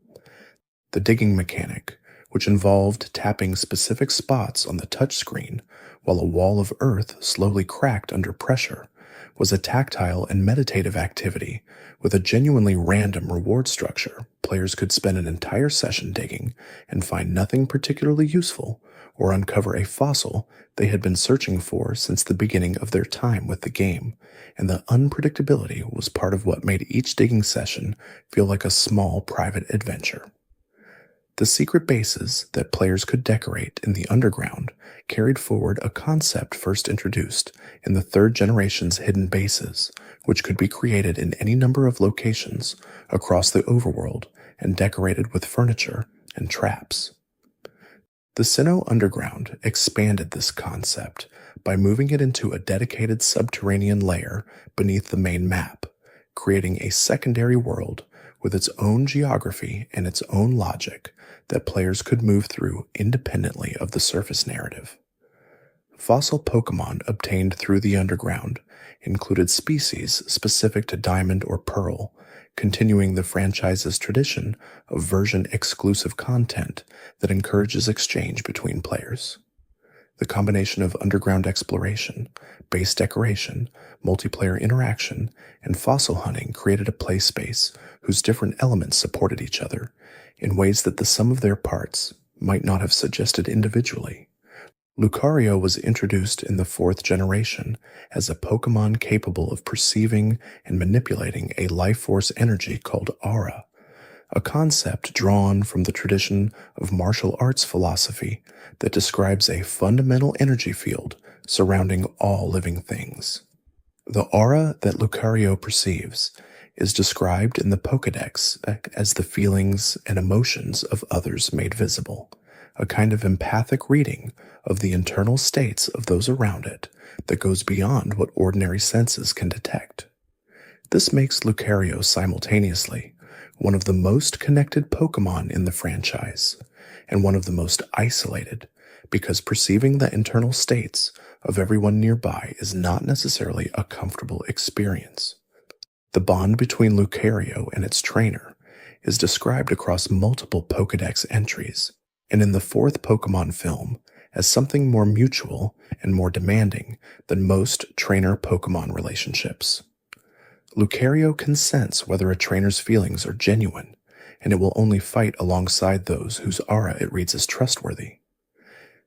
The digging mechanic, which involved tapping specific spots on the touchscreen while a wall of earth slowly cracked under pressure, was a tactile and meditative activity with a genuinely random reward structure. Players could spend an entire session digging and find nothing particularly useful or uncover a fossil they had been searching for since the beginning of their time with the game, and the unpredictability was part of what made each digging session feel like a small private adventure. The secret bases that players could decorate in the underground carried forward a concept first introduced in the 3rd generation's hidden bases, which could be created in any number of locations across the overworld and decorated with furniture and traps. The Sinnoh Underground expanded this concept by moving it into a dedicated subterranean layer beneath the main map, creating a secondary world with its own geography and its own logic that players could move through independently of the surface narrative. Fossil Pokémon obtained through the underground included species specific to Diamond or Pearl, continuing the franchise's tradition of version-exclusive content that encourages exchange between players. The combination of underground exploration, base decoration, multiplayer interaction, and fossil hunting created a play space whose different elements supported each other in ways that the sum of their parts might not have suggested individually. Lucario was introduced in the 4th generation as a Pokémon capable of perceiving and manipulating a life force energy called aura, a concept drawn from the tradition of martial arts philosophy that describes a fundamental energy field surrounding all living things. The aura that Lucario perceives is described in the Pokédex as the feelings and emotions of others made visible, a kind of empathic reading of the internal states of those around it that goes beyond what ordinary senses can detect. This makes Lucario simultaneously one of the most connected Pokémon in the franchise, and one of the most isolated, because perceiving the internal states of everyone nearby is not necessarily a comfortable experience. The bond between Lucario and its trainer is described across multiple Pokédex entries, and in the 4th Pokémon film, as something more mutual and more demanding than most trainer-Pokemon relationships. Lucario can sense whether a trainer's feelings are genuine, and it will only fight alongside those whose aura it reads as trustworthy.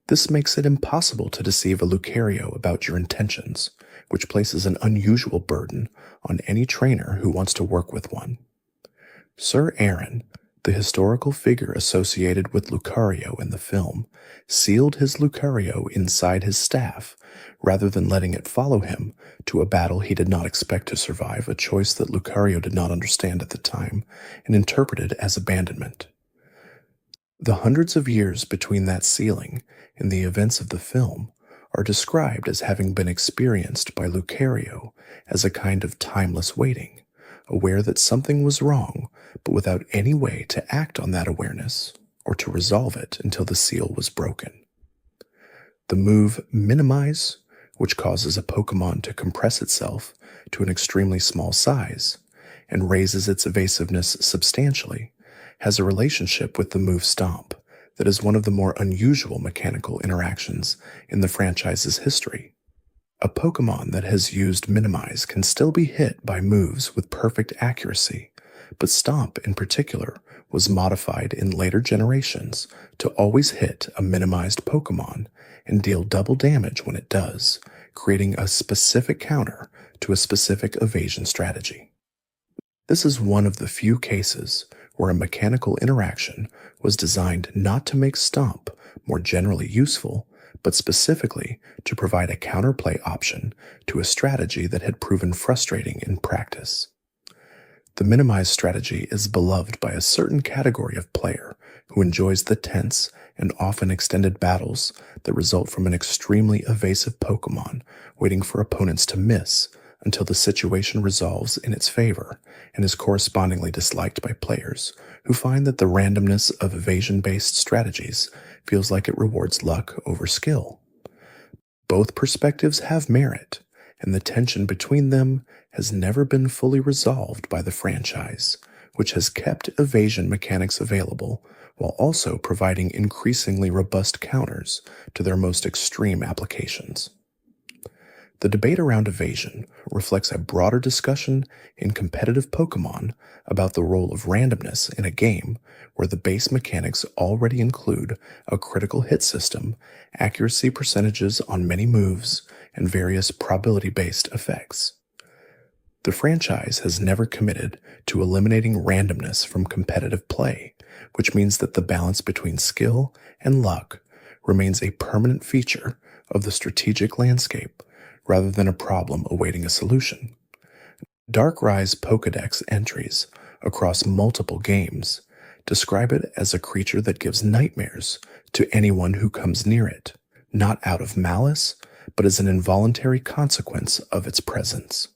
This makes it impossible to deceive a Lucario about your intentions, which places an unusual burden on any trainer who wants to work with one. Sir Aaron, the historical figure associated with Lucario in the film, sealed his Lucario inside his staff rather than letting it follow him to a battle he did not expect to survive, a choice that Lucario did not understand at the time and interpreted as abandonment. The hundreds of years between that sealing and the events of the film are described as having been experienced by Lucario as a kind of timeless waiting, aware that something was wrong, but without any way to act on that awareness or to resolve it until the seal was broken. The move Minimize, which causes a Pokemon to compress itself to an extremely small size and raises its evasiveness substantially, has a relationship with the move Stomp that is one of the more unusual mechanical interactions in the franchise's history. A Pokemon that has used Minimize can still be hit by moves with perfect accuracy, but Stomp in particular was modified in later generations to always hit a minimized Pokemon and deal double damage when it does, creating a specific counter to a specific evasion strategy. This is one of the few cases where a mechanical interaction was designed not to make Stomp more generally useful, but specifically to provide a counterplay option to a strategy that had proven frustrating in practice. The Minimize strategy is beloved by a certain category of player who enjoys the tense and often extended battles that result from an extremely evasive Pokemon waiting for opponents to miss until the situation resolves in its favor, and is correspondingly disliked by players who find that the randomness of evasion-based strategies feels like it rewards luck over skill. Both perspectives have merit, and the tension between them has never been fully resolved by the franchise, which has kept evasion mechanics available while also providing increasingly robust counters to their most extreme applications. The debate around evasion reflects a broader discussion in competitive Pokemon about the role of randomness in a game where the base mechanics already include a critical hit system, accuracy percentages on many moves, and various probability-based effects. The franchise has never committed to eliminating randomness from competitive play, which means that the balance between skill and luck remains a permanent feature of the strategic landscape rather than a problem awaiting a solution. Darkrai's Pokédex entries across multiple games describe it as a creature that gives nightmares to anyone who comes near it, not out of malice, but as an involuntary consequence of its presence.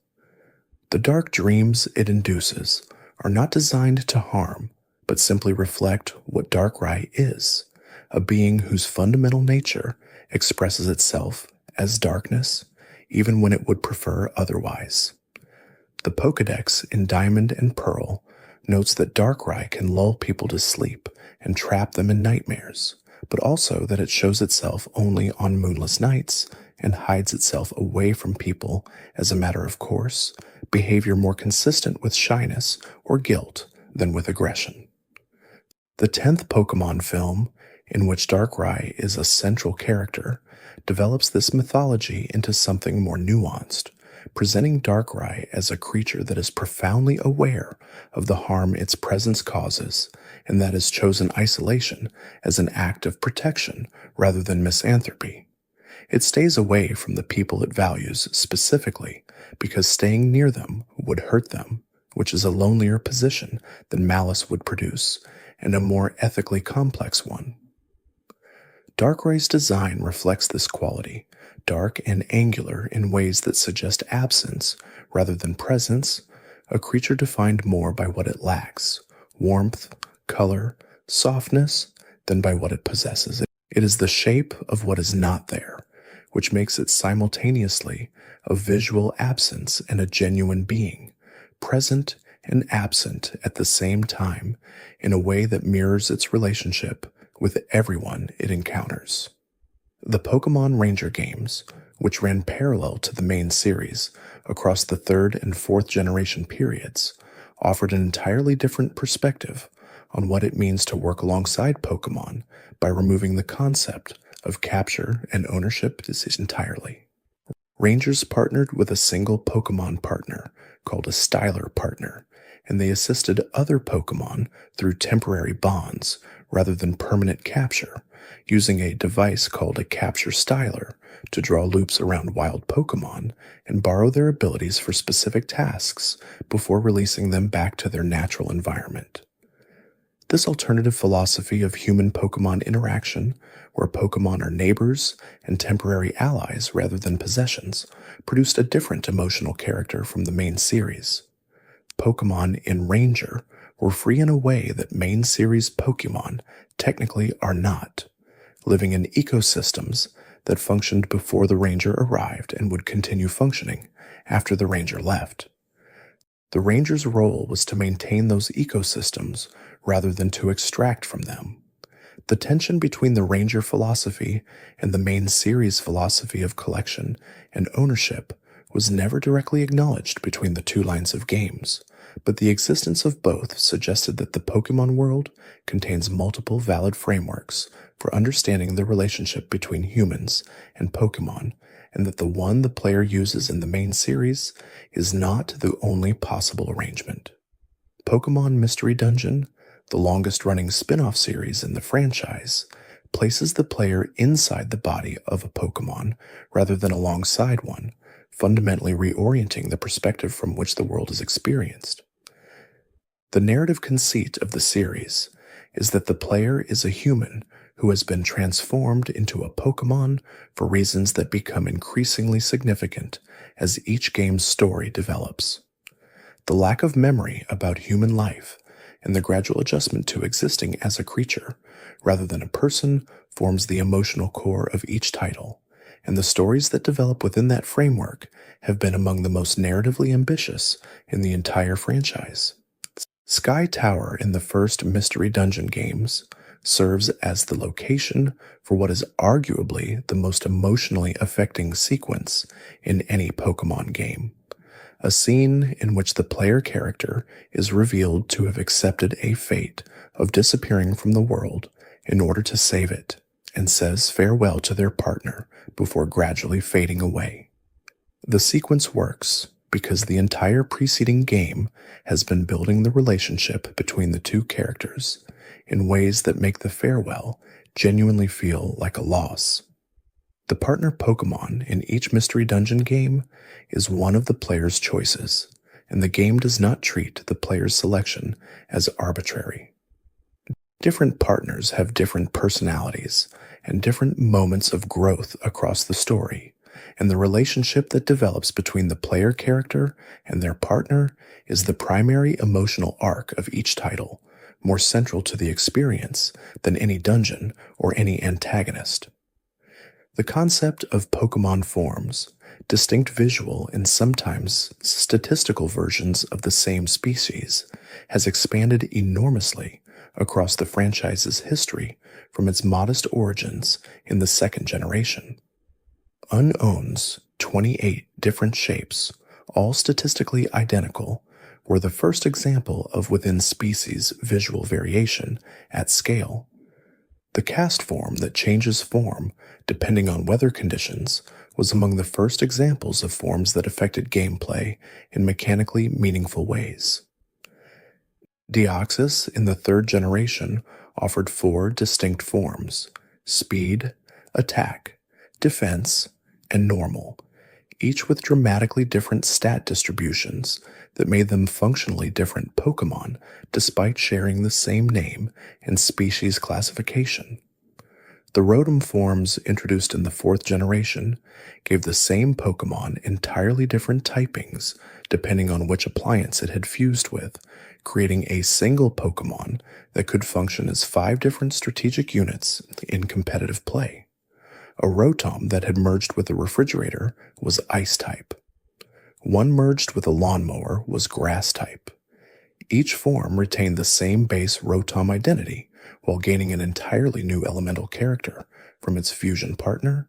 The dark dreams it induces are not designed to harm, but simply reflect what Darkrai is, a being whose fundamental nature expresses itself as darkness, even when it would prefer otherwise. The Pokédex in Diamond and Pearl notes that Darkrai can lull people to sleep and trap them in nightmares, but also that it shows itself only on moonless nights and hides itself away from people as a matter of course, behavior more consistent with shyness or guilt than with aggression. The 10th Pokémon film, in which Darkrai is a central character, develops this mythology into something more nuanced, presenting Darkrai as a creature that is profoundly aware of the harm its presence causes, and that has chosen isolation as an act of protection rather than misanthropy. It stays away from the people it values specifically because staying near them would hurt them, which is a lonelier position than malice would produce, and a more ethically complex one. Darkrai's design reflects this quality, dark and angular in ways that suggest absence rather than presence, a creature defined more by what it lacks, warmth, color, softness, than by what it possesses. It is the shape of what is not there, which makes it simultaneously a visual absence and a genuine being, present and absent at the same time in a way that mirrors its relationship with everyone it encounters. The Pokémon Ranger games, which ran parallel to the main series across the third and fourth generation periods, offered an entirely different perspective on what it means to work alongside Pokémon by removing the concept of capture and ownership entirely. Rangers partnered with a single Pokémon partner called a styler partner, and they assisted other Pokémon through temporary bonds rather than permanent capture, using a device called a capture styler to draw loops around wild Pokémon and borrow their abilities for specific tasks before releasing them back to their natural environment. This alternative philosophy of human-Pokémon interaction, where Pokémon are neighbors and temporary allies rather than possessions, produced a different emotional character from the main series. Pokémon in Ranger were free in a way that main series Pokémon technically are not, living in ecosystems that functioned before the Ranger arrived and would continue functioning after the Ranger left. The Ranger's role was to maintain those ecosystems rather than to extract from them. The tension between the Ranger philosophy and the main series philosophy of collection and ownership was never directly acknowledged between the two lines of games, but the existence of both suggested that the Pokémon world contains multiple valid frameworks for understanding the relationship between humans and Pokémon, and that the one the player uses in the main series is not the only possible arrangement. Pokémon Mystery Dungeon, the longest-running spin-off series in the franchise, places the player inside the body of a Pokémon rather than alongside one, fundamentally reorienting the perspective from which the world is experienced. The narrative conceit of the series is that the player is a human who has been transformed into a Pokémon for reasons that become increasingly significant as each game's story develops. The lack of memory about human life and the gradual adjustment to existing as a creature rather than a person forms the emotional core of each title, and the stories that develop within that framework have been among the most narratively ambitious in the entire franchise. Sky Tower in the first Mystery Dungeon games serves as the location for what is arguably the most emotionally affecting sequence in any Pokémon game. A scene in which the player character is revealed to have accepted a fate of disappearing from the world in order to save it, and says farewell to their partner before gradually fading away. The sequence works because the entire preceding game has been building the relationship between the two characters in ways that make the farewell genuinely feel like a loss. The partner Pokémon in each Mystery Dungeon game is one of the player's choices, and the game does not treat the player's selection as arbitrary. Different partners have different personalities and different moments of growth across the story, and the relationship that develops between the player character and their partner is the primary emotional arc of each title, more central to the experience than any dungeon or any antagonist. The concept of Pokémon forms, distinct visual and sometimes statistical versions of the same species, has expanded enormously across the franchise's history from its modest origins in the second generation. Unown's 28 different shapes, all statistically identical, were the first example of within-species visual variation at scale. The cast form that changes form depending on weather conditions was among the first examples of forms that affected gameplay in mechanically meaningful ways. Deoxys in the third generation offered 4 distinct forms: speed, attack, defense, and normal, each with dramatically different stat distributions that made them functionally different Pokémon despite sharing the same name and species classification. The Rotom forms introduced in the 4th generation gave the same Pokémon entirely different typings depending on which appliance it had fused with, creating a single Pokémon that could function as 5 different strategic units in competitive play. A Rotom that had merged with a refrigerator was Ice-type. One merged with a lawnmower was Grass-type. Each form retained the same base Rotom identity, while gaining an entirely new elemental character from its fusion partner.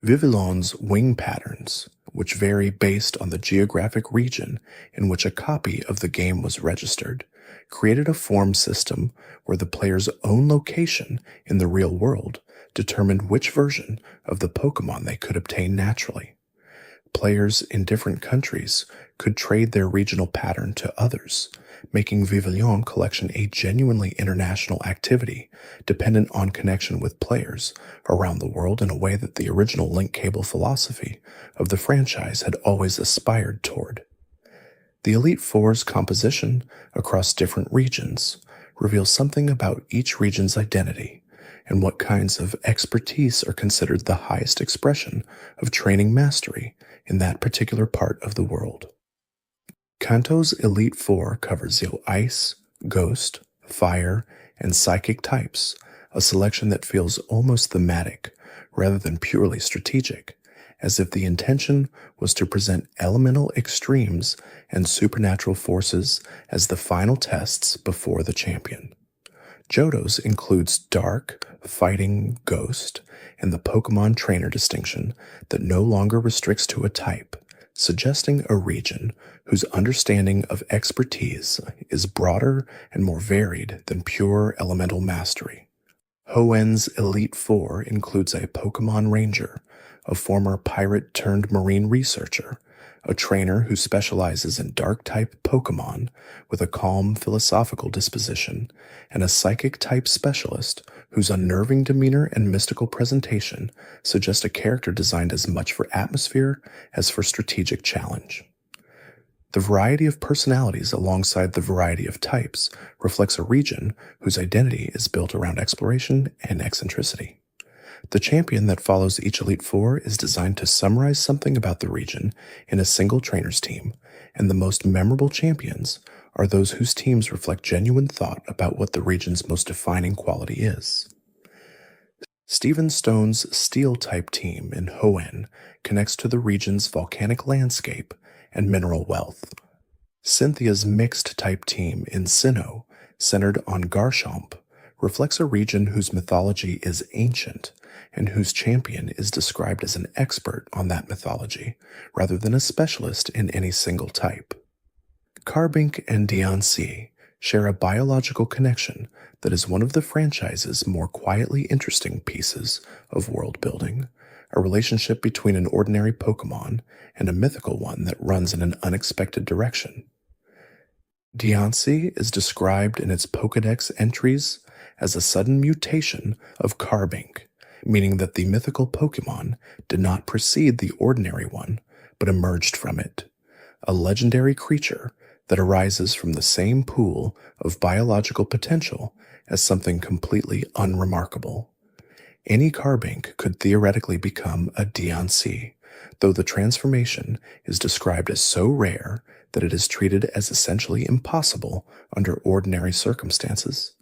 Vivillon's wing patterns, which vary based on the geographic region in which a copy of the game was registered, created a form system where the player's own location in the real world determined which version of the Pokémon they could obtain naturally. Players in different countries could trade their regional pattern to others, making Vivillon collection a genuinely international activity dependent on connection with players around the world in a way that the original link cable philosophy of the franchise had always aspired toward. The Elite Four's composition across different regions reveals something about each region's identity and what kinds of expertise are considered the highest expression of training mastery in that particular part of the world. Kanto's Elite Four covers the ice, ghost, fire, and psychic types, a selection that feels almost thematic rather than purely strategic, as if the intention was to present elemental extremes and supernatural forces as the final tests before the champion. Johto's includes dark, fighting, ghost, and the Pokémon trainer distinction that no longer restricts to a type, suggesting a region whose understanding of expertise is broader and more varied than pure elemental mastery. Hoenn's Elite Four includes a Pokémon Ranger, a former pirate-turned-marine researcher, a trainer who specializes in dark-type Pokémon with a calm philosophical disposition, and a psychic-type specialist whose unnerving demeanor and mystical presentation suggest a character designed as much for atmosphere as for strategic challenge. The variety of personalities alongside the variety of types reflects a region whose identity is built around exploration and eccentricity. The champion that follows each Elite Four is designed to summarize something about the region in a single trainer's team, and the most memorable champions are those whose teams reflect genuine thought about what the region's most defining quality is. Stephen Stone's Steel-type team in Hoenn connects to the region's volcanic landscape and mineral wealth. Cynthia's mixed-type team in Sinnoh, centered on Garchomp, reflects a region whose mythology is ancient and whose champion is described as an expert on that mythology, rather than a specialist in any single type. Carbink and Diancie share a biological connection that is one of the franchise's more quietly interesting pieces of world building, a relationship between an ordinary Pokémon and a mythical one that runs in an unexpected direction. Diancie is described in its Pokédex entries as a sudden mutation of Carbink, meaning that the mythical Pokémon did not precede the ordinary one, but emerged from it, a legendary creature that arises from the same pool of biological potential as something completely unremarkable. Any Carbink could theoretically become a Diancie, though the transformation is described as so rare that it is treated as essentially impossible under ordinary circumstances.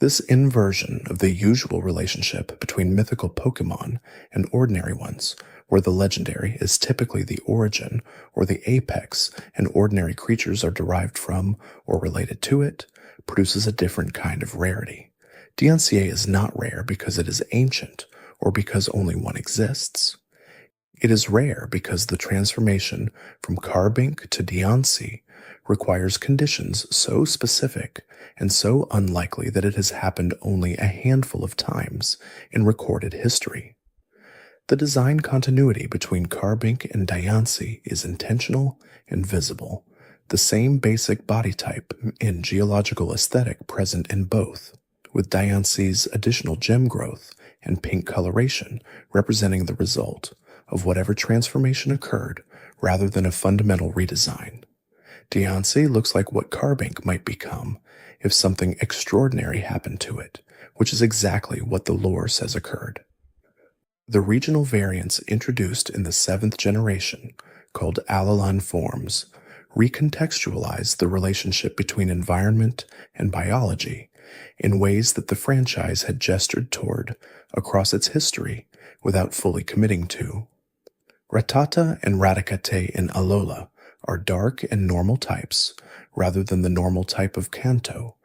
This inversion of the usual relationship between mythical Pokémon and ordinary ones, where the legendary is typically the origin or the apex and ordinary creatures are derived from or related to it, produces a different kind of rarity. Diancie is not rare because it is ancient or because only one exists. It is rare because the transformation from Carbink to Diancie requires conditions so specific and so unlikely that it has happened only a handful of times in recorded history. The design continuity between Carbink and Diancie is intentional and visible, the same basic body type and geological aesthetic present in both, with Diancie's additional gem growth and pink coloration representing the result of whatever transformation occurred rather than a fundamental redesign. Diancie looks like what Carbink might become if something extraordinary happened to it, which is exactly what the lore says occurred. The regional variants introduced in the 7th generation, called Alolan forms, recontextualize the relationship between environment and biology in ways that the franchise had gestured toward across its history without fully committing to. Rattata and Raticate in Alola are dark and normal types, rather than the normal type of Kanto,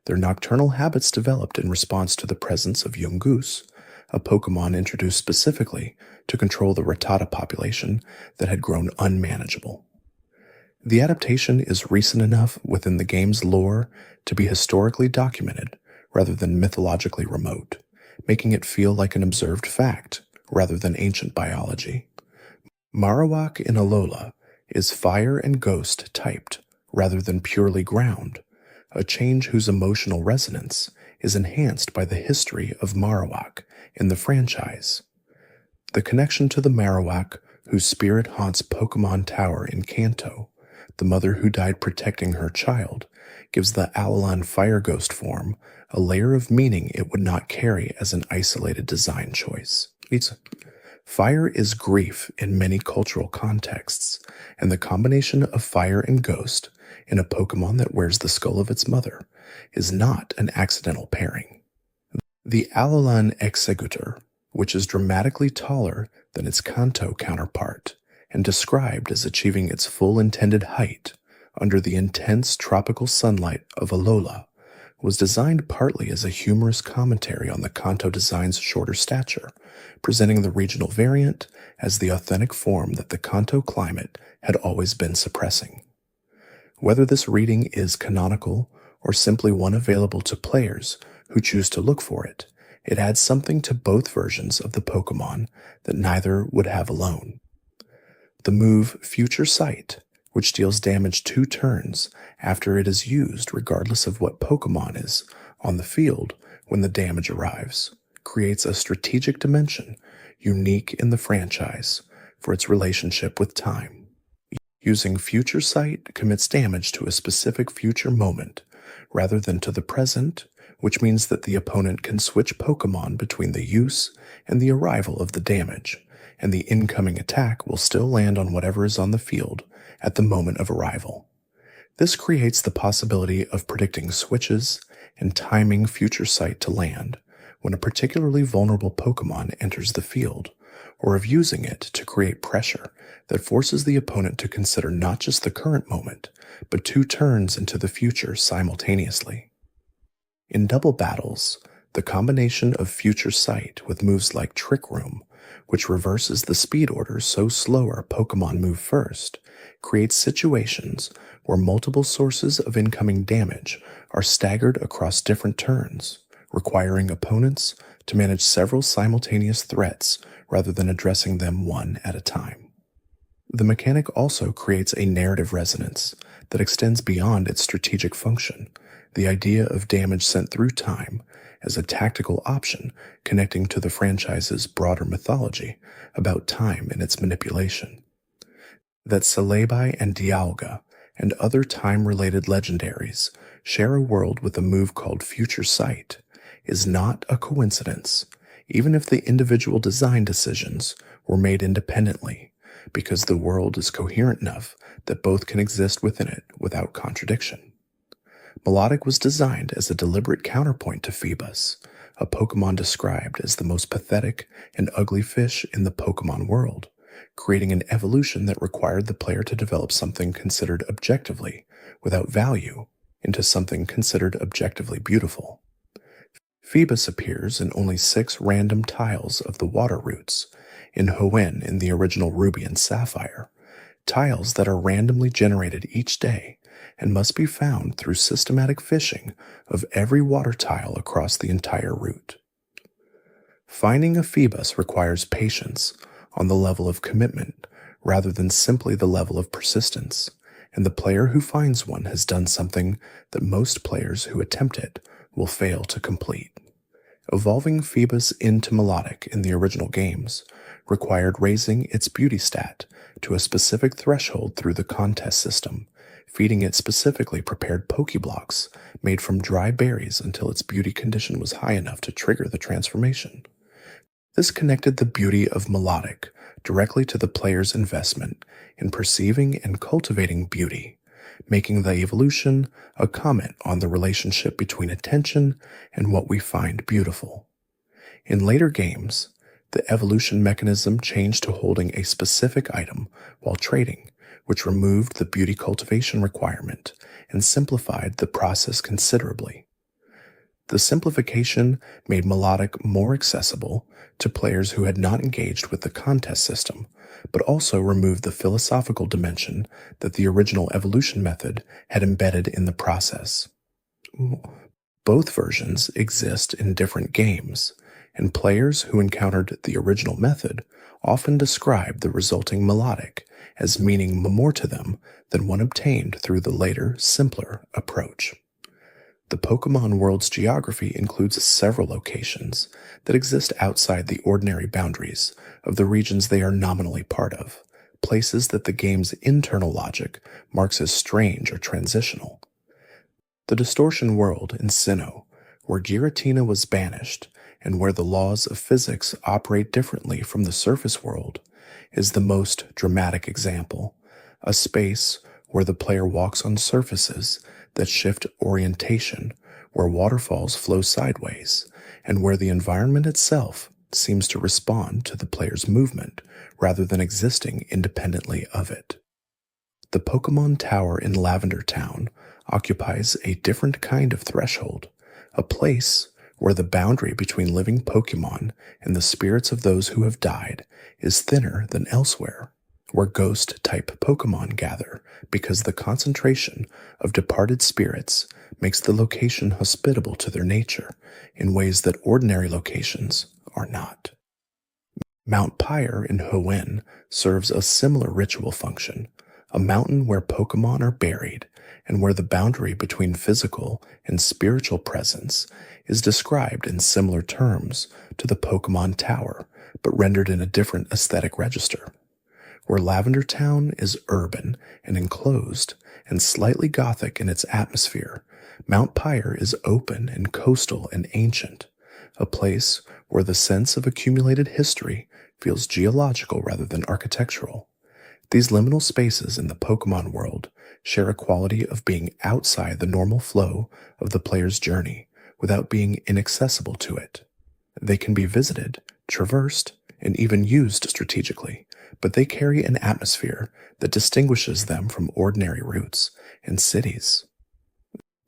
Their nocturnal habits developed in response to the presence of Yungoos, a Pokémon introduced specifically to control the Rattata population that had grown unmanageable. The adaptation is recent enough within the game's lore to be historically documented rather than mythologically remote, making it feel like an observed fact rather than ancient biology. Marowak in Alola is fire and ghost typed rather than purely ground, a change whose emotional resonance is enhanced by the history of Marowak in the franchise. The connection to the Marowak whose spirit haunts Pokémon Tower in Kanto, the mother who died protecting her child, gives the Alolan Fire Ghost form a layer of meaning it would not carry as an isolated design choice. Fire is grief in many cultural contexts, and the combination of fire and ghost in a Pokémon that wears the skull of its mother is not an accidental pairing. The Alolan Executor, which is dramatically taller than its Kanto counterpart and described as achieving its full intended height under the intense tropical sunlight of Alola, was designed partly as a humorous commentary on the Kanto design's shorter stature, presenting the regional variant as the authentic form that the Kanto climate had always been suppressing. Whether this reading is canonical or simply one available to players who choose to look for it, it adds something to both versions of the Pokémon that neither would have alone. The move Future Sight, which deals damage 2 turns after it is used regardless of what Pokémon is on the field when the damage arrives, creates a strategic dimension unique in the franchise for its relationship with time. Using Future Sight commits damage to a specific future moment rather than to the present, which means that the opponent can switch Pokémon between the use and the arrival of the damage, and the incoming attack will still land on whatever is on the field at the moment of arrival. This creates the possibility of predicting switches and timing Future Sight to land when a particularly vulnerable Pokémon enters the field, or of using it to create pressure that forces the opponent to consider not just the current moment, but 2 turns into the future simultaneously. In double battles, the combination of Future Sight with moves like Trick Room, which reverses the speed order so slower Pokémon move first, creates situations where multiple sources of incoming damage are staggered across different turns, requiring opponents to manage several simultaneous threats rather than addressing them one at a time. The mechanic also creates a narrative resonance that extends beyond its strategic function, the idea of damage sent through time as a tactical option connecting to the franchise's broader mythology about time and its manipulation. That Celebi and Dialga and other time-related legendaries share a world with a move called Future Sight is not a coincidence, even if the individual design decisions were made independently, because the world is coherent enough that both can exist within it without contradiction. Melodic was designed as a deliberate counterpoint to Phoebus, a Pokémon described as the most pathetic and ugly fish in the Pokémon world, creating an evolution that required the player to develop something considered objectively without value into something considered objectively beautiful. Phoebus appears in only 6 random tiles of the water roots in Hoenn in the original Ruby and Sapphire, tiles that are randomly generated each day and must be found through systematic fishing of every water tile across the entire route. Finding a Phoebus requires patience on the level of commitment rather than simply the level of persistence, and the player who finds one has done something that most players who attempt it will fail to complete. Evolving Phoebus into Melodic in the original games required raising its beauty stat to a specific threshold through the contest system, feeding it specifically prepared Pokeblocks made from dry berries until its beauty condition was high enough to trigger the transformation. This connected the beauty of Melodic directly to the player's investment in perceiving and cultivating beauty, making the evolution a comment on the relationship between attention and what we find beautiful. In later games, the evolution mechanism changed to holding a specific item while trading, which removed the beauty cultivation requirement and simplified the process considerably. The simplification made melodic more accessible to players who had not engaged with the contest system, but also removed the philosophical dimension that the original evolution method had embedded in the process. Both versions exist in different games, and players who encountered the original method often describe the resulting melodic as meaning more to them than one obtained through the later, simpler approach. The Pokémon world's geography includes several locations that exist outside the ordinary boundaries of the regions they are nominally part of, places that the game's internal logic marks as strange or transitional. The Distortion world in Sinnoh, where Giratina was banished and where the laws of physics operate differently from the surface world, is the most dramatic example, a space where the player walks on surfaces that shift orientation, where waterfalls flow sideways, and where the environment itself seems to respond to the player's movement rather than existing independently of it. The Pokémon Tower in Lavender Town occupies a different kind of threshold, a place where the boundary between living Pokémon and the spirits of those who have died is thinner than elsewhere, where ghost-type Pokémon gather because the concentration of departed spirits makes the location hospitable to their nature in ways that ordinary locations are not. Mount Pyre in Hoenn serves a similar ritual function, a mountain where Pokémon are buried and where the boundary between physical and spiritual presence is described in similar terms to the Pokémon Tower, but rendered in a different aesthetic register. Where Lavender Town is urban and enclosed and slightly gothic in its atmosphere, Mount Pyre is open and coastal and ancient, a place where the sense of accumulated history feels geological rather than architectural. These liminal spaces in the Pokémon world share a quality of being outside the normal flow of the player's journey without being inaccessible to it. They can be visited, traversed, and even used strategically, but they carry an atmosphere that distinguishes them from ordinary routes and cities.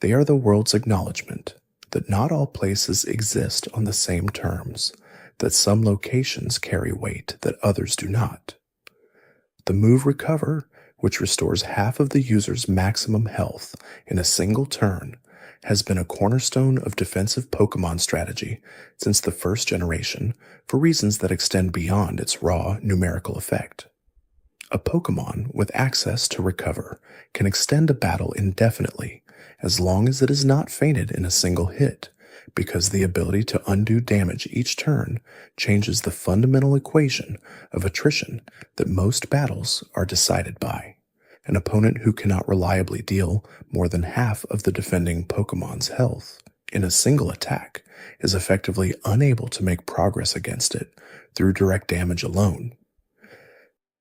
They are the world's acknowledgement that not all places exist on the same terms, that some locations carry weight that others do not. The move Recover, which restores half of the user's maximum health in a single turn, has been a cornerstone of defensive Pokémon strategy since the first generation for reasons that extend beyond its raw numerical effect. A Pokémon with access to Recover can extend a battle indefinitely as long as it is not fainted in a single hit, because the ability to undo damage each turn changes the fundamental equation of attrition that most battles are decided by. An opponent who cannot reliably deal more than half of the defending Pokémon's health in a single attack is effectively unable to make progress against it through direct damage alone.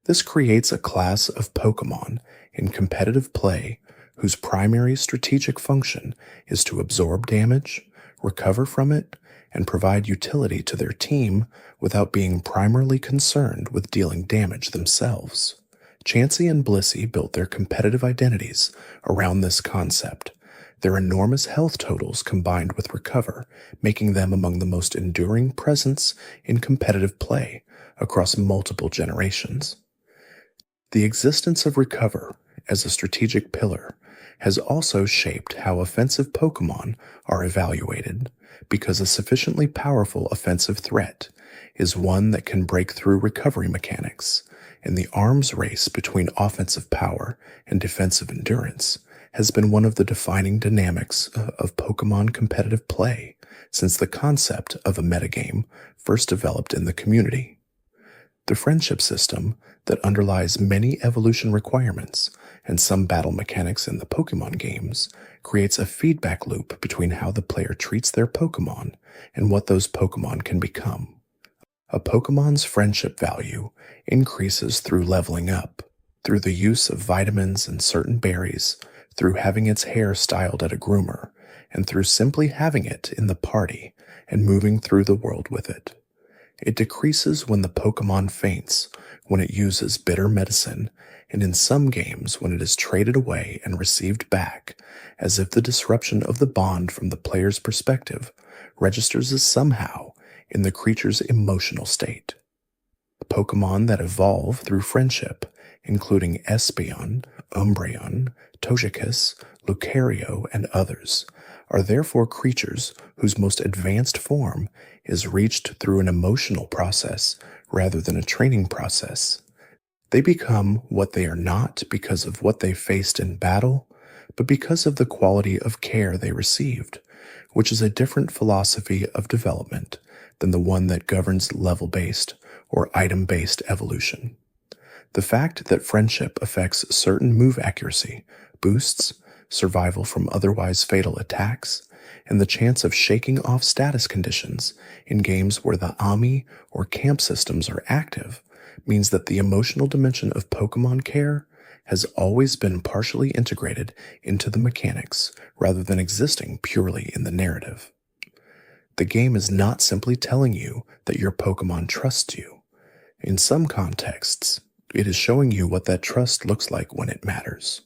This creates a class of Pokémon in competitive play whose primary strategic function is to absorb damage, recover from it, and provide utility to their team without being primarily concerned with dealing damage themselves. Chansey and Blissey built their competitive identities around this concept, their enormous health totals combined with Recover, making them among the most enduring presence in competitive play across multiple generations. The existence of Recover as a strategic pillar has also shaped how offensive Pokémon are evaluated, because a sufficiently powerful offensive threat is one that can break through recovery mechanics, and the arms race between offensive power and defensive endurance has been one of the defining dynamics of Pokémon competitive play since the concept of a metagame first developed in the community. The friendship system that underlies many evolution requirements and some battle mechanics in the Pokémon games creates a feedback loop between how the player treats their Pokémon and what those Pokémon can become. A Pokémon's friendship value increases through leveling up, through the use of vitamins and certain berries, through having its hair styled at a groomer, and through simply having it in the party and moving through the world with it. It decreases when the Pokémon faints, when it uses bitter medicine, and in some games when it is traded away and received back, as if the disruption of the bond from the player's perspective registers as somehow in the creature's emotional state. Pokémon that evolve through friendship, including Espeon, Umbreon, Togekiss, Lucario, and others, are therefore creatures whose most advanced form is reached through an emotional process rather than a training process. They become what they are not because of what they faced in battle, but because of the quality of care they received, which is a different philosophy of development than the one that governs level-based or item-based evolution. The fact that friendship affects certain move accuracy, boosts, survival from otherwise fatal attacks, and the chance of shaking off status conditions in games where the AMI or camp systems are active means that the emotional dimension of Pokémon care has always been partially integrated into the mechanics rather than existing purely in the narrative. The game is not simply telling you that your Pokémon trusts you. In some contexts, it is showing you what that trust looks like when it matters.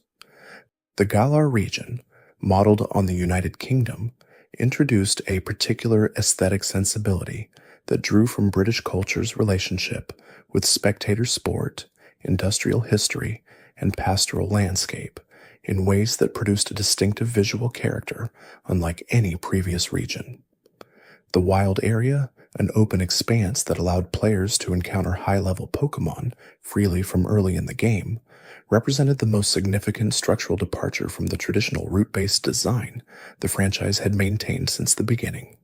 The Galar region, modeled on the United Kingdom, introduced a particular aesthetic sensibility that drew from British culture's relationship with spectator sport, industrial history, and pastoral landscape in ways that produced a distinctive visual character unlike any previous region. The wild area, an open expanse that allowed players to encounter high-level Pokémon freely from early in the game, represented the most significant structural departure from the traditional route-based design the franchise had maintained since the beginning.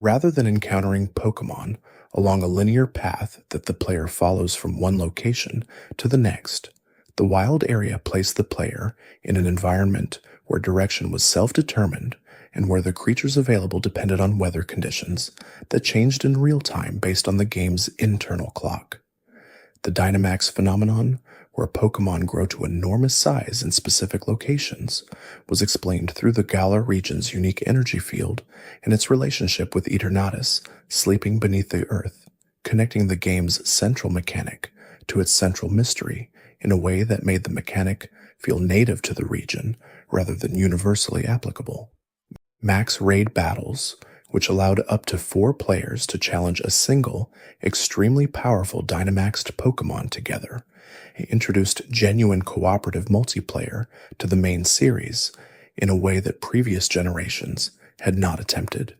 Rather than encountering Pokémon along a linear path that the player follows from one location to the next, the wild area placed the player in an environment where direction was self-determined and where the creatures available depended on weather conditions that changed in real time based on the game's internal clock. The Dynamax phenomenon, where Pokémon grow to enormous size in specific locations, was explained through the Galar region's unique energy field and its relationship with Eternatus sleeping beneath the earth, connecting the game's central mechanic to its central mystery in a way that made the mechanic feel native to the region rather than universally applicable. Max raid battles, which allowed up to 4 players to challenge a single, extremely powerful Dynamaxed Pokémon together, introduced genuine cooperative multiplayer to the main series in a way that previous generations had not attempted.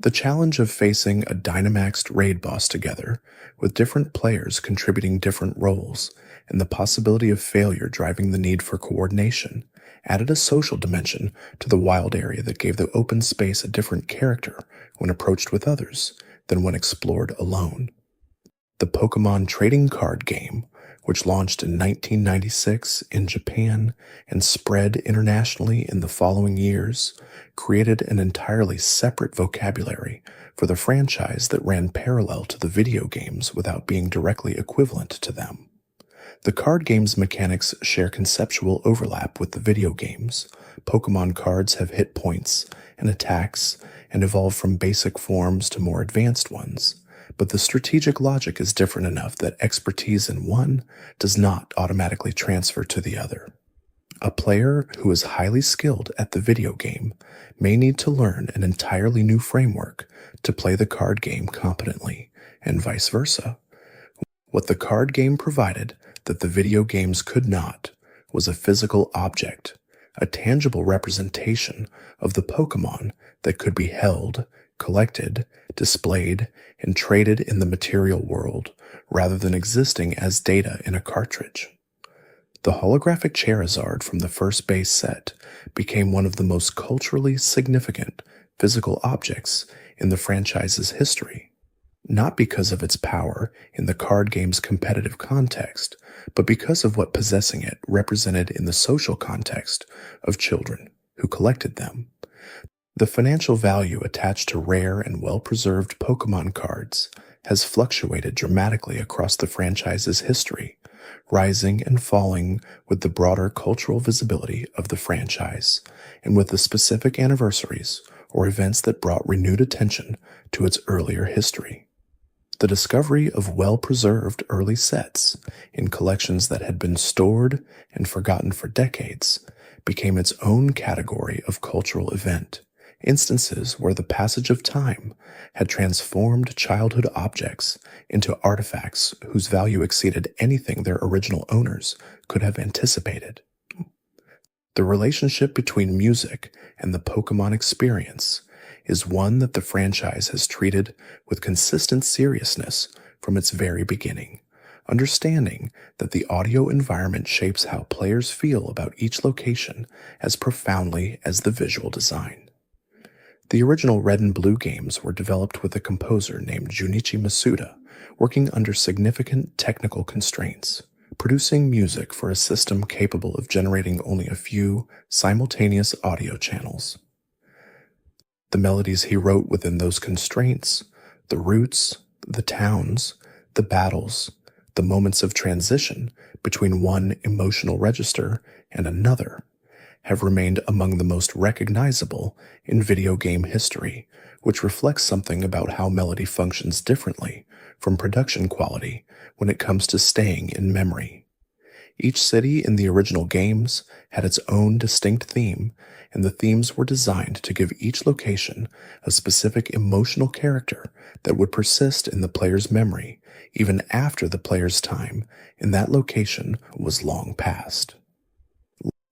The challenge of facing a Dynamaxed raid boss together, with different players contributing different roles, and the possibility of failure driving the need for coordination, added a social dimension to the wild area that gave the open space a different character when approached with others than when explored alone. The Pokémon trading card game, which launched in 1996 in Japan and spread internationally in the following years, created an entirely separate vocabulary for the franchise that ran parallel to the video games without being directly equivalent to them. The card game's mechanics share conceptual overlap with the video games. Pokémon cards have hit points and attacks and evolve from basic forms to more advanced ones, but the strategic logic is different enough that expertise in one does not automatically transfer to the other. A player who is highly skilled at the video game may need to learn an entirely new framework to play the card game competently, and vice versa. What the card game provided that the video games could not was a physical object, a tangible representation of the Pokémon that could be held, collected, displayed, and traded in the material world rather than existing as data in a cartridge. The holographic Charizard from the first base set became one of the most culturally significant physical objects in the franchise's history, not because of its power in the card game's competitive context, but because of what possessing it represented in the social context of children who collected them. The financial value attached to rare and well-preserved Pokémon cards has fluctuated dramatically across the franchise's history, rising and falling with the broader cultural visibility of the franchise, and with the specific anniversaries or events that brought renewed attention to its earlier history. The discovery of well-preserved early sets in collections that had been stored and forgotten for decades became its own category of cultural event, instances where the passage of time had transformed childhood objects into artifacts whose value exceeded anything their original owners could have anticipated. The relationship between music and the Pokémon experience is one that the franchise has treated with consistent seriousness from its very beginning, understanding that the audio environment shapes how players feel about each location as profoundly as the visual design. The original Red and Blue games were developed with a composer named Junichi Masuda, working under significant technical constraints, producing music for a system capable of generating only a few simultaneous audio channels. The melodies he wrote within those constraints, the roots, the towns, the battles, the moments of transition between one emotional register and another, have remained among the most recognizable in video game history, which reflects something about how melody functions differently from production quality when it comes to staying in memory. Each city in the original games had its own distinct theme, and the themes were designed to give each location a specific emotional character that would persist in the player's memory even after the player's time in that location was long past.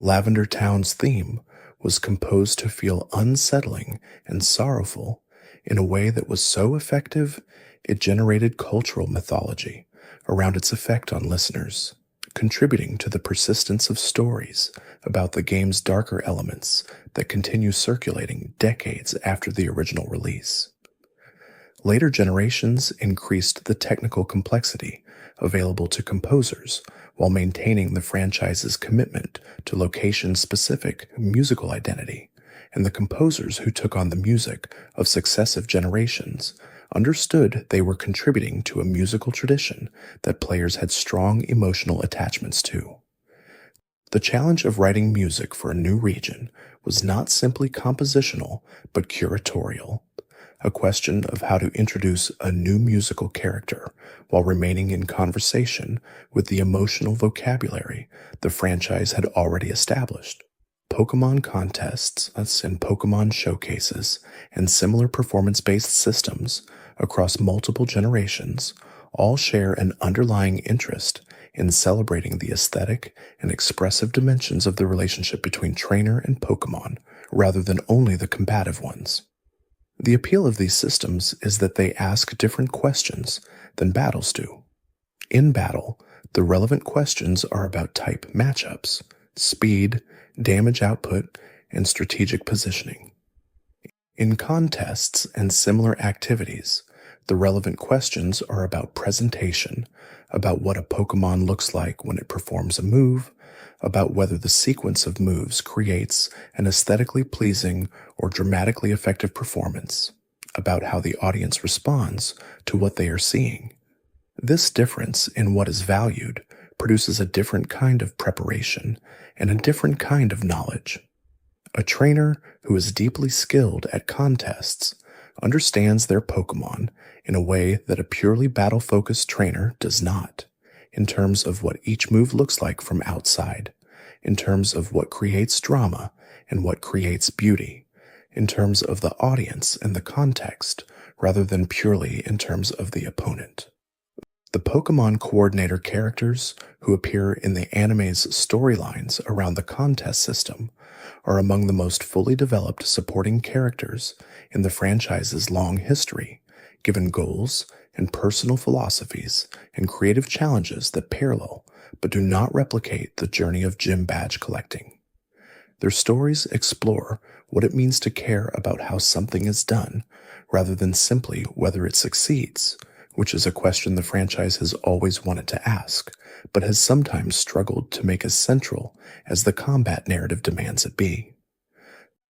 Lavender Town's theme was composed to feel unsettling and sorrowful in a way that was so effective it generated cultural mythology around its effect on listeners, contributing to the persistence of stories about the game's darker elements that continue circulating decades after the original release. Later generations increased the technical complexity available to composers while maintaining the franchise's commitment to location-specific musical identity, and the composers who took on the music of successive generations understood they were contributing to a musical tradition that players had strong emotional attachments to. The challenge of writing music for a new region was not simply compositional but curatorial, a question of how to introduce a new musical character while remaining in conversation with the emotional vocabulary the franchise had already established. Pokémon contests and Pokémon showcases and similar performance-based systems across multiple generations all share an underlying interest in celebrating the aesthetic and expressive dimensions of the relationship between trainer and Pokémon rather than only the combative ones. The appeal of these systems is that they ask different questions than battles do. In battle, the relevant questions are about type matchups, speed, damage output, and strategic positioning. In contests and similar activities, the relevant questions are about presentation, about what a Pokémon looks like when it performs a move, about whether the sequence of moves creates an aesthetically pleasing or dramatically effective performance, about how the audience responds to what they are seeing. This difference in what is valued produces a different kind of preparation and a different kind of knowledge. A trainer who is deeply skilled at contests understands their Pokémon in a way that a purely battle-focused trainer does not, in terms of what each move looks like from outside, in terms of what creates drama and what creates beauty, in terms of the audience and the context, rather than purely in terms of the opponent. The Pokémon coordinator characters who appear in the anime's storylines around the contest system are among the most fully developed supporting characters in the franchise's long history, given goals and personal philosophies and creative challenges that parallel but do not replicate the journey of gym badge collecting. Their stories explore what it means to care about how something is done rather than simply whether it succeeds, which is a question the franchise has always wanted to ask, but has sometimes struggled to make as central as the combat narrative demands it be.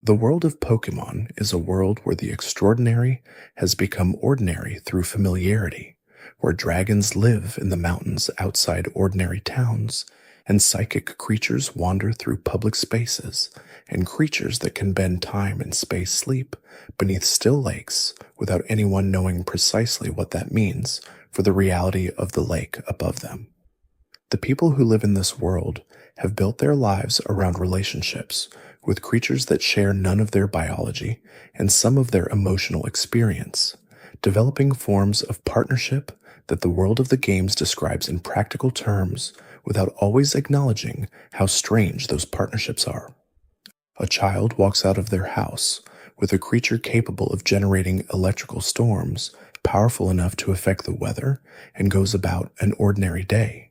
The world of Pokémon is a world where the extraordinary has become ordinary through familiarity, where dragons live in the mountains outside ordinary towns, and psychic creatures wander through public spaces, and creatures that can bend time and space sleep beneath still lakes without anyone knowing precisely what that means for the reality of the lake above them. The people who live in this world have built their lives around relationships with creatures that share none of their biology and some of their emotional experience, developing forms of partnership that the world of the games describes in practical terms without always acknowledging how strange those partnerships are. A child walks out of their house with a creature capable of generating electrical storms powerful enough to affect the weather and goes about an ordinary day.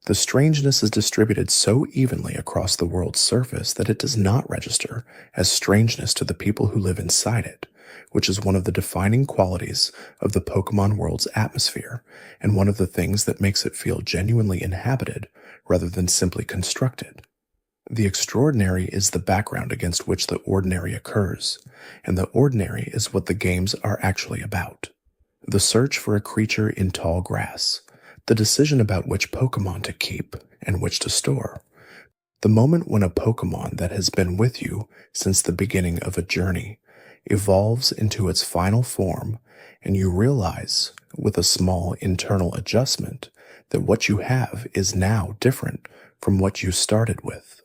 The strangeness is distributed so evenly across the world's surface that it does not register as strangeness to the people who live inside it, which is one of the defining qualities of the Pokémon world's atmosphere and one of the things that makes it feel genuinely inhabited rather than simply constructed. The extraordinary is the background against which the ordinary occurs, and the ordinary is what the games are actually about. The search for a creature in tall grass, the decision about which Pokémon to keep and which to store, the moment when a Pokémon that has been with you since the beginning of a journey evolves into its final form, and you realize, with a small internal adjustment, that what you have is now different from what you started with.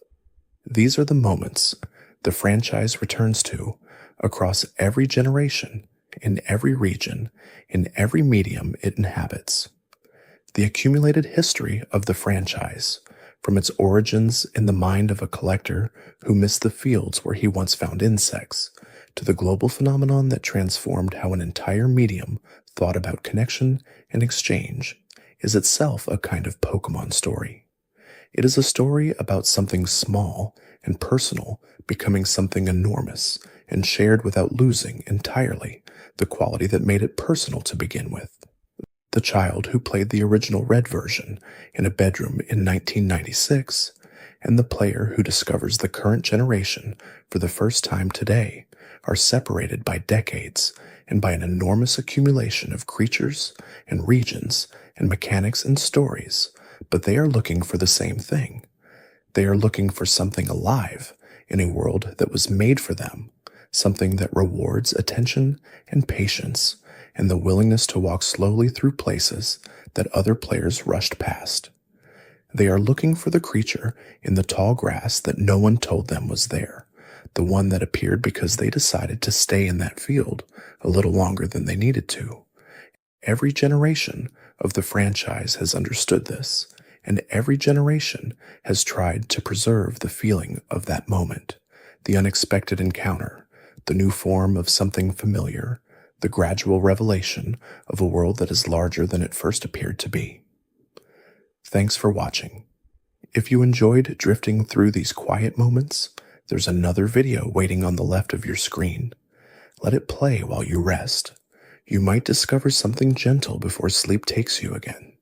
These are the moments the franchise returns to across every generation, in every region, in every medium it inhabits. The accumulated history of the franchise, from its origins in the mind of a collector who missed the fields where he once found insects, to the global phenomenon that transformed how an entire medium thought about connection and exchange, is itself a kind of Pokémon story. It is a story about something small and personal becoming something enormous and shared without losing entirely the quality that made it personal to begin with. The child who played the original Red version in a bedroom in 1996, and the player who discovers the current generation for the first time today are separated by decades and by an enormous accumulation of creatures and regions and mechanics and stories, but they are looking for the same thing. They are looking for something alive in a world that was made for them, something that rewards attention and patience and the willingness to walk slowly through places that other players rushed past. They are looking for the creature in the tall grass that no one told them was there, the one that appeared because they decided to stay in that field a little longer than they needed to. Every generation of the franchise has understood this, and every generation has tried to preserve the feeling of that moment, the unexpected encounter, the new form of something familiar, the gradual revelation of a world that is larger than it first appeared to be. Thanks for watching. If you enjoyed drifting through these quiet moments, there's another video waiting on the left of your screen. Let it play while you rest. You might discover something gentle before sleep takes you again.